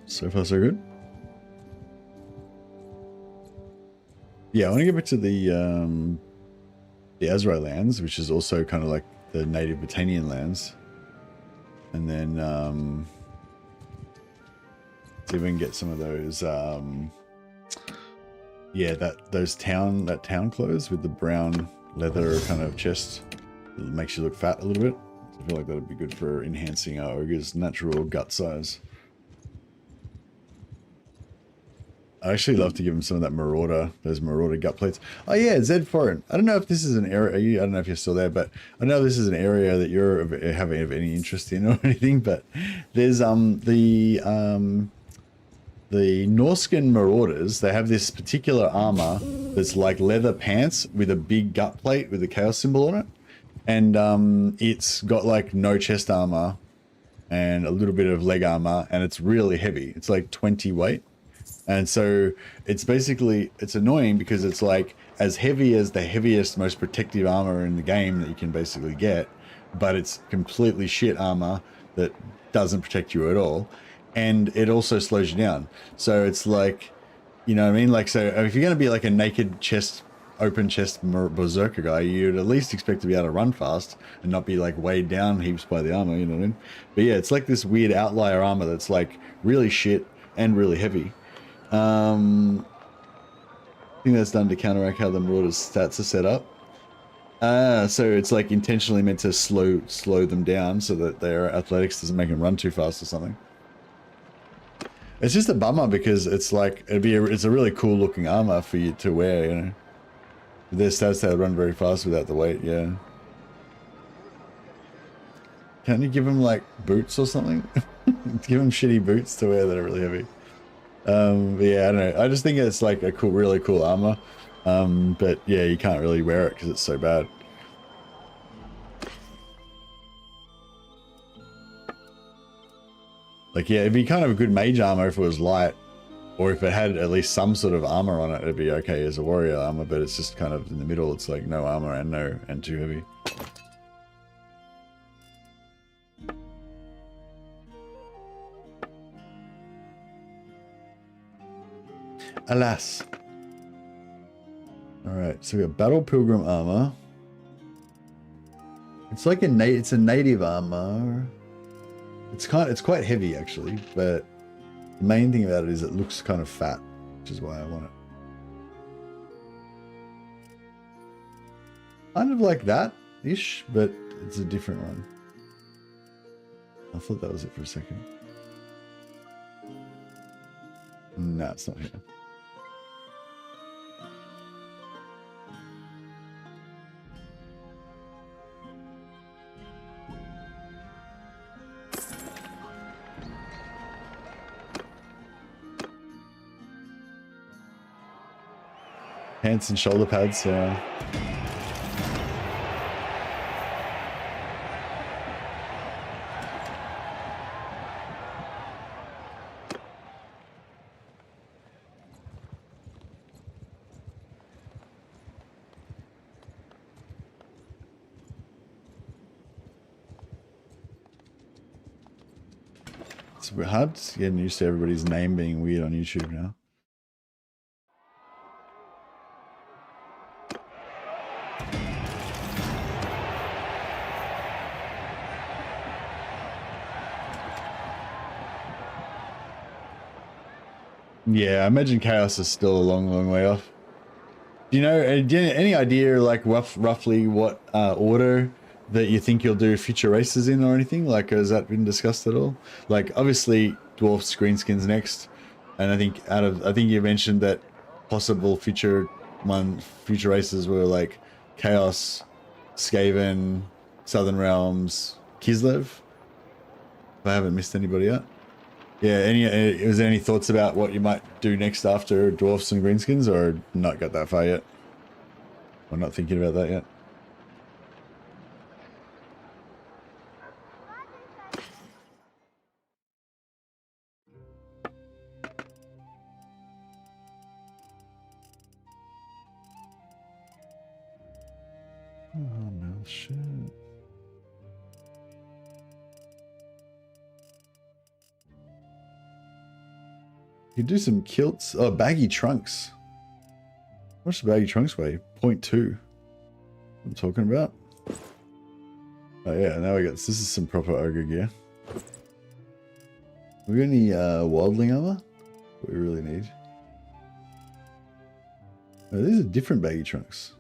So far, so good. Yeah, I want to get back to the Azrai lands, which is also kind of like the native Botanian lands. And then see if we can get some of those yeah, that town clothes with the brown leather kind of chest. It makes you look fat a little bit. So I feel like that would be good for enhancing our ogre's natural gut size. I actually love to give him some of that Marauder, those Marauder gut plates. Oh yeah, Zed Foreign. I don't know if this is an area, I don't know if you're still there, but I know this is an area that you're having any interest in or anything, but there's the Norscan Marauders, they have this particular armor that's like leather pants with a big gut plate with a chaos symbol on it. And it's got like no chest armor and a little bit of leg armor, and it's really heavy. It's like 20 weight. And so it's basically, it's annoying because it's like as heavy as the heaviest, most protective armor in the game that you can basically get, but it's completely shit armor that doesn't protect you at all. And it also slows you down. So it's like, you know what I mean? Like, so if you're going to be like a naked chest, open chest berserker guy, you'd at least expect to be able to run fast and not be like weighed down heaps by the armor, you know what I mean? But yeah, it's like this weird outlier armor that's like really shit and really heavy. I think that's done to counteract how the Marauder's stats are set up. So it's like intentionally meant to slow them down so that their athletics doesn't make them run too fast or something. It's just a bummer because it's like it's a really cool looking armor for you to wear, you know. Their stats, they run very fast without the weight, yeah. Can't you give them like boots or something? Give them shitty boots to wear that are really heavy. But yeah, I don't know. I just think it's like a cool, really cool armor. But yeah, you can't really wear it because it's so bad. Like, yeah, it'd be kind of a good mage armor if it was light, or if it had at least some sort of armor on it, it'd be okay as a warrior armor, but it's just kind of in the middle. It's like no armor and too heavy. Alas. Alright, so we got Battle Pilgrim armor. It's like a native armor. It's quite heavy actually, but the main thing about it is it looks kind of fat, which is why I want it. Kind of like that-ish, but it's a different one. I thought that was it for a second. No, it's not here. Pants and shoulder pads, yeah. It's hard getting used to everybody's name being weird on YouTube now. Yeah, I imagine Chaos is still a long, long way off. Do you know any idea, like, roughly what order that you think you'll do future races in or anything? Like, has that been discussed at all? Like, obviously, Dwarfs, Greenskins next. And I think you mentioned that possible future races were like Chaos, Skaven, Southern Realms, Kislev. If I haven't missed anybody yet. Yeah, was there any thoughts about what you might do next after Dwarfs and Greenskins, or not got that far yet? Or not thinking about that yet? Oh no, shit. You do some kilts. Oh, baggy trunks. What's the baggy trunks weigh? 0.2. I'm talking about. Oh yeah, now we got this. This is some proper ogre gear. Have we got any wildling armor? What we really need. Oh, these are different baggy trunks.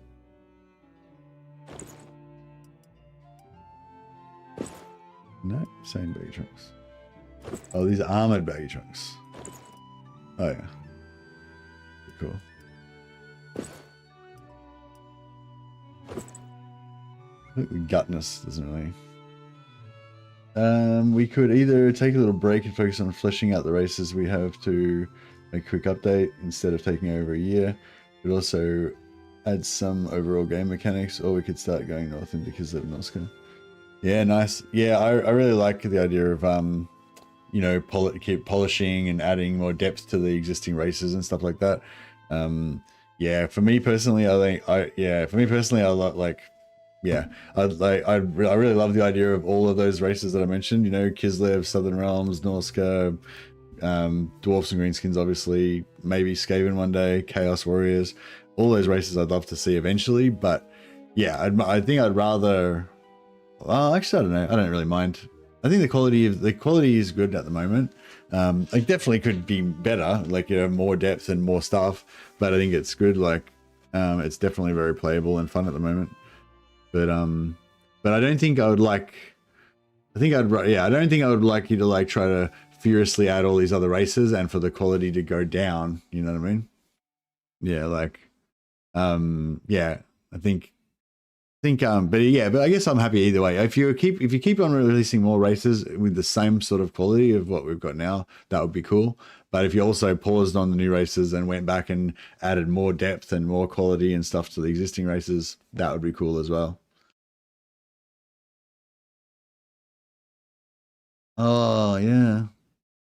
No, same baggy trunks. Oh, these are armored baggy trunks. Oh yeah. Cool. I think the gutness doesn't really. We could either take a little break and focus on fleshing out the races we have to make a quick update instead of taking over a year. We'd also add some overall game mechanics, or we could start going north into Kislev. Yeah, nice. Yeah, I really like the idea of you know, keep polishing and adding more depth to the existing races and stuff like that. Yeah, for me personally, I really love the idea of all of those races that I mentioned. You know, Kislev, Southern Realms, Norska, Dwarfs and Greenskins, obviously, maybe Skaven one day, Chaos Warriors, all those races I'd love to see eventually. But yeah, I think I'd rather. Well, actually, I don't know. I don't really mind. I think the quality is good at the moment. Like definitely could be better, like, you know, more depth and more stuff. But I think it's good. Like, it's definitely very playable and fun at the moment. But I don't think I would like. I don't think I would like you to like try to furiously add all these other races and for the quality to go down. You know what I mean? Yeah, like, yeah, I think, but yeah, but I guess I'm happy either way. If you keep on releasing more races with the same sort of quality of what we've got now, that would be cool. But if you also paused on the new races and went back and added more depth and more quality and stuff to the existing races, that would be cool as well. Oh yeah,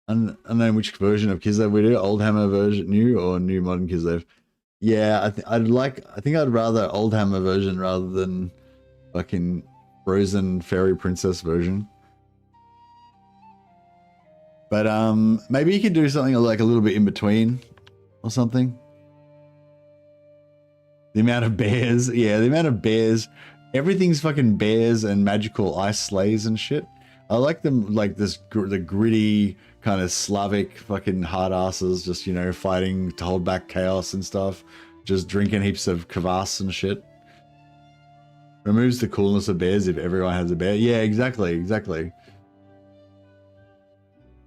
and then which version of Kislev we do? Old Hammer version, new, or new modern Kislev? Yeah, I think I'd rather Old Hammer version rather than fucking Frozen Fairy Princess version. But maybe you could do something like a little bit in between or something. The amount of bears, yeah, the amount of bears. Everything's fucking bears and magical ice sleighs and shit. I like them like this, the gritty kind of Slavic fucking hard asses, just, you know, fighting to hold back chaos and stuff, just drinking heaps of kvass and shit. Removes the coolness of bears if everyone has a bear. Yeah, exactly.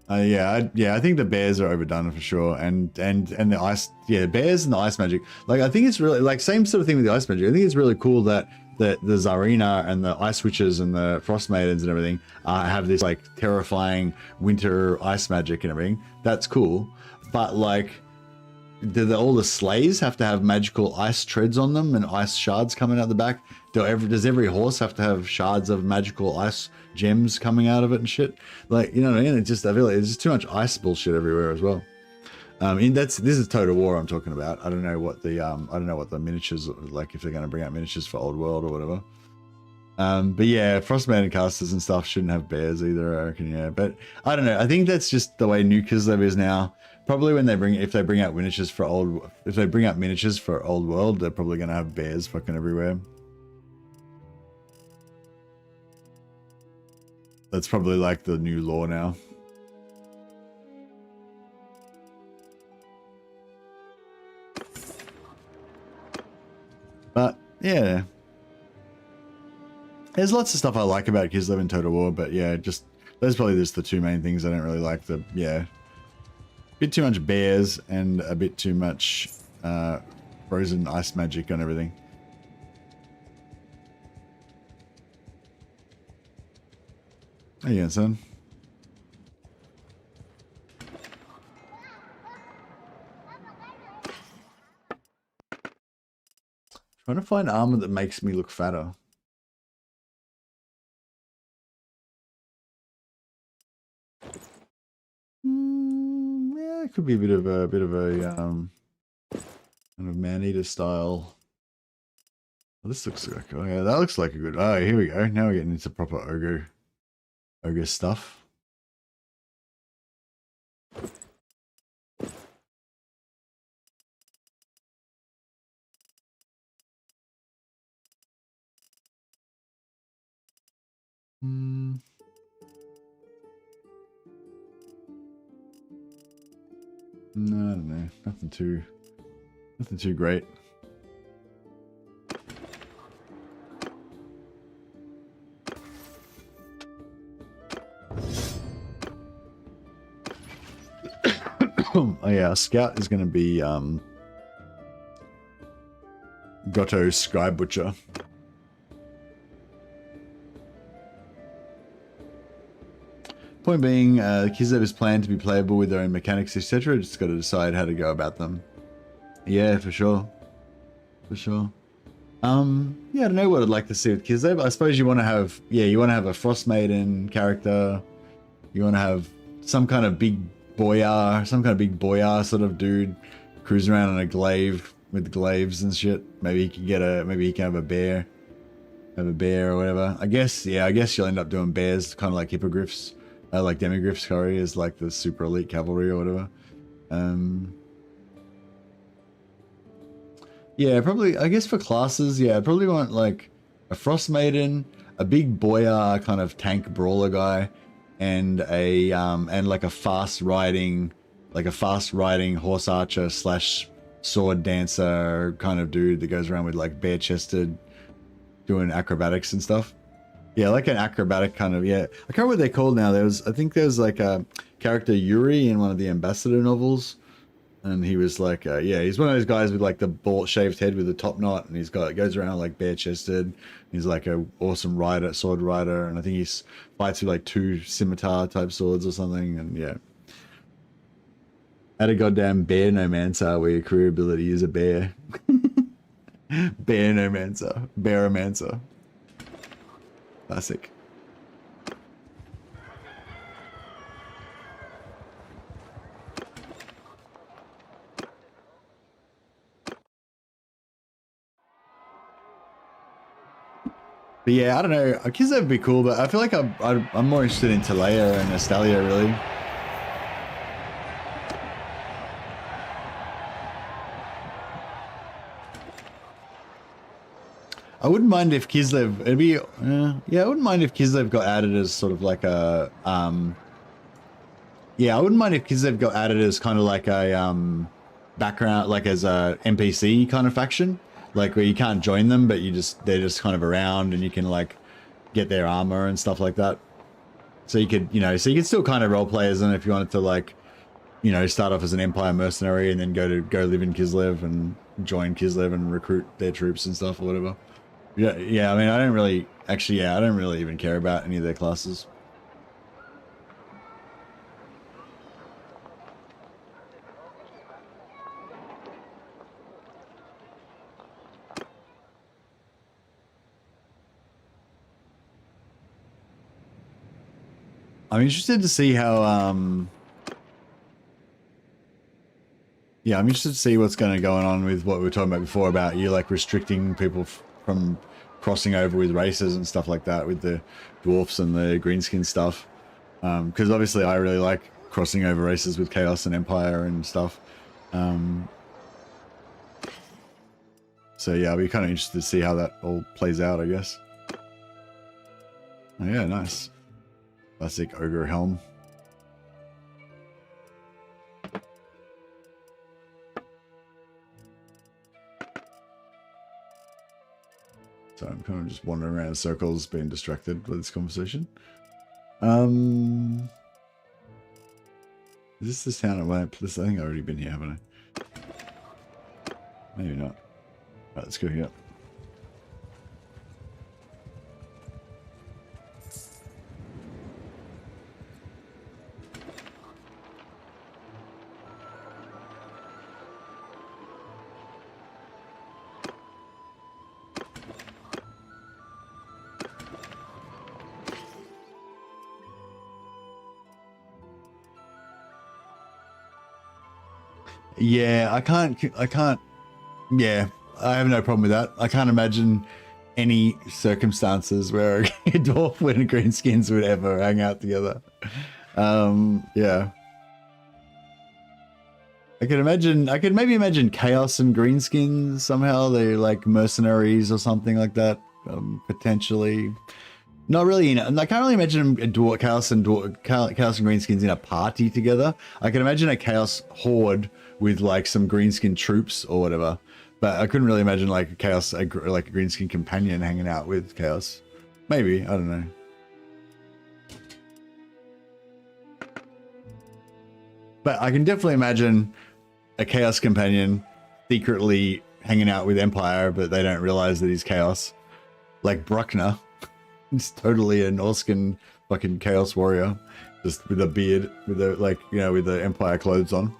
I think the bears are overdone for sure, and the ice, yeah, bears and the ice magic. Like, I think it's really like same sort of thing with the ice magic. I think it's really cool that the Tsarina and the Ice Witches and the Frost Maidens and everything have this like terrifying winter ice magic and everything. That's cool, but like, do all the sleighs have to have magical ice treads on them and ice shards coming out the back? Does every horse have to have shards of magical ice gems coming out of it and shit? Like, you know what I mean? It's just, I feel like there's just too much ice bullshit everywhere as well. This is Total War I'm talking about. I don't know what the miniatures like, if they're going to bring out miniatures for Old World or whatever. But yeah, Frostmaiden casters and stuff shouldn't have bears either, I reckon. Yeah, but I don't know. I think that's just the way New Kislev is now. Probably when if they bring out miniatures for Old World, they're probably going to have bears fucking everywhere. That's probably like the new law now. But yeah, there's lots of stuff I like about Kislev and Total War, but yeah, just those probably just the two main things I don't really like. A bit too much bears and a bit too much frozen ice magic on everything. How you going, son? Trying to find armor that makes me look fatter. Yeah, it could be a bit of a kind of man-eater style. Well, this looks like, oh yeah, that looks like a good. Oh, here we go. Now we're getting into proper ogre stuff. No, I don't know. Nothing too great. Oh yeah, Scout is going to be Gotto's Scribe Butcher. Point being, Kislev is planned to be playable with their own mechanics, etc. Just got to decide how to go about them. Yeah, for sure. For sure. Yeah, I don't know what I'd like to see with Kislev. I suppose you want to have, you want to have a Frost Maiden character. You want to have some kind of big boyar, sort of dude cruising around on a glaive with glaives and shit. Maybe he can have a bear. Have a bear or whatever. I guess you'll end up doing bears, kind of like hippogriffs. Like demigriffs, sorry, is like the super elite cavalry or whatever. Yeah, probably, I guess for classes, I'd probably want like a Frost Maiden, a big boyar kind of tank brawler guy, and a like a fast riding horse archer / sword dancer kind of dude that goes around with like bare chested doing acrobatics and stuff. Yeah, like an acrobatic kind of, I can't remember what they're called now. I think there was like a character Yuri in one of the Ambassador novels. And he was like, he's one of those guys with like the bald shaved head with the top knot. And goes around like bare chested. He's like a awesome sword rider. And I think he fights with like 2 scimitar type swords or something. And yeah. Add a goddamn bear nomancer where your career ability is a bear. Bear nomancer. Bearomancer. Classic. But yeah, I don't know. Kislev would be cool, but I feel like I'm more interested in Talea and Estalia, really. I wouldn't mind if Kislev, I wouldn't mind if Kislev got added as sort of like a, I wouldn't mind if Kislev got added as kind of like a, background, like as a NPC kind of faction, like where you can't join them, but they're just kind of around and you can like get their armor and stuff like that. So you could, so you could still kind of roleplay as them if you wanted to like, start off as an Empire mercenary and then go live in Kislev and join Kislev and recruit their troops and stuff or whatever. Yeah, I mean, I don't really even care about any of their classes. I'm interested to see how, I'm interested to see what's going on with what we were talking about before about you like restricting people from crossing over with races and stuff like that with the dwarfs and the greenskin stuff. Because obviously I really like crossing over races with Chaos and Empire and stuff. So yeah, I'll be kind of interested to see how that all plays out, I guess. Oh yeah, nice. Classic ogre helm. So I'm kind of just wandering around in circles, being distracted with this conversation. Is this town I went? I think I've already been here, haven't I? Maybe not. Alright, let's go here. Yeah, I can't, yeah, I have no problem with that. I can't imagine any circumstances where a dwarf and a greenskins would ever hang out together. Yeah. I could maybe imagine Chaos and greenskins somehow. They're like mercenaries or something like that, potentially. Not really. I can't really imagine Chaos and Greenskins in a party together. I can imagine a Chaos horde with like some Greenskin troops or whatever, but I couldn't really imagine like a Chaos, like a Greenskin companion hanging out with Chaos. Maybe, I don't know. But I can definitely imagine a Chaos companion secretly hanging out with Empire, but they don't realize that he's Chaos, like Bruckner. He's totally a Norskin fucking Chaos warrior, just with a beard, with the with the Empire clothes on.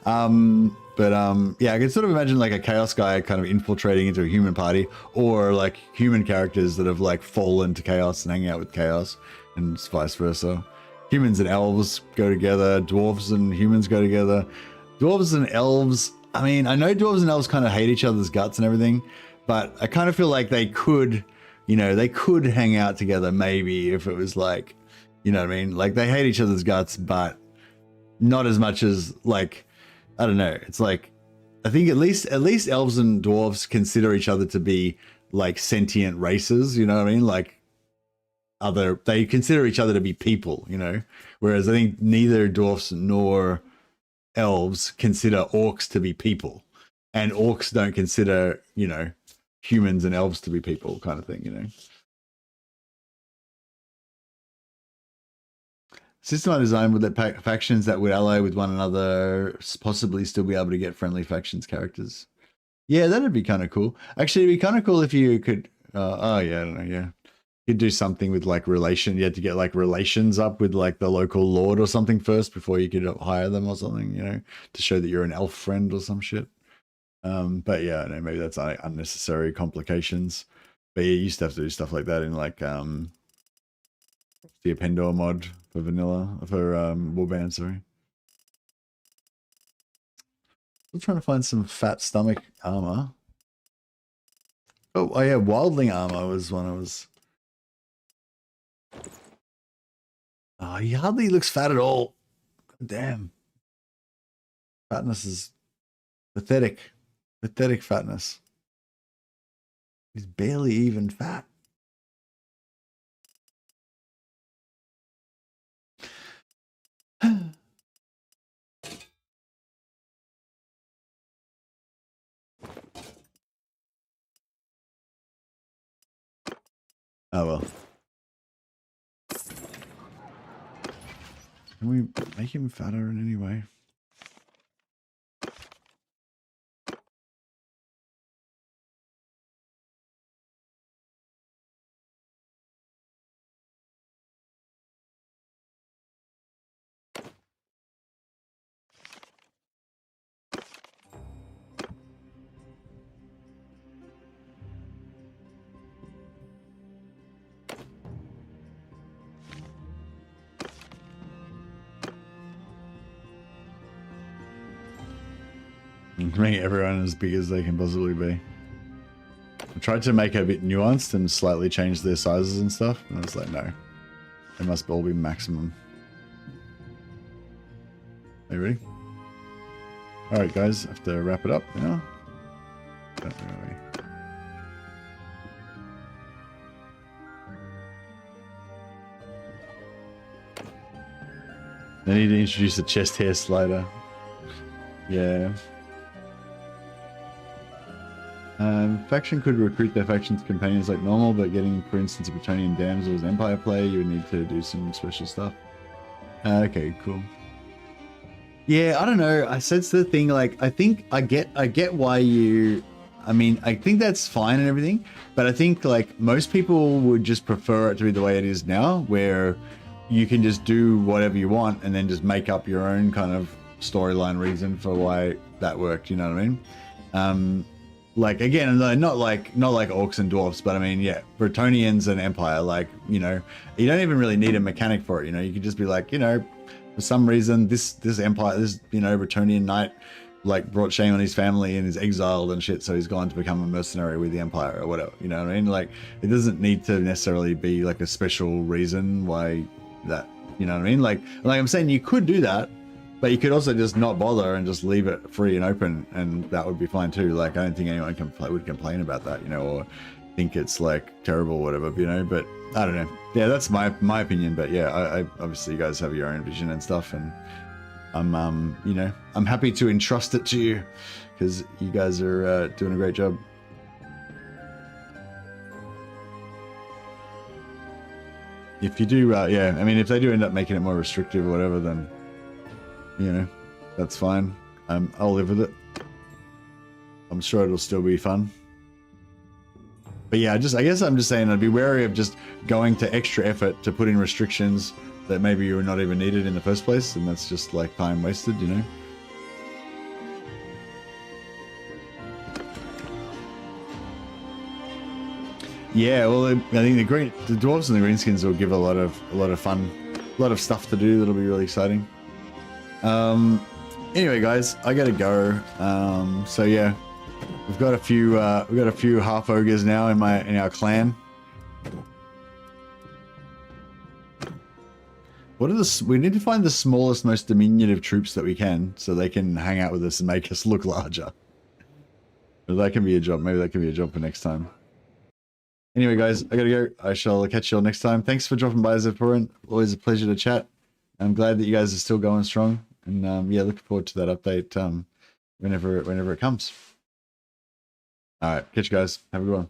Yeah, I can sort of imagine like a Chaos guy kind of infiltrating into a human party, or like human characters that have like fallen to Chaos and hanging out with Chaos, and vice versa. Humans and elves go together. Dwarves and humans go together. Dwarves and elves. I mean, I know dwarves and elves kind of hate each other's guts and everything, but I kind of feel like they could. They could hang out together maybe if it was like, you know what I mean? Like they hate each other's guts, but not as much as like, I don't know. It's like, I think at least elves and dwarves consider each other to be like sentient races, you know what I mean? Like they consider each other to be people, whereas I think neither dwarfs nor elves consider orcs to be people, and orcs don't consider, humans and elves to be people, kind of thing, System I designed would let factions that would ally with one another possibly still be able to get friendly factions characters. Yeah, that'd be kind of cool. Actually, it'd be kind of cool if you could. Oh yeah, I don't know. Yeah, you'd do something with like relation. You had to get like relations up with like the local lord or something first before you could hire them or something. To show that you're an elf friend or some shit. But yeah, I know maybe that's unnecessary complications. But yeah, you used to have to do stuff like that in like the Appendor mod for vanilla, for Warband, sorry. I'm trying to find some fat stomach armor. Oh yeah, wildling armor was one I was. Oh, he hardly looks fat at all. God damn. Fatness is pathetic. Pathetic fatness. He's barely even fat. Oh well. Can we make him fatter in any way? Make everyone as big as they can possibly be. I tried to make it a bit nuanced and slightly change their sizes and stuff, and I was like, no. They must all be maximum. Are you ready? Alright guys, I have to wrap it up now. Don't worry. They need to introduce a chest hair slider. Yeah. Faction could recruit their faction's companions like normal, but getting, for instance, a Bretonian damsel as Empire player, you would need to do some special stuff. Okay, cool. Yeah, I don't know. I said the thing, like, I think I get why you. I mean, I think that's fine and everything, but I think like most people would just prefer it to be the way it is now, where you can just do whatever you want and then just make up your own kind of storyline reason for why that worked. You know what I mean? Like again, not like orcs and dwarfs, but I mean, yeah, Bretonians and Empire, like, you don't even really need a mechanic for it. You could just be like, for some reason, this Empire, this, Bretonian knight, like, brought shame on his family and is exiled and shit, so he's gone to become a mercenary with the Empire or whatever. You know what I mean? Like, it doesn't need to necessarily be like a special reason why that. You know what I mean? Like I'm saying, you could do that. But you could also just not bother and just leave it free and open, and that would be fine too. Like, I don't think anyone would complain about that, or think it's like terrible or whatever, you know, but I don't know. Yeah, that's my opinion, but yeah, I obviously you guys have your own vision and stuff, and I'm you know, I'm happy to entrust it to you because you guys are doing a great job. If you do, yeah, I mean, if they do end up making it more restrictive or whatever, then, you know, that's fine. I'll live with it. I'm sure it'll still be fun. But yeah, I guess I'm just saying I'd be wary of just going to extra effort to put in restrictions that maybe you were not even needed in the first place, and that's just like time wasted, you know? Yeah, well, I think the dwarves and the greenskins will give a lot of fun, a lot of stuff to do that'll be really exciting. Anyway, guys, I gotta go. So yeah, we've got a few half-ogres now in our clan. What are we need to find the smallest, most diminutive troops that we can, so they can hang out with us and make us look larger. But that can be a job. Maybe that can be a job for next time. Anyway, guys, I gotta go. I shall catch you all next time. Thanks for dropping by, Zephorin. Always a pleasure to chat. I'm glad that you guys are still going strong. And yeah, looking forward to that update whenever it comes. All right, catch you guys. Have a good one.